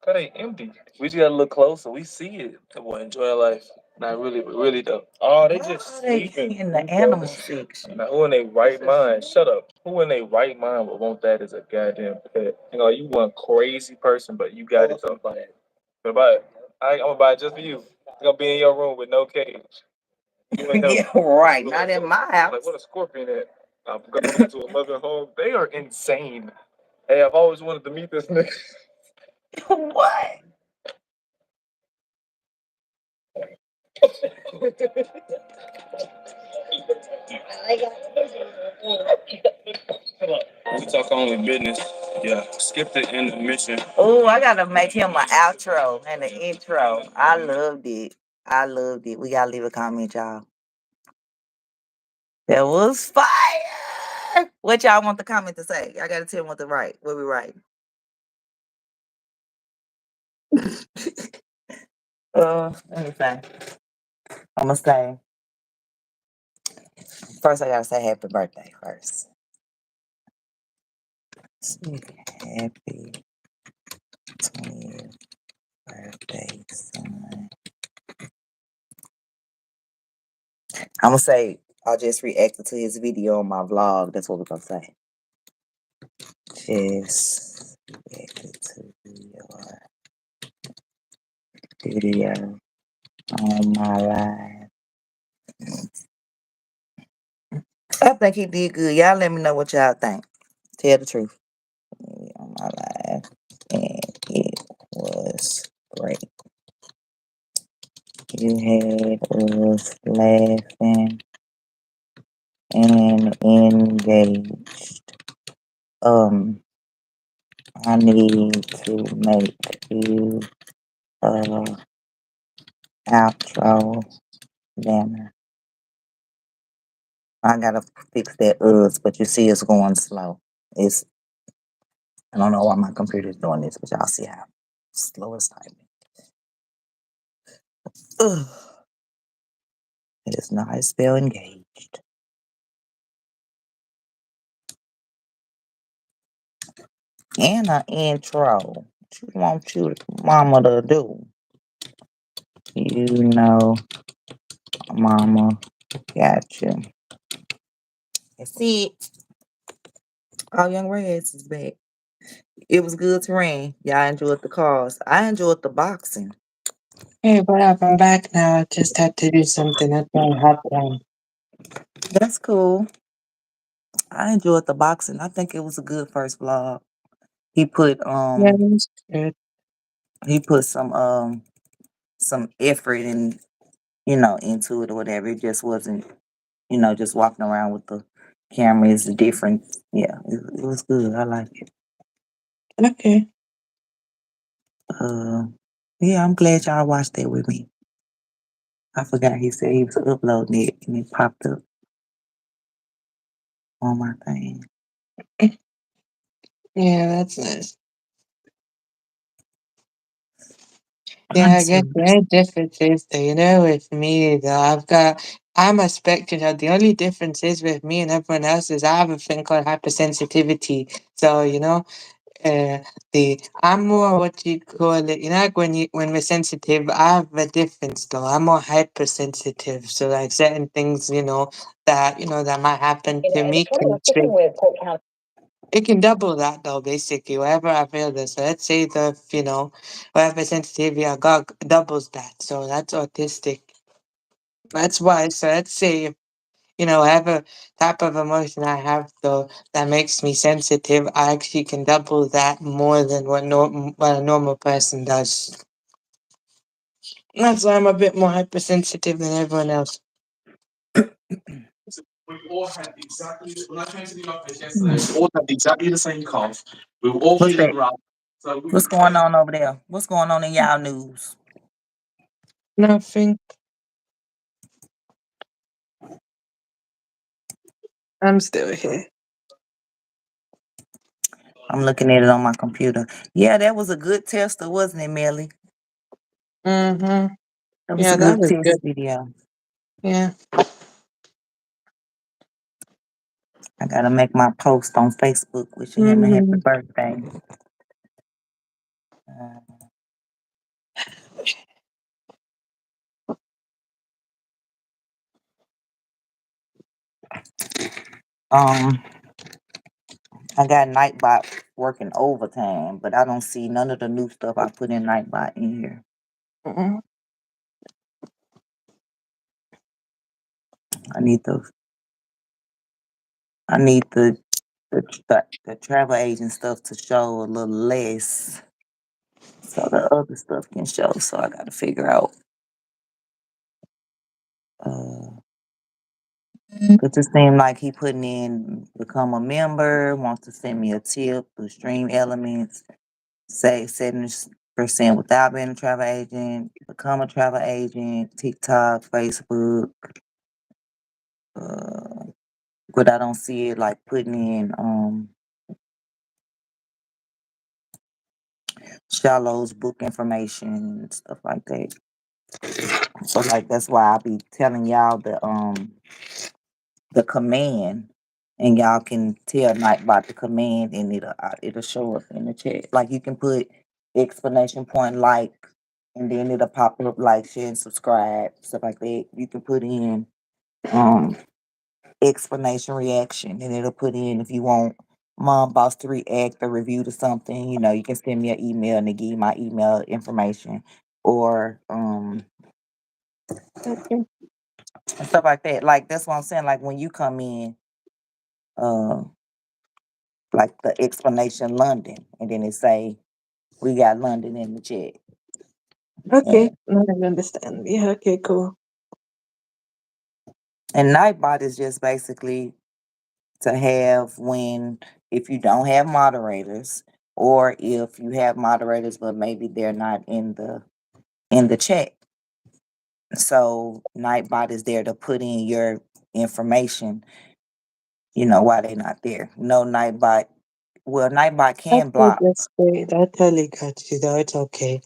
Cause they empty. We just gotta look close so we see it. Come on, enjoy life. Not really, but really though. Oh, they just sleeping. In the animal section. Now, who in their right mind? Shut up. Who in their right mind would want that as a goddamn pet? You know, you one crazy person, but you got it though. Gonna buy it. I'm gonna buy it just for you. It's gonna be in your room with no cage. You and him. Yeah, right. Not in my house. Like what a scorpion at. I'm going to a loving home. They are insane. Hey, I've always wanted to meet this nigga. What? We talk only business. Yeah, skip the intermission. Oh, I gotta make him an outro and an intro. I loved it. I loved it. We gotta leave a comment, y'all. That was fire. What y'all want the comment to say? I gotta tell them what to write. What we write? Let me say. I'm gonna say. First, I gotta say happy birthday first. Happy 20th birthday, son. I'm gonna say I just reacted to his video on my vlog. That's what we're gonna say. Just reacted to your video on my live. I think he did good. Y'all let me know what y'all think. Tell the truth. On my live. And it was great. You had us laughing and engaged. I need to make you outro banner. I gotta fix that but you see it's going slow. I don't know why my computer's doing this, but y'all see how slow it's typing. It is not I spell engaged. And an intro. What you want your mama to do? You know, mama got you. That's it. All Young Reds is back. It was good to rain. Y'all enjoyed the cars. I enjoyed the boxing. Hey, what up? I'm back now. I just had to do something. That's why I hopped on. That's cool. I enjoyed the boxing. I think it was a good first vlog. He put Yeah, um that's good. he put some effort in, into it or whatever. It just wasn't, just walking around with the camera is different. Yeah, it was good. I like it. Okay. Uh, yeah, I'm glad y'all watched that with me. I forgot he said he was uploading it and it popped up on my thing. Yeah, that's nice. Yeah, One, I guess two. the only difference is that, with me, though, I'm a spectator. The only difference is with me and everyone else is I have a thing called hypersensitivity. So, uh, I'm more what you call it. Like when we're sensitive, I have a difference though. I'm more hypersensitive. So like certain things, that might happen to And me Kevin, can we're sticking with Polk County. it can double that though, basically. Wherever I feel this. So let's say whatever sensitivity I got doubles that. So that's autistic. That's why. So let's say, whatever type of emotion I have though that makes me sensitive, I actually can double that more than what a normal person does. That's why I'm a bit more hypersensitive than everyone else. We all had exactly when I came to the office Hmm. yesterday, we all had exactly the same cough. We were all What's feeling that? rough. So we What's going on over there? What's going on in y'all news? Nothing. I'm still here. I'm looking at it on my computer. Yeah, that was a good tester, wasn't it, Melly? Mm-hmm. That was a Yeah, that good was good. test video. Yeah. I gotta make my post on Facebook wishing him a happy Mm-hmm. birthday. Uh, Um, I got Nightbot working overtime, but I don't see none of the new stuff I put in Nightbot in here. Mm-hmm. I need the I need the travel agent stuff to show a little less, so the other stuff can show. So I got to figure out. Cause it seemed like he putting in become a member, wants to send me a tip through Stream Elements, say 70% without being a travel agent, become a travel agent, TikTok, Facebook. Uh, but I don't see it like putting in Shallow's book information and stuff like that. So like that's why I be telling y'all the command, and y'all can tell Nightbot the command, and it'll show up in the chat. Like you can put explanation point like, and then it'll pop up like share and subscribe stuff like that. You can put in um explanation reaction, and it'll put in if you want mom boss to react or review to something. You can send me an email and they give you my email information or Okay. stuff like that. Like that's what I'm saying. Like when you come in, uh, like the explanation London, and then it say we got London in the chat. Okay. And, Now I understand. Yeah. Okay. Cool. and Nightbot is just basically to have when if you don't have moderators, or if you have moderators but maybe they're not in the chat. So Nightbot is there to put in your information, why they're not there. No Nightbot. Well, Nightbot can Okay, block. that's great. I totally got you though. It's okay.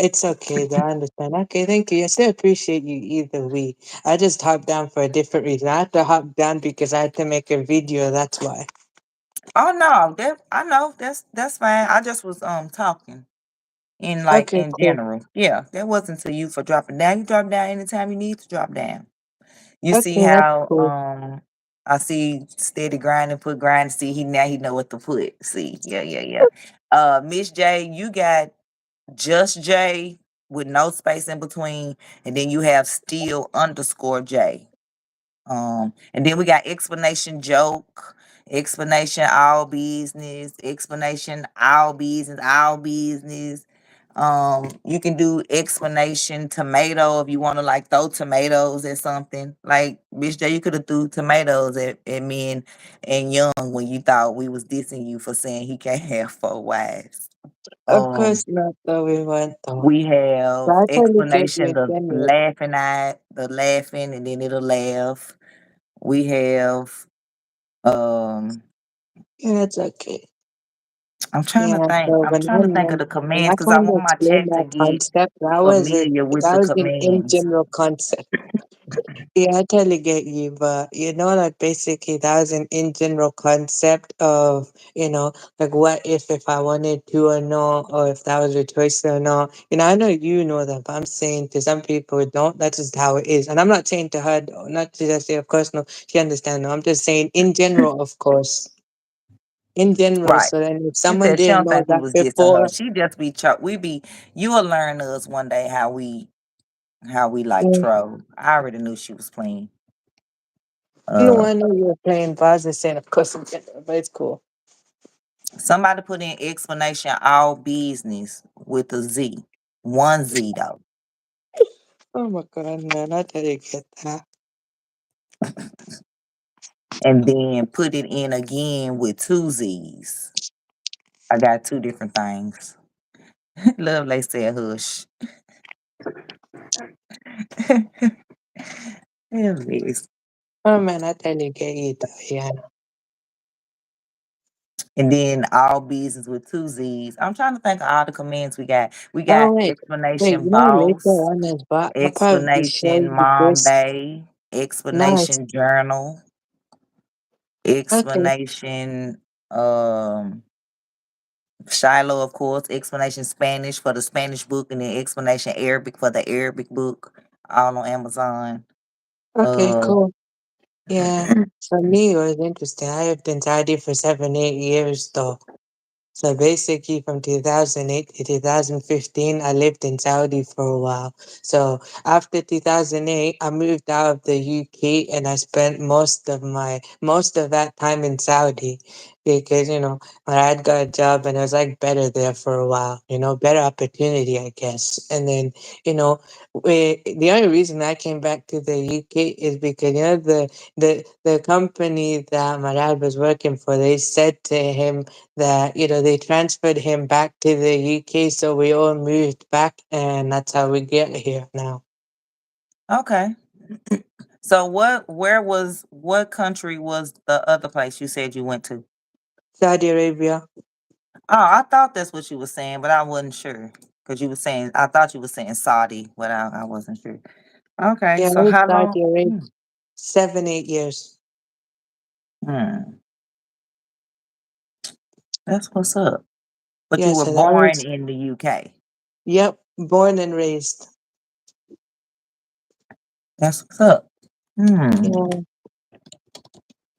It's okay though. I understand. Okay, thank you. I still appreciate you either way. I just hopped down for a different reason. I had to hop down because I had to make a video. That's why. Oh no, that I know that's fine. I just was talking in like Okay, in cool. general. Yeah, that wasn't to you for dropping down. You drop down anytime you need to drop down. You see Okay, that's how cool. I see steady grinding, put grind. See he know what to put. See, yeah. Miss J, you got just J. with no space in between, and then you have still underscore J. And then we got explanation joke, explanation all business, explanation all business, all business. You can do explanation tomato if you want to like throw tomatoes at something. Like Bitch J, you could have threw tomatoes at me and Young when you thought we was dissing you for saying he can't have four wives. Of Um, course not, though we went though. we But have I totally get you explanation in the general. laughing eye, the laughing, and then it'll laugh. We have um Yeah, that's okay. I'm trying to Yeah, think. so I'm trying to think of the when commands I because I kind of want my explained chat to that get concept, familiar with that the was an in commands. general concept. Yeah, I totally get you, but like basically that was an in general concept of, like what if I wanted to or not, or if that was a choice or not. I know you know that, but I'm saying to some people who don't, that's just how it is. And I'm not saying to her, not to just say, of course, no, she understands. No, I'm just saying in general, of course. In general, Right. so then if She someone said she didn't don't know think we that was dissing her. before, She just be we be you will learn us one day how we like mm, troll. I already knew she was playing. no, Uh I know you were playing, but I was just saying, of course, in general, but it's cool. Somebody put in explanation all business with a Z. One Z though. Oh my god, man, I didn't get that. And then put it in again with two Z's. I got two different things. Love they said hush. Yes. Oh man, I totally get you though, yeah. And then all business with two Z's. I'm trying to think of all the commands we got. We got Oh wait, explanation later boss, on is but I'll probably show explanation you mom this. bay, Nice. explanation journal, Okay, explanation Shiloh, of course, explanation Spanish for the Spanish book, and then explanation Arabic for the Arabic book, all on Amazon. okay, Uh, cool. Yeah. For me, it was interesting. I lived in Saudi for 7, 8 years though. So basically, from 2008 to 2015, I lived in Saudi for a while. So after 2008, I moved out of the UK and I spent most of that time in Saudi because my dad got a job and it was like better there for a while. Better opportunity, I guess. And then the only reason I came back to the UK is because the company that my dad was working for, they said to him that they transferred him back to the UK, so we all moved back, and that's how we get here now. okay. So what country was the other place you said you went to? Saudi Arabia. Oh, I thought that's what you were saying, but I wasn't sure. Because you were saying I thought you were saying Saudi, but I wasn't sure. Okay, Yeah, I so was how long? Saudi Arabia 7, 8 years. Hmm, that's what's up. But you Yeah, were so that born was in the UK. yep, born and raised. That's what's up. Hmm. Yeah.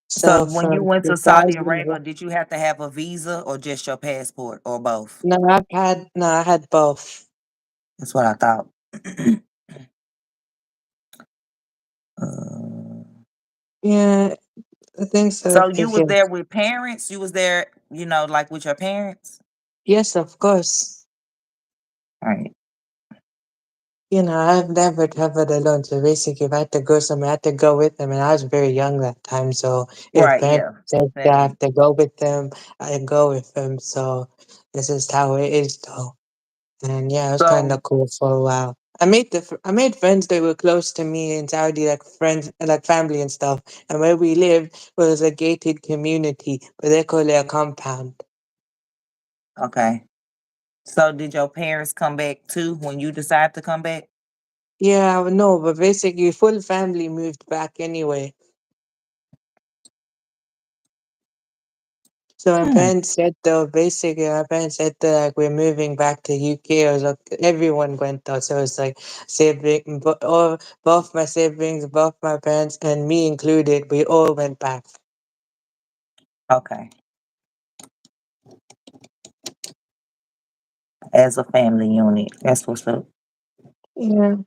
So So when you from went to Saudi 2000, Arabia, did you have to have a visa or just your passport or both? no, I had both. That's what I thought. Uh, Yeah, I think so. so you Cause was there yes, with parents? You was there, like with your parents? yes, of course. Right. I've never traveled alone, so basically, if I had to go somewhere, I had to go with them, and I was very young that time. So if Right, parents yeah. said that I Seven. have to go with them, I go with them. So this is how it is, though. And yeah, it was kind So of cool for a while. I made friends that were close to me in Saudi, like friends, like family and stuff. And where we lived was a gated community, but they call it a compound. okay. So did your parents come back too when you decided to come back? Yeah, I know, but basically, full family moved back anyway. So my Hmm. parents said though, basically my parents said that like we're moving back to UK. I was like everyone went though, so it's like both my siblings, both my parents, and me included. We all went back. Okay. As a family unit. That's what's up. Yeah.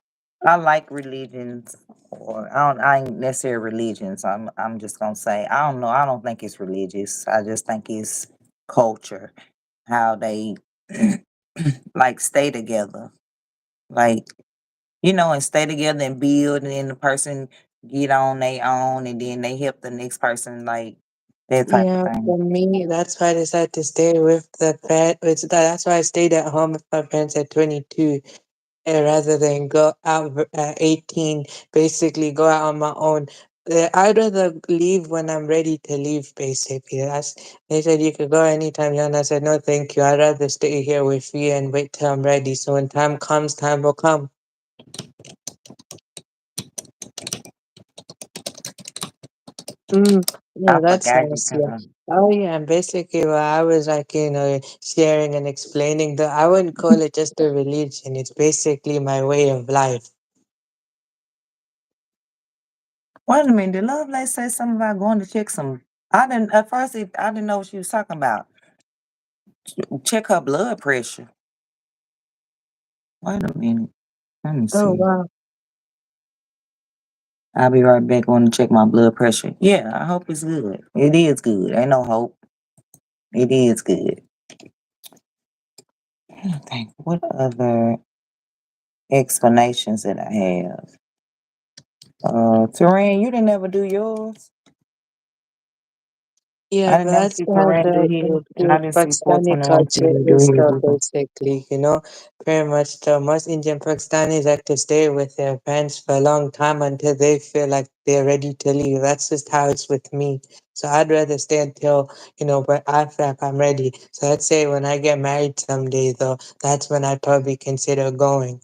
I like religions, or I don't. I ain't necessarily religions. I'm just gonna say I don't know. I don't think it's religious. I just think it's culture. How they like stay together, like and stay together and build, and then the person get on their own, and then they help the next person, like that type of Yeah, thing. for me, that's why I decided to stay with the pet. That's why I stayed at home with my parents at 22, rather than go out at 18, basically go out on my own. I'd rather leave when I'm ready to leave, basically. They said you could go anytime, and I said, no, thank you. I'd rather stay here with you and wait till I'm ready. So when time comes, time will come. Mm, yeah, I that's forgot you nice. Yeah. kind Oh, yeah. And basically, what I was like, sharing and explaining that I wouldn't call it just a religion. It's basically my way of life. Wait a minute, did Love Life say something about going to check some? I didn't at first. I didn't know what she was talking about. Check her blood pressure. Wait a minute. Let me Oh, see. wow. I'll be right back. Want to check my blood pressure? Yeah, I hope it's good. It is good. Ain't no hope. It is good. I think what other explanations that I have? Terrain, you didn't ever do yours. Yeah, I but didn't ever that's see how Terrain do the his, and I the didn't see Pakistani 421 culture do is his though, either. basically, pretty much the most Indian Pakistanis like to stay with their parents for a long time until they feel like they're ready to leave. That's just how it's with me. So I'd rather stay until, but I feel like I'm ready. So let's say when I get married someday, though, that's when I'd probably consider going.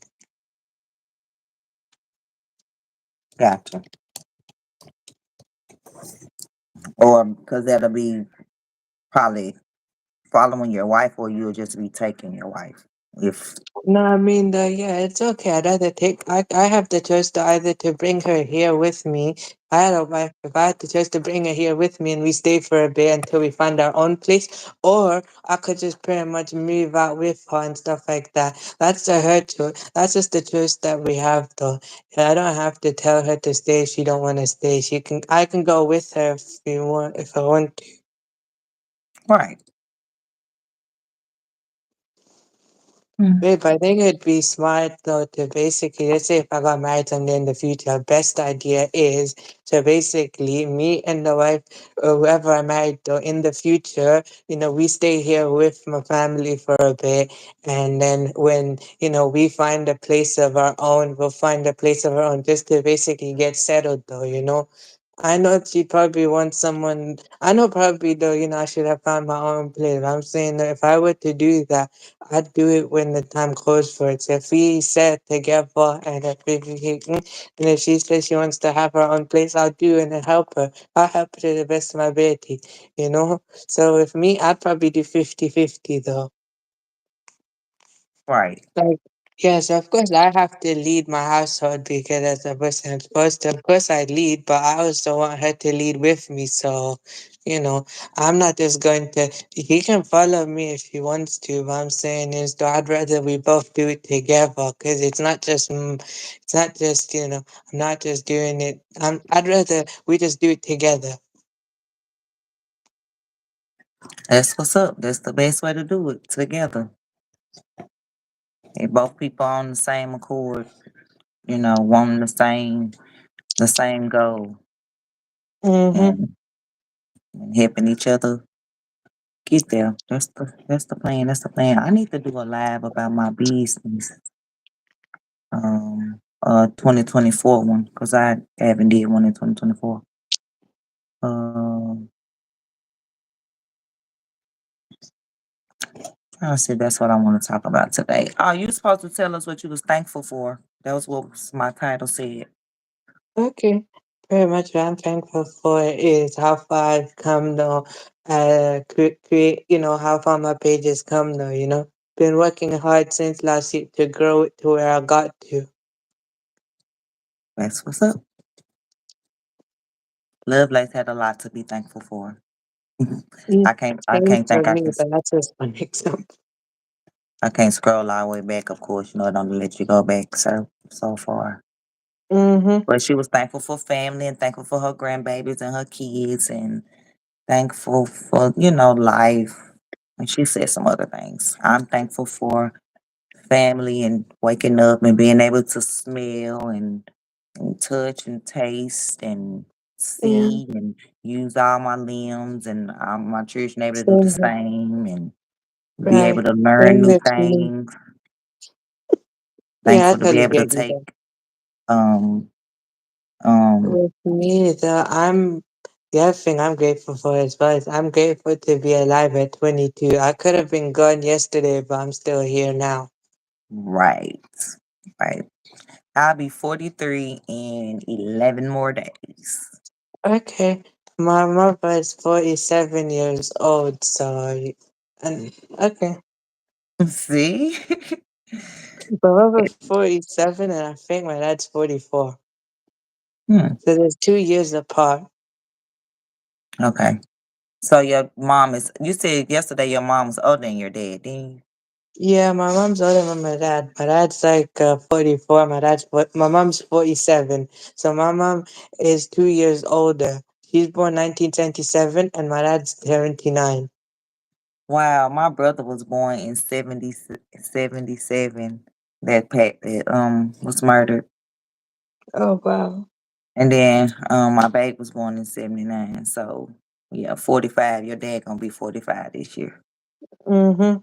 Gotcha. Or because that'll be probably following your wife, or you'll just be taking your wife. If No, I mean, yeah, it's okay. I'd rather I have the choice to either to bring her here with me. I had a wife. If I had the choice to bring her here with me and we stay for a bit until we find our own place, or I could just pretty much move out with her and stuff like that. That's her choice. That's just the choice that we have, though. Yeah, I don't have to tell her to stay if she don't want to stay. I can go with her if I want to. right. Mm. Babe, I think it'd be smart though to basically, let's say if I got married someday in the future, best idea is to basically me and the wife, or whoever I married though in the future, we stay here with my family for a bit. And then when, we find a place of our own, we'll find a place of our own just to basically get settled though. I know she probably wants someone. I know probably though, I should have found my own place. I'm saying that if I were to do that, I'd do it when the time calls for it. So if we set together and and if she says she wants to have her own place, I'll do it and help her. I'll help her to the best of my ability. So with me, I'd probably do 50-50 though. Right. Like, yes, of course, I have to lead my household because as a person I'm supposed to. Of course, I lead, but I also want her to lead with me. So, you know, I'm not just going to. He can follow me if he wants to. What I'm saying is, though, I'd rather we both do it together because it's not just I'm not just doing it. I'd rather we just do it together. That's what's up. That's the best way to do it together. If both people on the same accord, wanting the same goal, Mm-hmm. and helping each other get there. That's the plan. That's the plan. I need to do a live about my business. 2024 one, because I haven't did one in 2024. Um, I said that's what I want to talk about today. Oh, you supposed to tell us what you was thankful for. That was what my title said. Okay. Very much what I'm thankful for is how far I've come though. Create, how far my page has come though. Been working hard since last year to grow it to where I got to. That's what's up. Love Life had a lot to be thankful for. Mm, I can't Same think for I me, can. but that's just one example. I can't scroll all the way back, of course, you know, it don't let you go back so far. Mm-hmm. But she was thankful for family and thankful for her grandbabies and her kids and thankful for, you know, life. And she said some other things. I'm thankful for family and waking up and being able to smell and touch and taste and Yeah. see and use all my limbs and my children able to do the Same here. same and be able Right. to learn Same new with me. things. Yeah, I Thankful to be totally able to get you take there. um um With me, the other thing I'm grateful for as well is I'm grateful to be alive at 22. I could have been gone yesterday, but I'm still here now. right. Right. I'll be 43 in 11 more days. Okay. My mother is 47 years old, so and okay. See? My mother's 47 and I think my dad's 44. Hmm. So there's 2 years apart. Okay. So your mom is you said yesterday your mom was older than your dad, didn't you? Yeah, my mom's older than my dad. My dad's like 44. My mom's 47. So my mom is 2 years older. She's born 1977, and my dad's 79. Wow, my brother was born in 77. That was murdered. Oh wow. And then my baby was born in 79. So yeah, 45. Your dad gonna be 45 this year. Mm-hmm.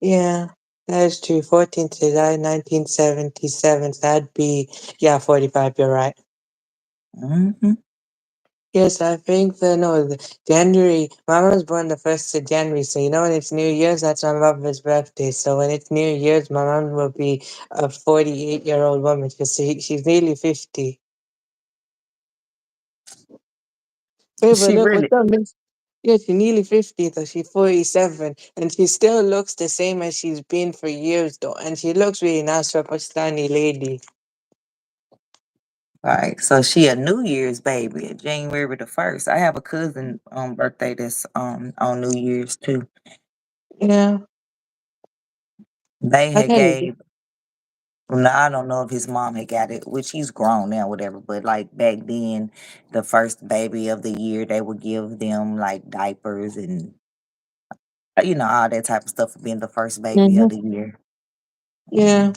Yeah, that is true. 14th July 1977. So that'd be, yeah, 45. You're right. Hmm. Yes, I think January. My mom was born the 1st of January, so you know when it's New Year's, that's my mother's birthday. So when it's New Year's, my mom will be a 48-year-old woman because she's nearly 50. Hey, but She look, really what's up, miss? Yeah, she's nearly 50, though. She's 47, and she still looks the same as she's been for years, though. And she looks really nice for a Pakistani lady. right. So she a New Year's baby, January the 1st. I have a cousin birthday that's on New Year's too. Yeah, They I had tell you. gave well, now, I don't know if his mom had got it, which he's grown now, whatever. But like back then, the first baby of the year, they would give them like diapers and all that type of stuff for being the first baby Mm-hmm. of the year. Yeah,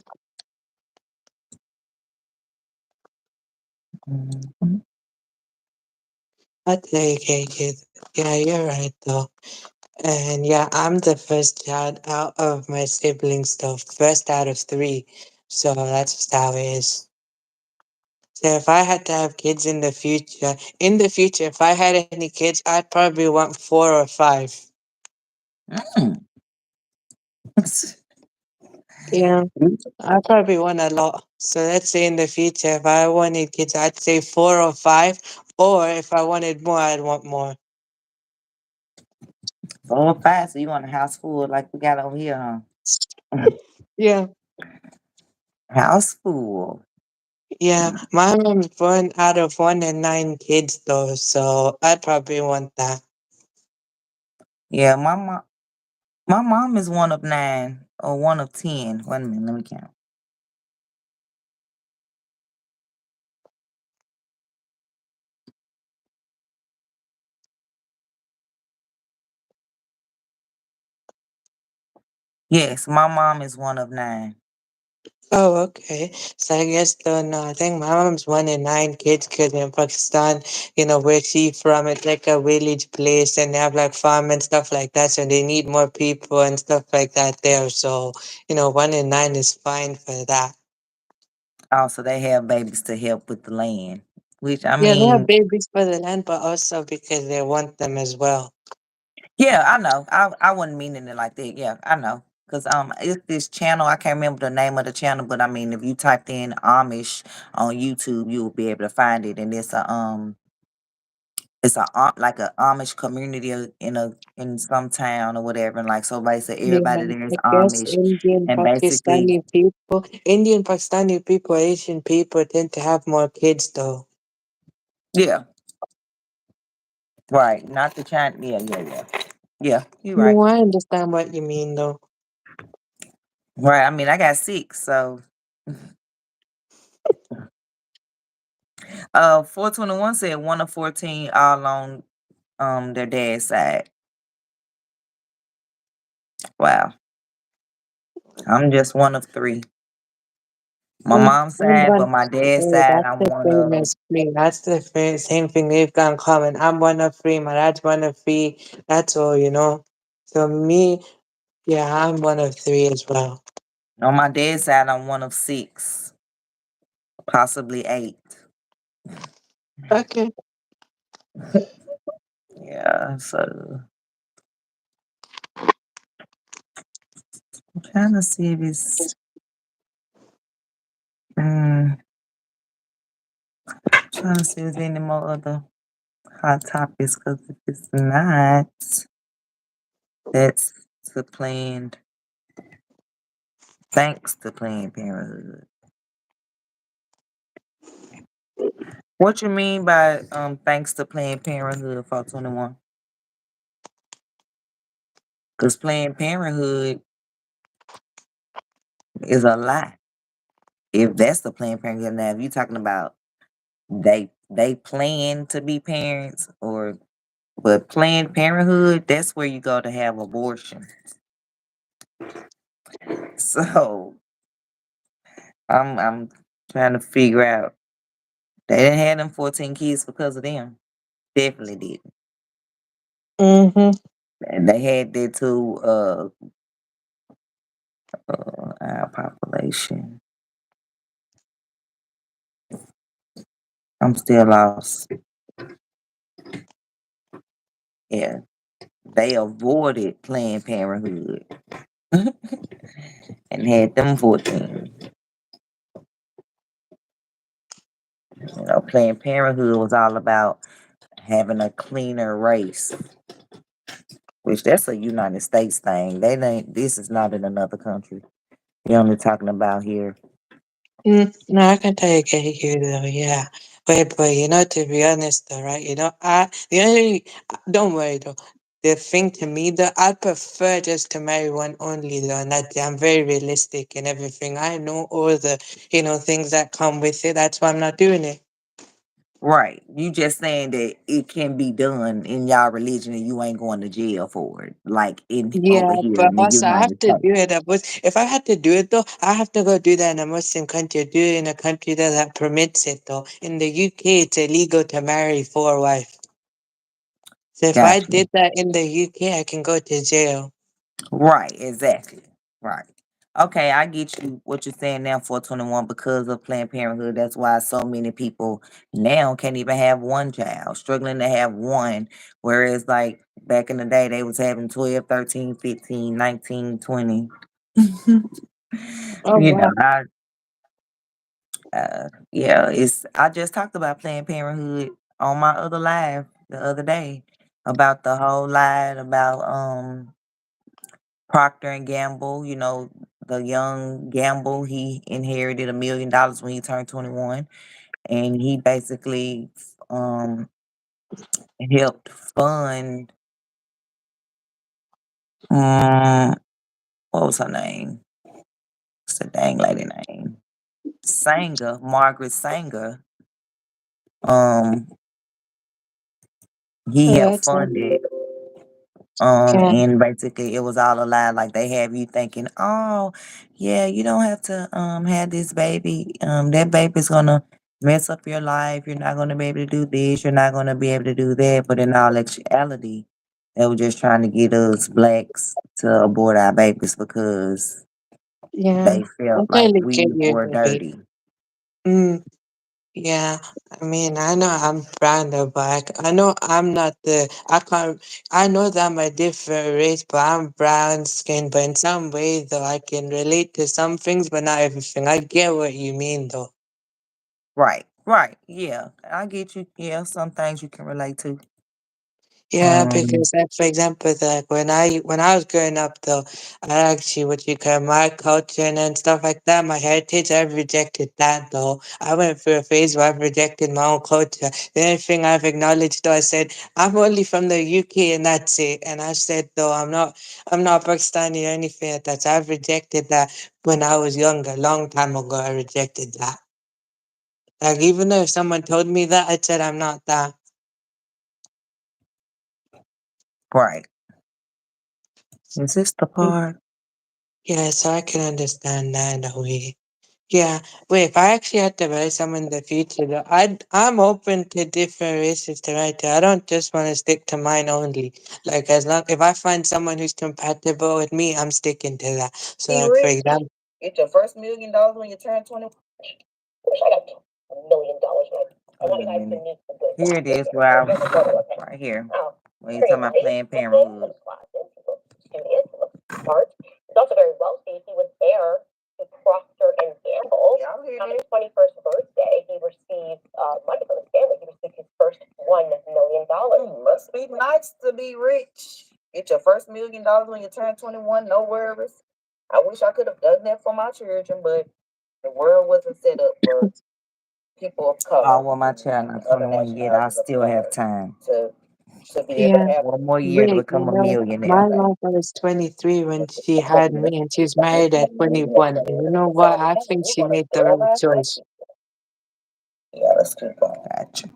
Mhm. I tell you, KK. Yeah, you're right, though. And yeah, I'm the first child out of my siblings, though. First out of three. So that's just how it is. So if I had to have kids in the future, if I had any kids, I'd probably want 4 or 5. Mm. Yeah, I probably want a lot. So let's say in the future, if I wanted kids, I'd say 4 or 5. Or if I wanted more, I'd want more. 4 or 5, so you want a house full like we got over here, huh? Yeah, House full. yeah. My mom's born out of 1 and 9 kids, though. So I'd probably want that. Yeah, my mom is one of 9 or one of 10. Wait a minute, let me count. Yes, my mom is one of 9. Oh, okay. So I guess no, I think my mom's 1 and 9 kids because in Pakistan, where she from, it's like a village place and they have like farm and stuff like that. So they need more people and stuff like that there. So, 1 and 9 is fine for that. Also, they have babies to help with the land, which I Yeah, they have mean, babies for the land, but also because they want them as well. yeah, I know. I wasn't meaning it like that. Yeah, I know. Cause it's this channel. I can't remember the name of the channel, but I mean, if you typed in Amish on YouTube, you will be able to find it. And it's like a Amish community in some town or whatever. And like so, basically, Yeah, everybody there is I guess Amish, and basically, Indian Pakistani people, Asian people tend to have more kids though. yeah, right. Not the China. Yeah, yeah, yeah, yeah. You're right. No, I understand what you mean though. Right. I mean, I got six, so 421 said 1 of 14 all on their dad's side. Wow. I'm just 1 of 3. My mom's I'm side, one but of my dad's three. side, That's I'm the one same of. as three. That's the same thing we've got in common. I'm 1 of 3. My dad's 1 of 3. That's all, you know. So me, yeah, I'm 1 of 3 as well. On my dad's side, I'm 1 of 6, possibly 8. Okay. Yeah, so I'm trying to see if it's. Mm, trying to see if there's any more other hot topics, because if it's not, that's to Planned. Thanks to Planned Parenthood. What you mean by thanks to Planned Parenthood 421? Because Planned Parenthood is a lie. If that's the Planned Parenthood, now if you're talking about they plan to be parents, or but Planned Parenthood, that's where you go to have abortion. So I'm trying to figure out, they didn't have them 14 kids because of them. Definitely didn't. Mm-hmm. And they had that too, our population. I'm still lost. Yeah. They avoided Planned Parenthood and had them 14. Planned Parenthood was all about having a cleaner race, which that's a United States thing. They ain't. This is not in another country. We're only talking about here. No, I can tell you get you though, yeah. But you know, to be honest though, right? You know, the only don't worry though. The thing to me though, I prefer just to marry one only though, and that I'm very realistic and everything. I know all the things that come with it. That's why I'm not doing it. Right. You just saying that it can be done in y'all religion and you ain't going to jail for it, like in over Yeah, here but in the also I have United to States. do it. If I had to do it though, I have to go do that in a Muslim country. Do it in a country that permits it though. In the UK, it's illegal to marry four wives. So if I Gotcha. did that in the UK, I can go to jail. Right, exactly. Right. Okay, I get you what you're saying now, 421, because of Planned Parenthood. That's why so many people now can't even have one child, struggling to have one. Whereas, like, back in the day, they was having 12, 13, 15, 19, 20. Oh You know, wow. yeah, I just talked about Planned Parenthood on my other live the other day, about the whole lie about Procter and Gamble. The young Gamble, he inherited $1 million when he turned 21, and he basically um helped fund um what was her name? What's the dang lady name? Sanger, Margaret Sanger. Um, he Oh, helped that's fund it. yeah, And basically it was all a lie. Like, they have you thinking, oh, yeah, you don't have to have this baby. That baby's gonna mess up your life. You're not gonna be able to do this, you're not gonna be able to do that. But in all actuality, they were just trying to get us blacks to abort our babies because yeah. they I felt like totally get we you, were baby. dirty. Mm, yeah. I mean, I know I'm brown though, but I know I'm not I can't. I know that I'm a different race, but I'm brown skinned. But in some ways, though, I can relate to some things, but not everything. I get what you mean, though. Right, right. Yeah, I get you. Yeah, some things you can relate to. Yeah, because like for example, like when I was growing up though, I actually what you call my culture and stuff like that, my heritage, I've rejected that though. I went through a phase where I've rejected my own culture. The only thing I've acknowledged though, I said I'm only from the UK and that's it. And I said though I'm not Pakistani or anything like that. So I've rejected that when I was younger, long time ago. I rejected that. Like even though if someone told me that, I said I'm not that. Right. Is this the part? Yeah, so I can understand that in a way. Yeah, wait, if I actually had to write someone in the future, though, I'm open to different races to write to. I don't just want to stick to mine only. Like, as long if I find someone who's compatible with me, I'm sticking to that. So, Be like, for rich. example, Get your first $1 million when you turn 20. Wish I got $1 million, man. I want you guys to meet the good Here guys. it is, where I was, Okay. right here. Now, When you're talking pretty about nice Planned looking, Parenthood. looks classy, he looks studious, he looks smart. He's also very wealthy. He was heir to Procter and Gamble. Y'all hear On this? his 21st birthday, he received money from his family. He received his first $1 million. Must be nice to be rich. Get your first $1 million when you turn 21, no worries. I wish I could have done that for my children, but the world wasn't set up for people of color. Oh, well, my child not 21 yet. I still have time to be able yeah, to have one more year to wait, become a millionaire. my mom was 23 when she had me, and she's married at 21. And you know what? I think she made the right choice. Yeah, let's keep going. Gotcha.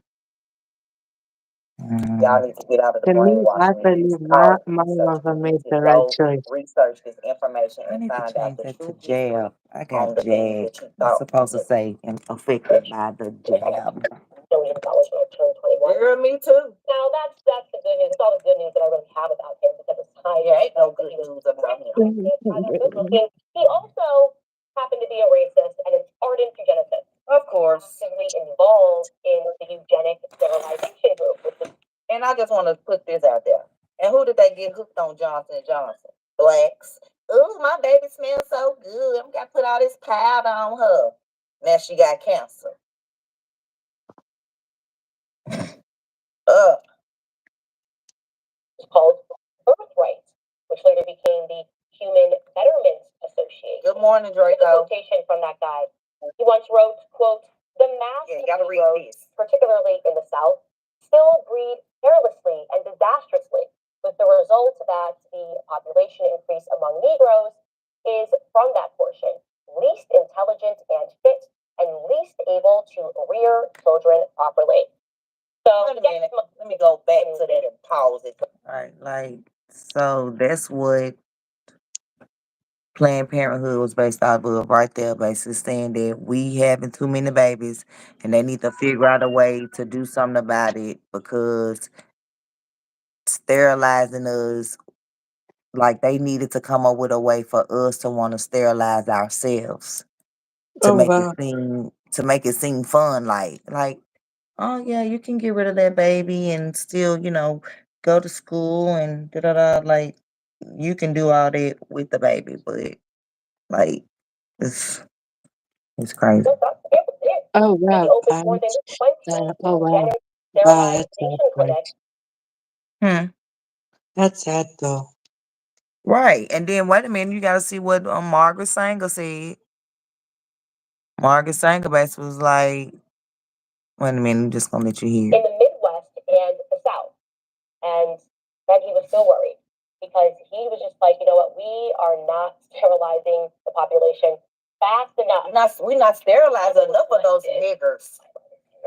Y'all need to get out of the To me, I brainwashing and use believe my common research. mother We need made to the right go choice. research this information and find out the true jab. I got jab. It's supposed to say affected by the jab. $1 million when I turned 21. Girl, me too. Now that's the good news. It's all the good news that I really have about him because it's time. Yeah, ain't no good news about him. Good looking. He also happened to be a racist and an ardent eugenicist. Of course. Actively involved in the eugenic sterilization group, which is And I just want to put this out there. And who did they get hooked on Johnson and Johnson? Blacks. Ooh, my baby smells so good. I'm got to put all this powder on her. Now she got cancer. Ugh. called Birthright, which later became the Human Betterment Association. Good morning, Here's a Draco. quotation from that guy. He once wrote, quote, "The mass Yeah, of you gotta read Negroes, this. particularly in the South, still breed carelessly and disastrously, with the result that the population increase among Negroes is from that portion least intelligent and fit and least able to rear children properly." So Wait a minute. Let me go back to that and pause it. All right, like, so that's what Planned Parenthood was based off of right there, basically saying that we having too many babies and they need to figure out a way to do something about it because sterilizing us, like they needed to come up with a way for us to want to sterilize ourselves to Oh, make it wow. seem fun, like oh yeah, you can get rid of that baby and still, go to school and da da da. Like you can do all that with the baby, but like it's it's crazy. Oh, And he wow, opened more than guys. 20 Oh, wow. eugenic Wow, that's sad, sterilization guys. clinics. Hmm. That's sad, though. Right, and then wait a minute, you got to see what Margaret Sanger said. Margaret Sanger basically was like, wait a minute, I'm just gonna let you hear. In the Midwest and the South. And then he was still worried because he was just like, you know what, we are not sterilizing the population fast enough. We're not sterilizing enough of those niggers.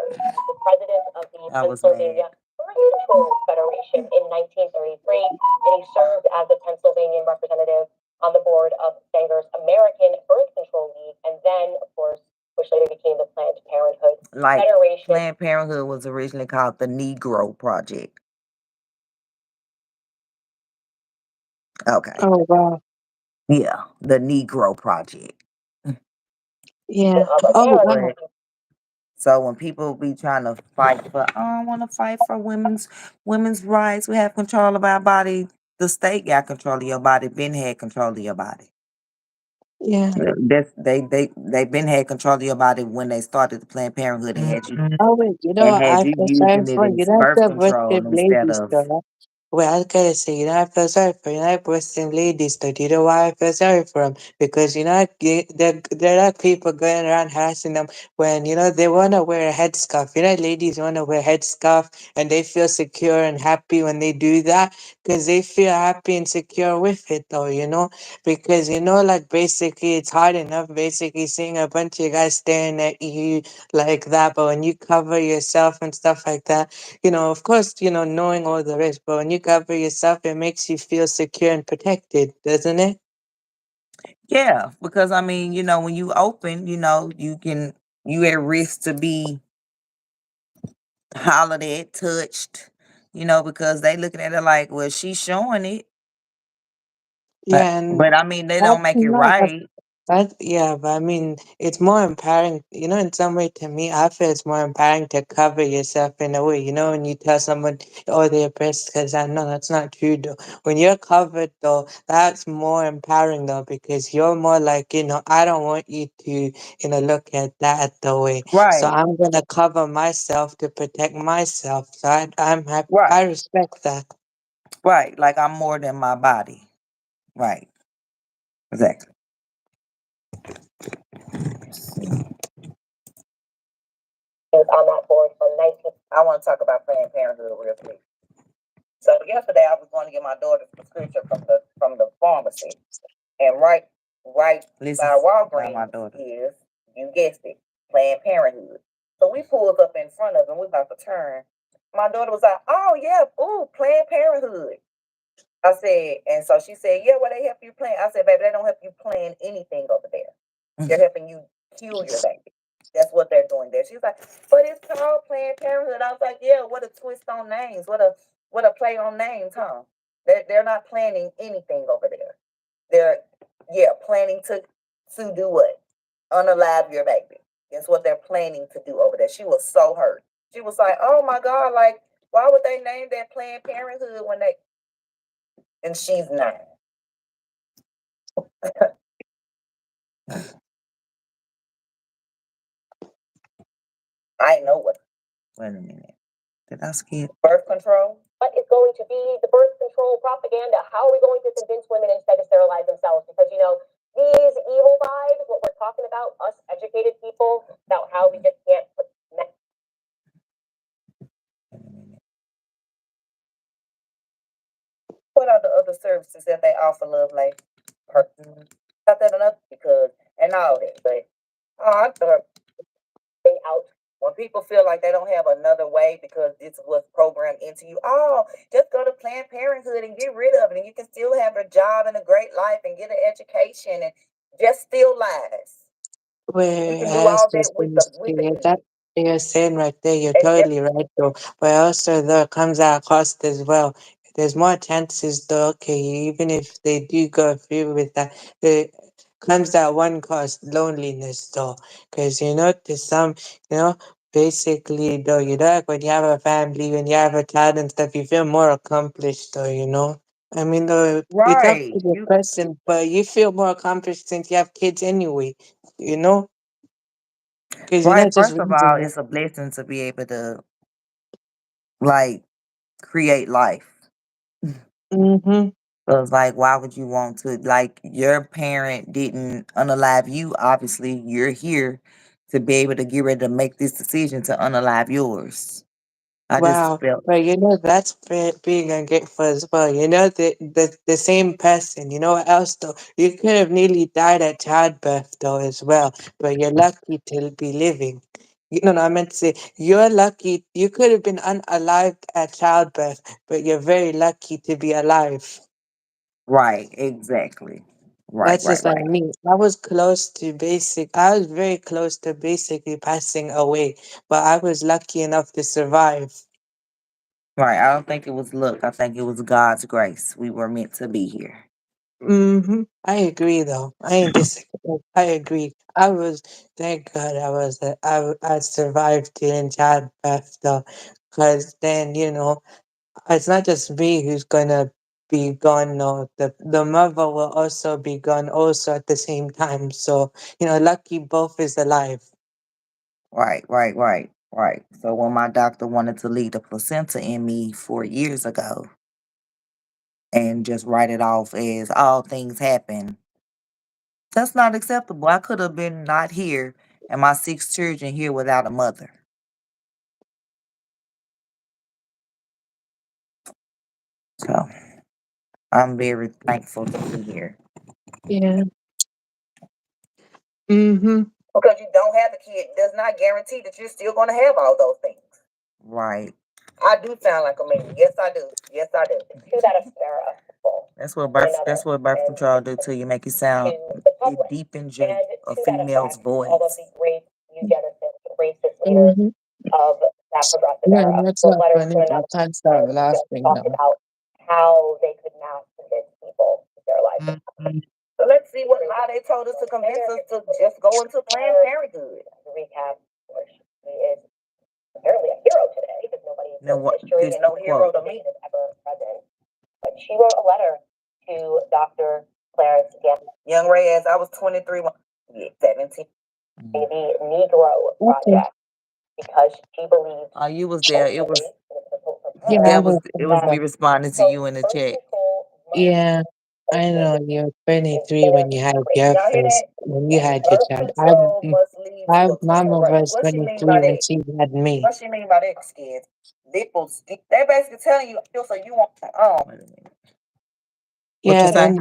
The president of the I was mad. Pennsylvania Birth Control Federation in 1933, and he served as a Pennsylvania representative on the board of Sanger's American Birth Control League, and then, of course, which later became the Planned Parenthood Like Federation. Planned Parenthood was originally called the Negro Project. Okay. Oh, wow. Yeah, the Negro Project. Yeah. Of Oh, America. wow. But so when people be trying to fight for, oh, I want to fight for women's rights, we have control of our body. The state got control of your body. Ben had control of your body. Yeah. They've been had control of your body when they started the Planned Parenthood and had you Oh wait, and had I you feel sorry using it for as birth the control Western instead ladies of though. Well, I gotta say, I feel sorry for Western ladies though. Do you know why I feel sorry for them? Because there are people going around harassing them when they wanna wear a headscarf. Ladies wanna wear headscarf and they feel secure and happy when they do that because they feel happy and secure with it though. Because like basically it's hard enough basically seeing a bunch of guys staring at you like that, but when you cover yourself and stuff like that, of course, knowing all the rest, but when you cover yourself, it makes you feel secure and protected, doesn't it? yeah, because I mean, when you open, you at risk to be hollered at, touched, because they looking at it like, well, she's showing it. But Yeah, and but I mean, they don't that's make it not a right. yeah, but I mean, it's more empowering, in some way to me, I feel it's more empowering to cover yourself in a way, when you tell someone, oh, they're oppressed, because I know that's not true, though. When you're covered, though, that's more empowering, though, because you're more like, I don't want you to, look at that the way. So Right, I'm going to cover myself to protect myself. So I'm happy. I right, respect that. right. Like I'm more than my body. Right, exactly. On that board from 19. I want to talk about Planned Parenthood real quick. So yesterday I was going to get my daughter's prescription from the pharmacy, and right by Walgreens is, you guessed it, Planned Parenthood. So we pulled up in front of them. We about to turn. My daughter was like, "Oh yeah, ooh, Planned Parenthood." I said, and so she said, "Yeah, well they help you plan." I said, "Baby, they don't help you plan anything over there. They're helping you kill your baby. That's what they're doing there." She's like, "But it's called Planned Parenthood." I was like, "Yeah, what a twist on names. What a play on names, huh? They're not planning anything over there. They're, yeah, planning to do what? Unalive your baby. That's what they're planning to do over there." She was so hurt. She was like, "Oh my God, like why would they name that Planned Parenthood when they," and she's not. I know what. Wait a minute. Did I skip? Birth control? What is going to be the birth control propaganda? How are we going to convince women instead to sterilize themselves? Because, these evil vibes, what we're talking about, us educated people, about how we just can't put. What are the other services that they offer, Love Life? Got that enough? Because, and all that. But, oh, I thought they out. When people feel like they don't have another way because this was programmed into you, oh, just go to Planned Parenthood and get rid of it, and you can still have a job and a great life and get an education and just steal lives. We can do Whereas all just that when with you the say kid. that you're saying right there, you're And just totally right though. But also though it comes at a cost as well. There's more chances though, okay, even if they do go through with that, it comes at one cost, loneliness though. Because to some, you know, basically though, like when you have a family, when you have a child and stuff, you feel more accomplished though. I mean, though, it's up right. to the person, but you feel more accomplished since you have kids anyway, you know? Because you're Right. not just First of all, raising it. it's a blessing to be able to like create life. Mm-hmm. Cause like, why would you want to? Like, your parent didn't unalive you. Obviously, you're here to be able to get ready to make this decision to unalive yours. I just Wow. felt But that's being ungrateful as well. The same person, what else though? You could have nearly died at childbirth though as well, but you're lucky to be living. No, I meant to say, you're lucky. You could have been unalived at childbirth, but you're very lucky to be alive. right. Exactly. Right. That's Right. just like Right. me. I was very close to basically passing away, but I was lucky enough to survive. Right. I don't think it was luck. I think it was God's grace. We were meant to be here. Mm-hmm. I agree though. I ain't disagree. I agree. Thank God I survived the childbirth though. Cause then, it's not just me who's gonna be gone, no, the mother will also be gone also at the same time. So, lucky both is alive. Right, right, right, right. So when my doctor wanted to leave the placenta in me 4 years ago and just write it off as all things happen, that's not acceptable. I could have been not here and my 6 children here without a mother. So I'm very thankful to be here. Yeah. Mm-hmm. Because you don't have a kid does not guarantee that you're still going to have all those things. Right. I do sound like a man. Yes, I do. Yes, I do. To that affair of people. That's what birth control do to you. Make you sound it deepens a female's voice. All of the great eugenicists, racist leaders Mm-hmm. of that progressive Yeah, era that's wrote not letters funny. to I another can't stop and just laughing talked now. about how they could now convince people their life. Mhm. So let's see how they told us to convince us to just go into Planned Parenthood. To recap, Bush, he is apparently a hero today because nobody knows history and no hero to me is ever present. But she wrote a letter to Dr. Clarence Gamble. Young Ray, as I was 23, 17, the Negro Okay. Project because she believed. Oh, you was there. Yeah, I That was was it was there. me responding to you in the chat. Yeah, I know you're 23 when you had your Y'all hear first, that? when you had your Birth child. control must lead to I, a mama right. was What she mean 23 by when that? she had me. What she mean by that, kids? Nipples. They basically telling you, so you want to what you Yeah, say? then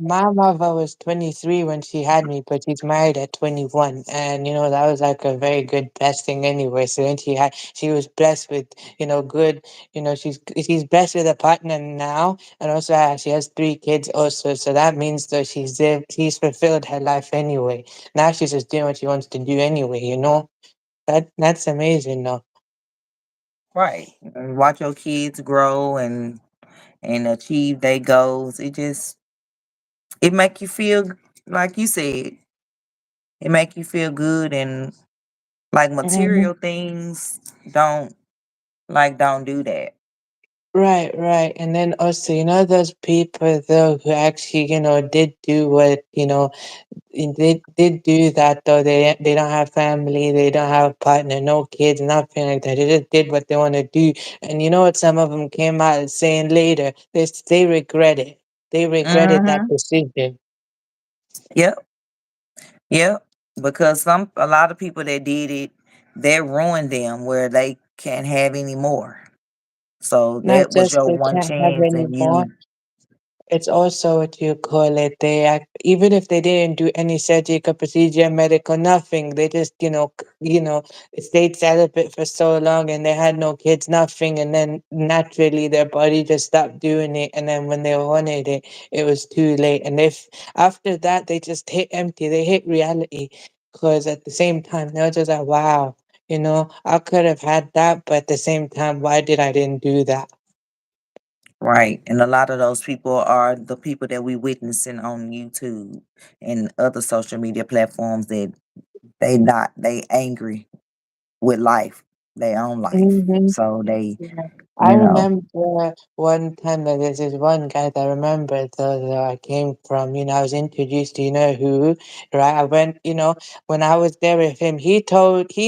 my mother was 23 when she had me, but she's married at 21, and that was like a very good blessing anyway. So when she was blessed with, good, she's blessed with a partner now, and also she has 3 kids also. So that means that she's fulfilled her life anyway. Now she's just doing what she wants to do anyway. That's amazing, though. Right. And watch your kids grow and achieve their goals. It make you feel like you said. It make you feel good and like Mhm. material things don't do that. Right, right. And then also, those people though who actually, did do what, they did do that though. They don't have family, they don't have a partner, no kids, nothing like that. They just did what they want to do. And you know what some of them came out saying later? They regret it. They regretted that Mm-hmm. decision. Yep. Yep. Because a lot of people that did it, that ruined them where they can't have any more. So Not that was just your they one can't have chance any and more. you It's also what you call it. Even if they didn't do any surgical procedure, medical, nothing. They just, stayed celibate for so long, and they had no kids, nothing. And then naturally, their body just stopped doing it. And then when they wanted it, it was too late. And if after that, they just hit empty. They hit reality, because at the same time, they were just like, wow, I could have had that, but at the same time, why did I didn't do that? right. And a lot of those people are the people that we witnessing on YouTube and other social media platforms that they angry with life, their own life. Mm-hmm. So they, Yeah. I you know, remember one time that there's this one guy that I remember that I came from, I was introduced to, who, right? I went, when I was there with him, he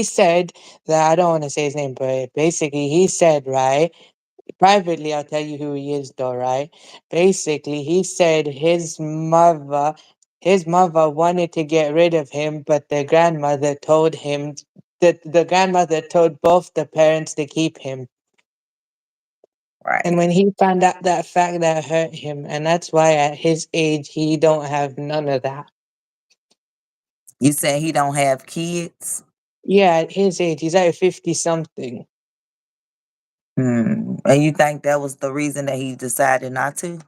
said that, I don't want to say his name, but basically he said, right? Privately, I'll tell you who he is though, right? Basically, he said his mother wanted to get rid of him, but the grandmother told him that the grandmother told both the parents to keep him. And right. when he found out that fact, that hurt him, and that's why at his age he don't have none of that. You saying he don't have kids? Yeah, at his age, he's like 50 something. And you think that was the reason that he decided not to?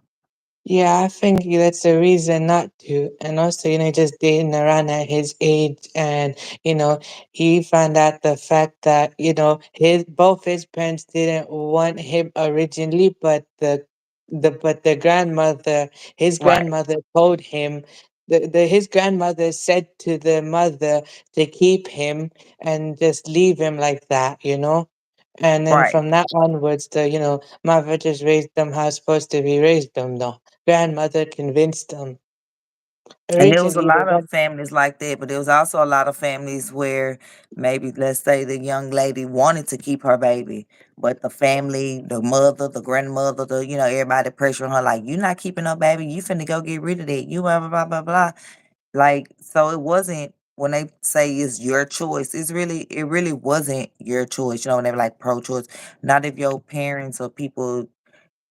Yeah, I think that's a reason not to. And also, just dating around at his age, and he found out the fact that, his both his parents didn't want him originally, but the grandmother, his Right. grandmother told him, his grandmother said to the mother to keep him and just leave him like that. And then Right. from that onwards, mother just raised them how it's supposed to be raised them, though. Grandmother convinced them. And there was a Originally, they lot got. of families like that, but there was also a lot of families where maybe, let's say, the young lady wanted to keep her baby, but the family, the mother, the grandmother, everybody pressuring her, like, you're not keeping no baby. You finna go get rid of that. You blah, blah, blah, blah, blah. Like, so it wasn't, when they say it's your choice, it really wasn't your choice. When they were like pro choice, not if your parents or people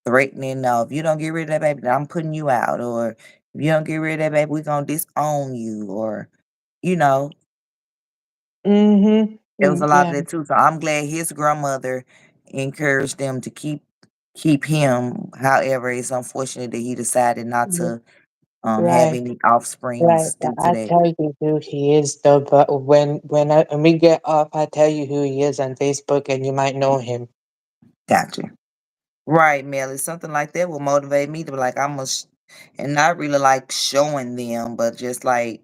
threatening, no, if you don't get rid of that baby, then I'm putting you out, or if you don't get rid of that baby, we're gonna disown you, or you know, there was a lot of Yeah, that too. So I'm glad his grandmother encouraged them to keep him. However, it's unfortunate that he decided not yeah, to have right. any Right, offsprings due to I that. tell you who he is though, but when we get off, I tell you who he is on Facebook, and you might know him. Gotcha. Right, Melly. Something like that will motivate me to be like, and not really like showing them, but just like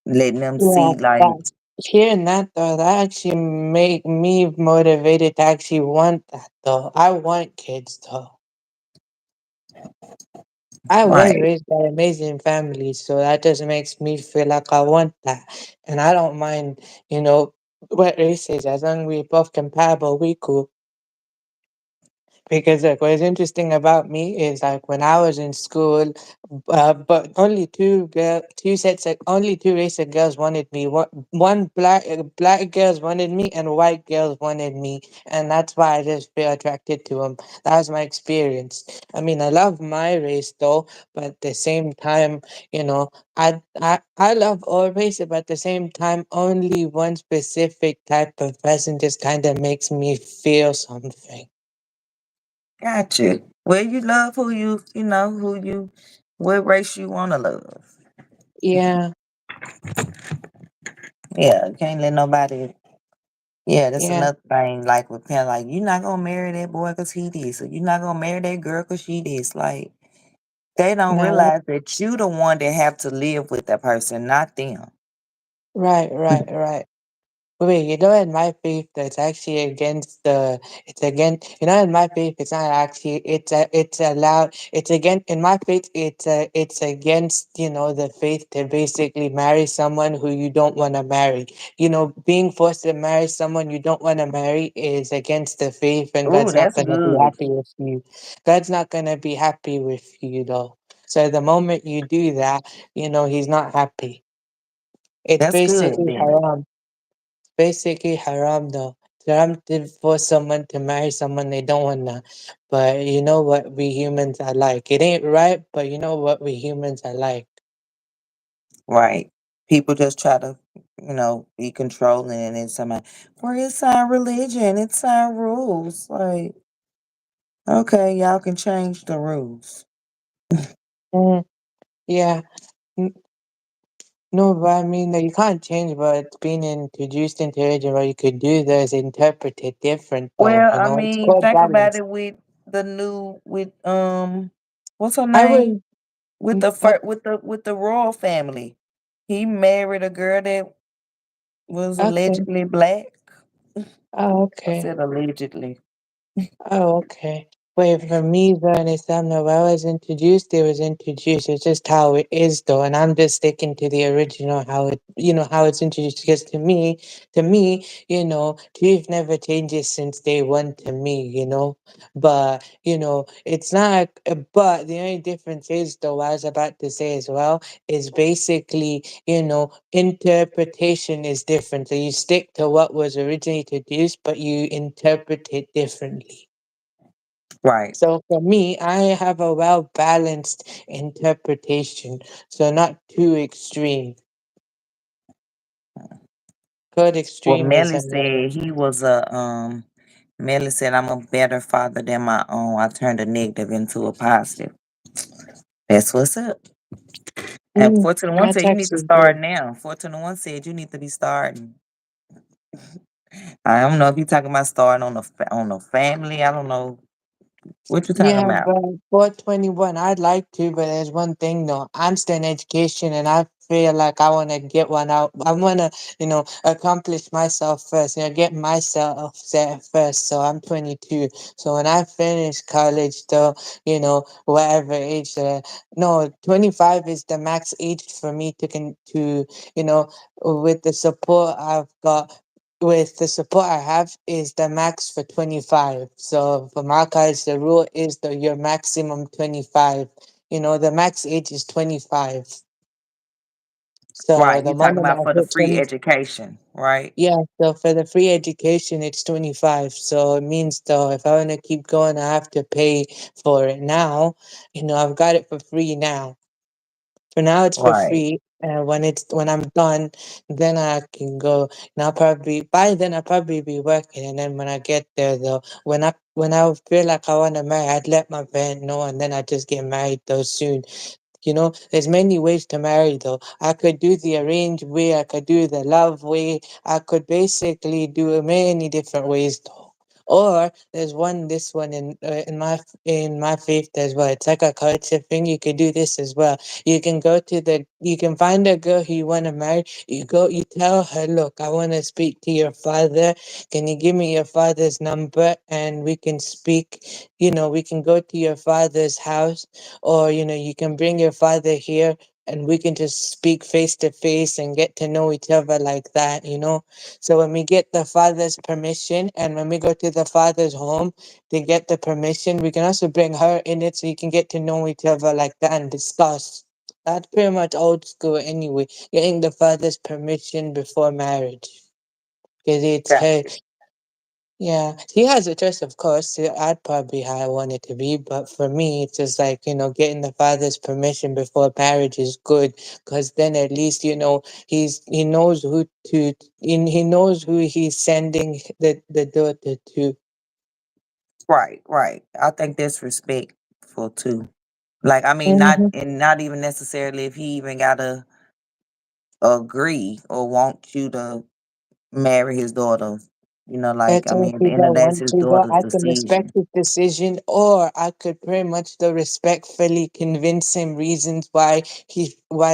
letting them Yeah, see, like, that's hearing that though, that actually make me motivated to actually want that though. I want kids though. I was right. raised by amazing families, so that just makes me feel like I want that, and I don't mind, you know, what race is as long as we both compatible, we cool. Because like what's interesting about me is like when I was in school, but only two race of girls wanted me. One black girls wanted me, and white girls wanted me, and that's why I just feel attracted to them. That was my experience. I mean, I love my race though, but at the same time, I love all races, but at the same time, only one specific type of person just kind of makes me feel something. Gotcha. Well, you love what race you want to love. Yeah. Yeah, can't let nobody. Yeah, that's Yeah. another thing. Like with parents, like you're not gonna marry that boy because he this, or you're not gonna marry that girl because she this. Like they don't No, realize that you the one that have to live with that person, not them. right, right, right. Wait, in my faith, that's actually against the. It's against. In my faith, it's not actually. It's allowed. It's against. In my faith, it's against. The faith to basically marry someone who you don't want to marry. Being forced to marry someone you don't want to marry is against the faith, and Oh, God's not that's gonna be good. happy with you. God's not gonna be happy with you though. So the moment you do that, He's not happy. It's That's good basically then. haram. Basically haram though. It's haram to force someone to marry someone they don't wanna. But you know what we humans are like. It ain't right, but you know what we humans are like. Right. People just try to, be controlling, and then somebody, well, it's our religion, it's our rules. Like, okay, y'all can change the rules. Mm, yeah. N- No, but I mean, you can't change what's being introduced into religion. What you could do though is interpret it different, though. Well, I It's mean, called think about balance. it with what's her I name? would. With the What? with the royal family. He married a girl that was Okay. allegedly black. Oh, I okay. said allegedly. Oh, okay. Wait, for me, though, and it's time that I was introduced, it was introduced. It's just how it is, though, and I'm just sticking to the original, how it's introduced. Because to me, truth never changes since day one to me. But it's not. But the only difference is, though, what I was about to say as well, is basically, interpretation is different. So you stick to what was originally introduced, but you interpret it differently. Right. So for me, I have a well balanced interpretation, so not too extreme. Good Well, Melly extremism. said Melly said I'm a better father than my own. I turned a negative into a positive. That's what's up. And Mm, 421 that's said you need to actually start good. now. 421 said you need to be starting. I don't know if you're talking about starting on the family. I don't know. What you talking Yeah, about? but 421, I'd like to, but there's one thing though. I'm still in education and I feel like I want to get one out. I want to, accomplish myself first, get myself set first. So I'm 22. So when I finish college, though, whatever age, no, 25 is the max age for me you know, with the support I've got with the support I have is the max for 25. So for my college, the rule is that your maximum 25. The max age is 25. So Right. the You talking moment about I for the hit free 20, education, right? yeah, so for the free education, it's 25. So it means though, if I want to keep going, I have to pay for it now. I've got it for free now. For now, it's for Right. free. And when I'm done, then I can go. And I'll probably by then I'll probably be working. And then when I get there, though, when I feel like I want to marry, I'd let my parent know, and then I just get married though soon. There's many ways to marry though. I could do the arranged way, I could do the love way, I could basically do many different ways though. Or there's this one in my faith as well. It's like a culture thing. You could do this as well. You can find a girl who you want to marry. You tell her, look, I want to speak to your father. Can you give me your father's number and we can speak? We can go to your father's house, or you can bring your father here and we can just speak face to face and get to know each other like that. So when we get the father's permission and when we go to the father's home to get the permission, we can also bring her in it so you can get to know each other like that and discuss. That's pretty much old school anyway, getting the father's permission before marriage, because it's her. Gotcha. Yeah, he has a choice, of course. I'd probably how I want it to be, but for me, it's just like, getting the father's permission before marriage is good, because then at least, he knows he knows who he's sending the daughter to. Right, right. I think that's respectful too. Like, I mean, Hmm. not even necessarily if he even gotta agree or want you to marry his daughter. Like, That's I all mean, at the if end I of the day, it's want his to, though. daughter's I can respect decision. his decision, or I could pretty much though respectfully convince him reasons why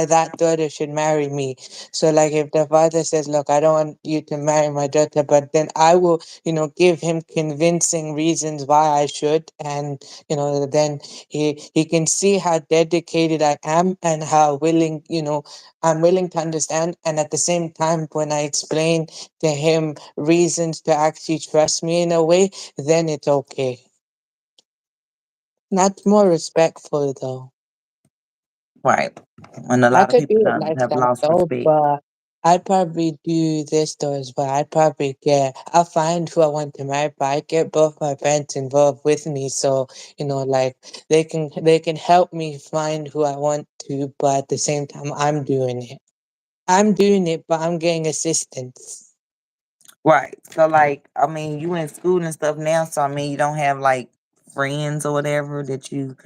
that daughter should marry me. So like if the father says, look, I don't want you to marry my daughter, but then I will, give him convincing reasons why I should, and then he can see how dedicated I am and how willing, I'm willing to understand. And at the same time, when I explain to him reasons to actually trust me in a way, then it's okay. That's more respectful though. Right. And a I lot of could people do it don't like have that lost though, respect. but I'd probably do this though as well. I'll find who I want to marry, but I get both my parents involved with me. So, like they can help me find who I want to, but at the same time I'm doing it. I'm doing it, but I'm getting assistance. Right. So, like, I mean, you in school and stuff now, so I mean, you don't have like friends or whatever that you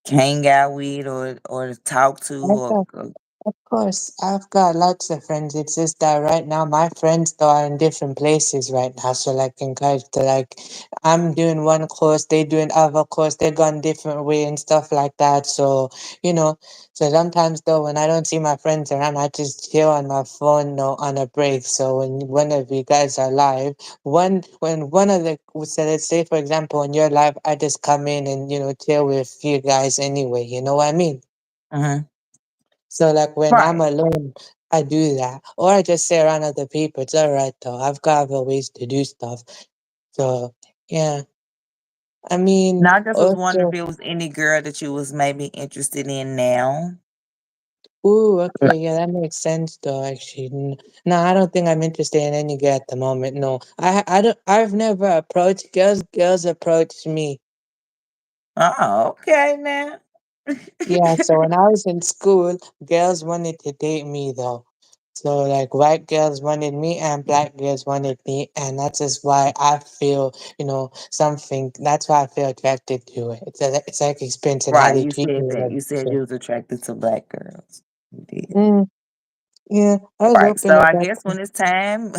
hang out with or talk to or Of course, I've got lots of friends. It's just that right now my friends though are in different places right now. So like encouraged to like I'm doing one course, they doing other course, they gone different way and stuff like that. So, you know, so sometimes though when I don't see my friends around, I just chill on my phone no on a break. So when one of you guys are live, when one of the so let's say for example when you're live, I just come in and chill with you guys anyway, you know what I mean? Mhm. So like when I'm Right. alone, I do that. Or I just say around other people. It's alright though. I've got other ways to do stuff. So yeah. I mean Now, I just was wondering if also it was any girl that you was maybe interested in now. okay, yeah, that makes sense though actually. No, I don't think I'm interested in any girl at the moment. No. I've never approached girls. Girls approach me. Oh, okay now. Yeah, so when I was in school, girls wanted to date me though. So like white girls wanted me and black girls wanted me, and that's just why I feel, something. That's why I feel attracted to it. It's like experiencing how Right, they you treat said me. that. Like You said so. you was attracted to black girls. You did. Mm, yeah, I was Right. hoping So that I that. guess when it's time,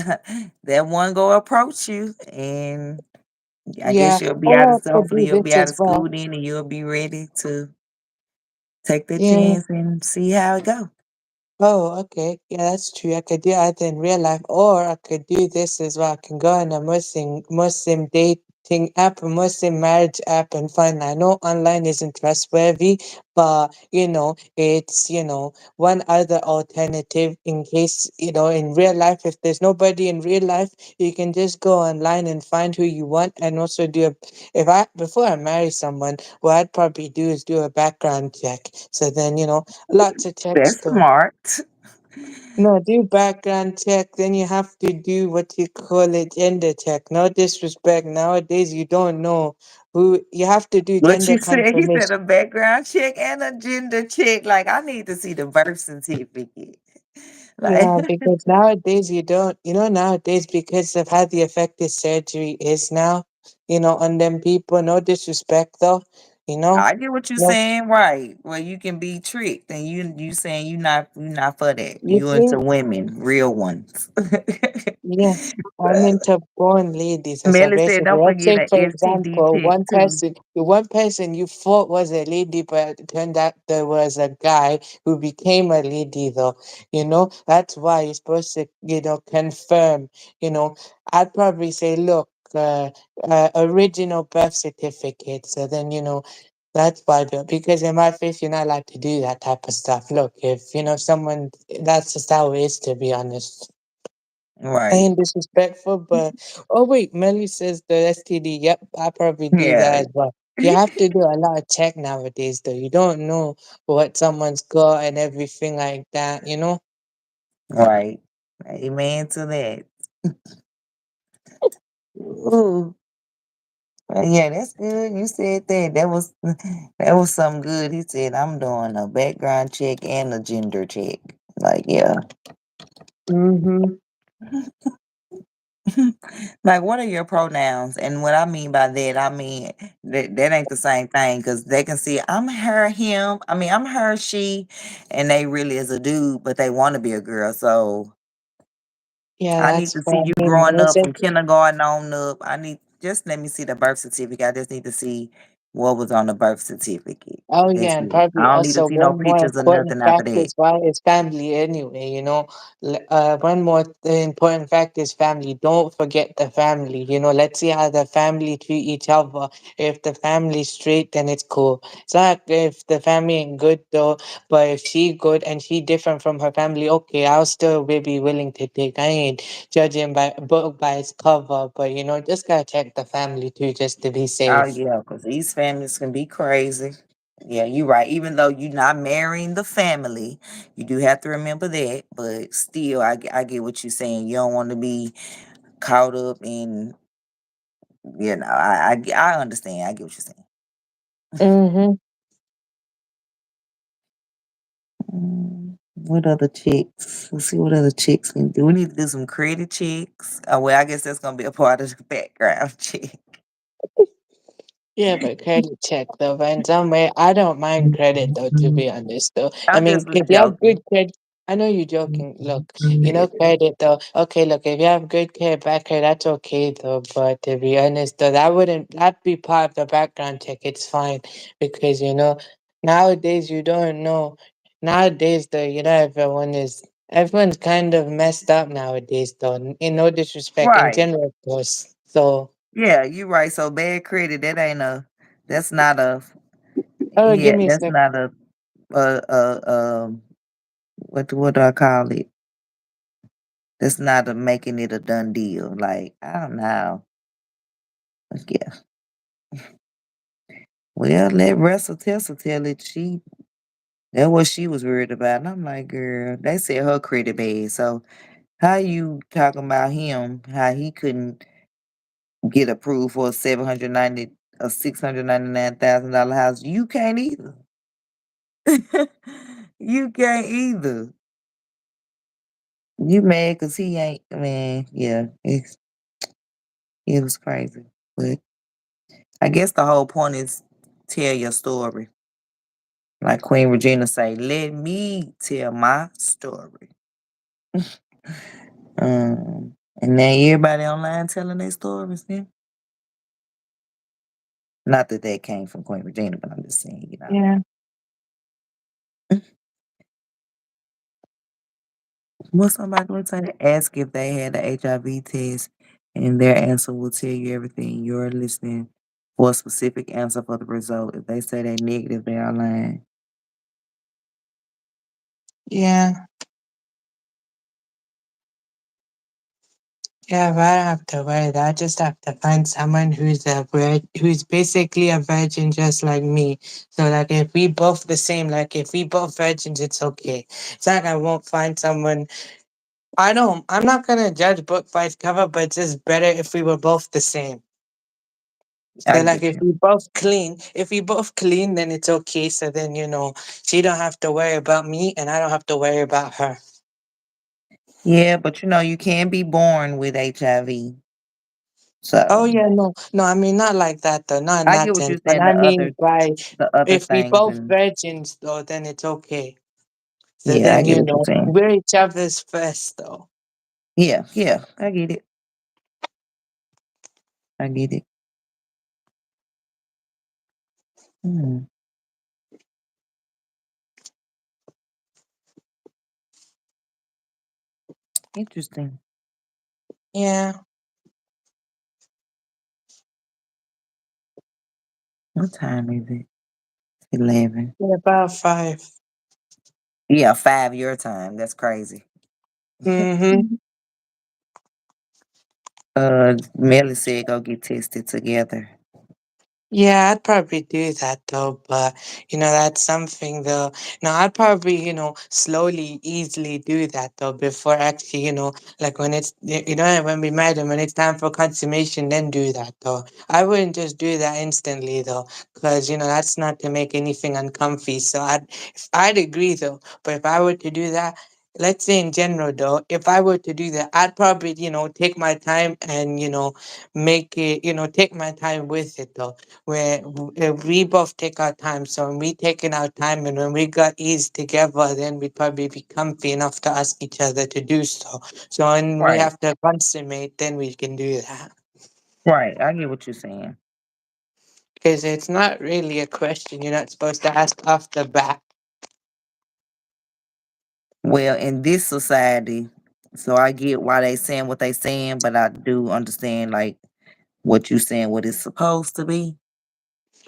that one go approach you and I guess Yeah, you'll be out or I of could hopefully do you'll be this out as of well. school then and you'll be ready to take the Yeah. chance and see how it go. Oh, okay. Yeah, that's true. I could do either in real life, or I could do this as well. I can go on a Muslim dating app, a Muslim marriage app, and find. I know online isn't trustworthy, but it's one other alternative in case in real life, if there's nobody in real life, you can just go online and find who you want, and also do a. If I before I marry someone, what I'd probably do is do a background check. So then lots of checks That's though. smart. No, do background check, then you have to do what you call a gender check. No disrespect. Nowadays you don't know who you have to do What gender you said, he said confirmation. a background check and a gender check. Like I need to see the birth certificate. Like Yeah, because nowadays you don't nowadays because of how the effective surgery is now, on them people, no disrespect though, you know. I get what you're No, saying, right? Well, you can be tricked, and you saying you not for that. you You into think women, real ones. yeah, I'm into born ladies. I said Melly said, basically, "Don't let's forget say an for STD example, check too." the one person you thought was a lady, but it turned out there was a guy who became a lady though. That's why you're supposed to, confirm, I'd probably say, look, original birth certificate. So then, that's why, because in my faith, you're not allowed to do that type of stuff. Look, if, someone, that's just how it is, to be honest. I Right? ain't disrespectful, but oh wait, Melly says the STD. Yep, I probably do that Yeah. as well. You have to do a lot of check nowadays, though. You don't know what someone's got and everything like that. Right. Amen to that. Ooh. Yeah, that's good. You said that. That was something good. He said, "I'm doing a background check and a gender check." Like, yeah. Mm-hmm. Like, what are your pronouns? And what I mean by that, I mean that ain't the same thing because they can see I'm her, him. I mean, I'm her, she, and they really is a dude, but they want to be a girl. So Yeah, I need that's to what see I you mean. growing When I up said, from kindergarten on up. I need just let me see the birth certificate. I just need to see what was on the birth certificate. oh That's yeah, and it. probably I don't need to also see no one more pictures or important nothing after fact that. is why is family anyway. One more important fact is family. Don't forget the family. Let's see how the family treat each other. If the family's straight, then it's cool. It's not if the family ain't good though, but if she good and she different from her family, okay, I'll still be willing to take. I ain't judging by book by its cover, but just gotta check the family too, just to be Oh safe. yeah, because these families can be crazy. Yeah, you're right. Even though you're not marrying the family, you do have to remember that. But still, I get what you're saying. You don't want to be caught up in, I understand. I get what you're saying. Mm-hmm. What other checks? Let's see what other checks we do. We need to do some credit checks. Oh, well, I guess that's going to be a part of the background check. Yeah, but credit check though, but in some way, I don't mind credit though, to be honest though. I I'm mean, just was if you have joking. good credit, I know you're joking. Look, credit though. Okay, look, if you have good credit, bad credit, that's okay though. But to be honest though, that'd be part of the background check. It's fine because nowadays you don't know. Nowadays though, everyone's kind of messed up nowadays though. In no disrespect, in Right. general, of course. So, Yeah, you're right. So bad credit, that's not a, oh, give yeah, me a that's sec. not what do I call it? That's not a making it a done deal. Like, I don't know. But yeah. Well, let Russell Tessa tell it. That's what she was worried about. And I'm like, girl, they said her credit bad. So how you talking about him? How he couldn't get approved for a 790 a $699,000 house? You can't either. You can't either. You mad because he ain't, man, yeah, it was crazy. But I guess the whole point is tell your story. Like Queen Regina say, let me tell my story. And now everybody online telling their stories now. Not that that came from Queen Regina, but I'm just saying, you know. Yeah. Well, somebody would say ask if they had the HIV test, and their answer will tell you everything. You're listening for a specific answer for the result. If they say they negative, they are lying. Yeah. Yeah, but I don't have to worry. That. I just have to find someone who's basically a virgin just like me. So like if we both the same, like if we both virgins, it's okay. It's like I won't find someone. I'm not gonna judge book by its cover, but it's just better if we were both the same. I So like get if you. we both clean, then it's okay. So then she don't have to worry about me, and I don't have to worry about her. Yeah, but you know, you can be born with HIV. Oh So yeah, no, no. I mean not like that though, not in I get that what sense. you're But saying, I mean by the other if we things both and virgins though, then it's okay. So yeah, I then get what you're saying. we're each other's first though. Yeah, yeah, I get it. I get it. Hmm, interesting. Yeah, What time is it? 11. yeah, about 5. Yeah, 5 your time. That's crazy. Mm-hmm. Melly said go get tested together. Yeah, I'd probably do that though, but that's something though. No, I'd probably, slowly, easily do that though before actually, like when when we married and when it's time for consummation, then do that though. I wouldn't just do that instantly though, because that's not to make anything uncomfy. So I'd agree though, but if I were to do that, let's say in general though, if I were to do that, I'd probably, take my time and make it, take my time with it though where we both take our time. So when we taking our time and when we got ease together, then we probably be comfy enough to ask each other to do so. So when we Right. have to consummate, then we can do that. Right. I get what you're saying. Because it's not really a question you're not supposed to ask off the bat. Well, in this society, so I get why they saying what they saying, but I do understand like what you saying, what it's supposed to be.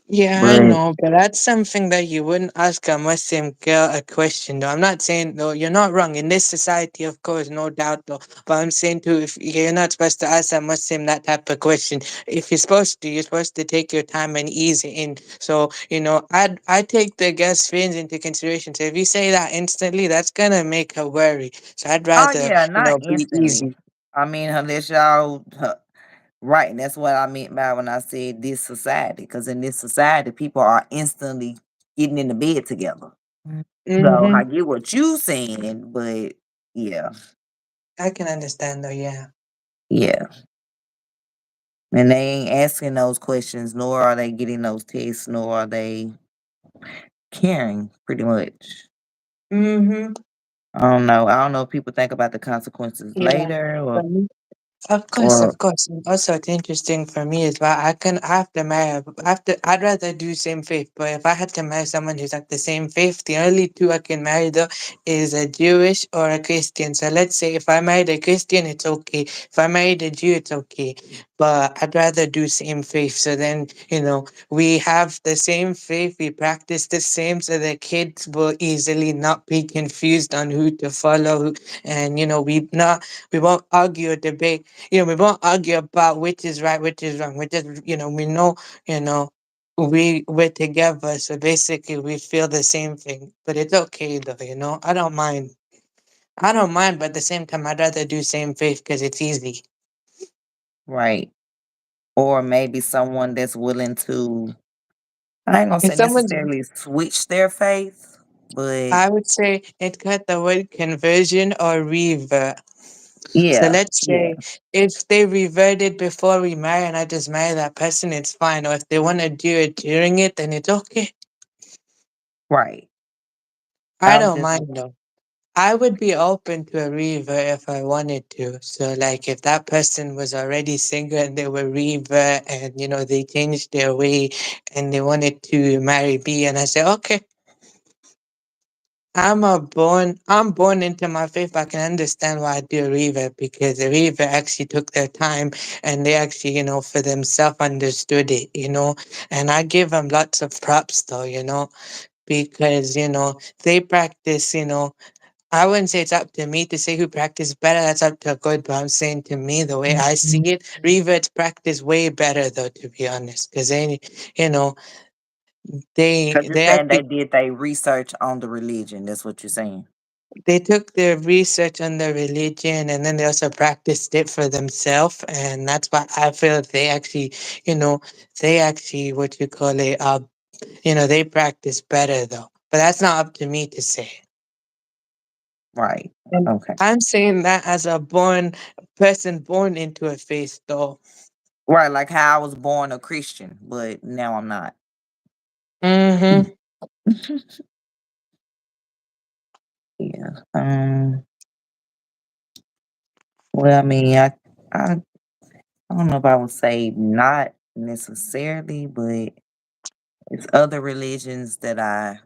Yeah, I But know, but that's something that you wouldn't ask a Muslim girl a question, though. I'm not saying, though, you're not wrong. In this society, of course, no doubt, though. But I'm saying, too, if you're not supposed to ask a Muslim that type of question, if you're supposed to take your time and ease it in. So, I take the girl's feelings into consideration. So if you say that instantly, that's going to make her worry. So I'd oh rather, yeah, not be instantly. easy. I mean, unless y'all right, and that's what I meant by when I said this society, because in this society, people are instantly getting in the bed together. So Mm-hmm. I get what you saying, but yeah, I can understand, though, yeah. yeah. And they ain't asking those questions, nor are they getting those tests, nor are they caring pretty much. Mm-hmm. I don't know. I don't know if people think about the consequences Yeah. later For me, or of course. And also, it's interesting for me as well. I have to marry. I'd rather do same faith. But if I had to marry someone who's like the same faith, the only two I can marry though is a Jewish or a Christian. So let's say if I married a Christian, it's okay. If I married a Jew, it's okay. But I'd rather do same faith. So then we have the same faith. We practice the same, so the kids will easily not be confused on who to follow. And we won't argue or debate. We won't argue about which is right, which is wrong. We just, we know, you know, we're together, so basically we feel the same thing. But it's okay though, I don't mind. I don't mind, but at the same time, I'd rather do same faith because it's easy. right. Or maybe someone that's willing to I ain't gonna If say someone's, necessarily switch their faith, but I would say it got the word conversion or revert. So yeah, let's yeah, say if they reverted before we marry and I just marry that person, it's fine. Or if they want to do it during it, then it's okay. right. I I'm don't just mind though. I would be open to a revert if I wanted to. So, like, if that person was already single and they were revert and, they changed their way and they wanted to marry B, and I said, okay, I'm born into my faith. I can understand why I do a revert because the revert actually took their time and they actually, for themselves understood it, and I give them lots of props though, because, they practice, I wouldn't say it's up to me to say who practice better. That's up to God. But I'm saying to me, the way I see it, reverts practice way better, though. To be honest, because you know, Because you're they saying they actually did they research on the religion. That's what you're saying. they took their research on the religion and then they also practiced it for themselves, and that's why I feel they actually, you know, they actually what you call it, they practice better though. But that's not up to me to say. Right. And Okay. I'm saying that as a born person born into a faith, though. Right. Like how I was born a Christian, but now I'm not. Mm-hmm. Yeah. Well, I mean, I I don't know if I would say not necessarily, but it's other religions that I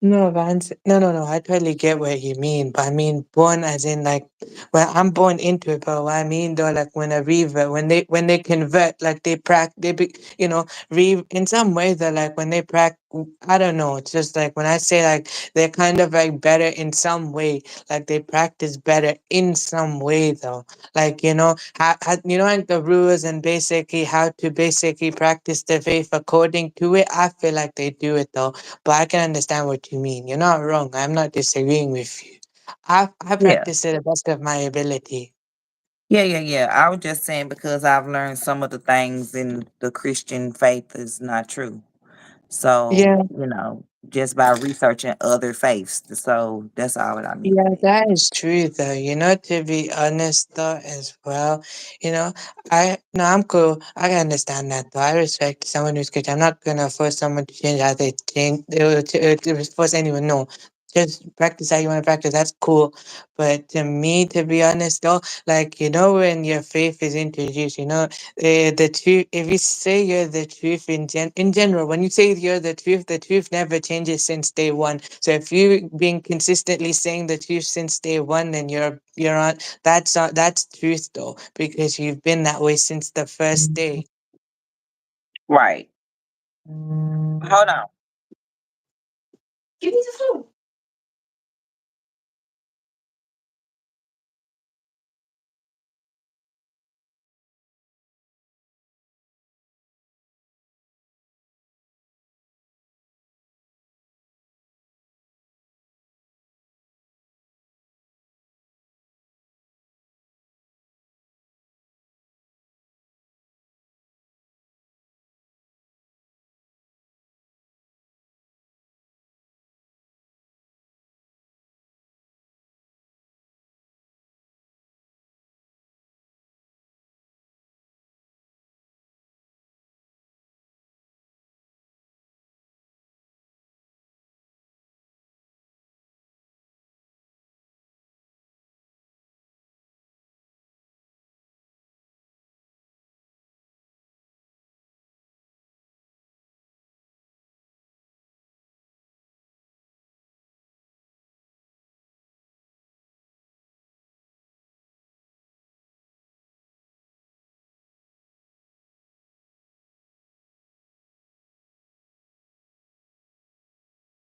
No, Vance. No, no, no. I totally get what you mean. But I mean, born as in like, well, I'm born into it. But what I mean though, like when a revert, when they convert, like they practice, in some way they're like when they practice. I don't know. It's just like when I say like they're kind of like better in some way, like they practice better in some way though. Like like the rules and basically how to basically practice the faith according to it. I feel like they do it though, but I can understand what you mean. You're not wrong. I'm not disagreeing with you. I yeah. practice to the best of my ability. Yeah, yeah, yeah. I was just saying because I've learned some of the things in the Christian faith is not true. So, Yeah, just by researching other faiths. So that's all what I mean by yeah, that. that is true though. To be honest though, as well, you know, I'm cool. I can understand that though. I respect someone who's good. I'm not gonna force someone to change how they change. To force anyone. No, just practice how you want to practice. That's cool. But to me, to be honest though, like when your faith is introduced, the truth. If you say you're the truth in general, when you say you're the truth never changes since day one. So if you've been consistently saying the truth since day one, then you're on. That's truth though, because you've been that way since the first day. Right. Hold on.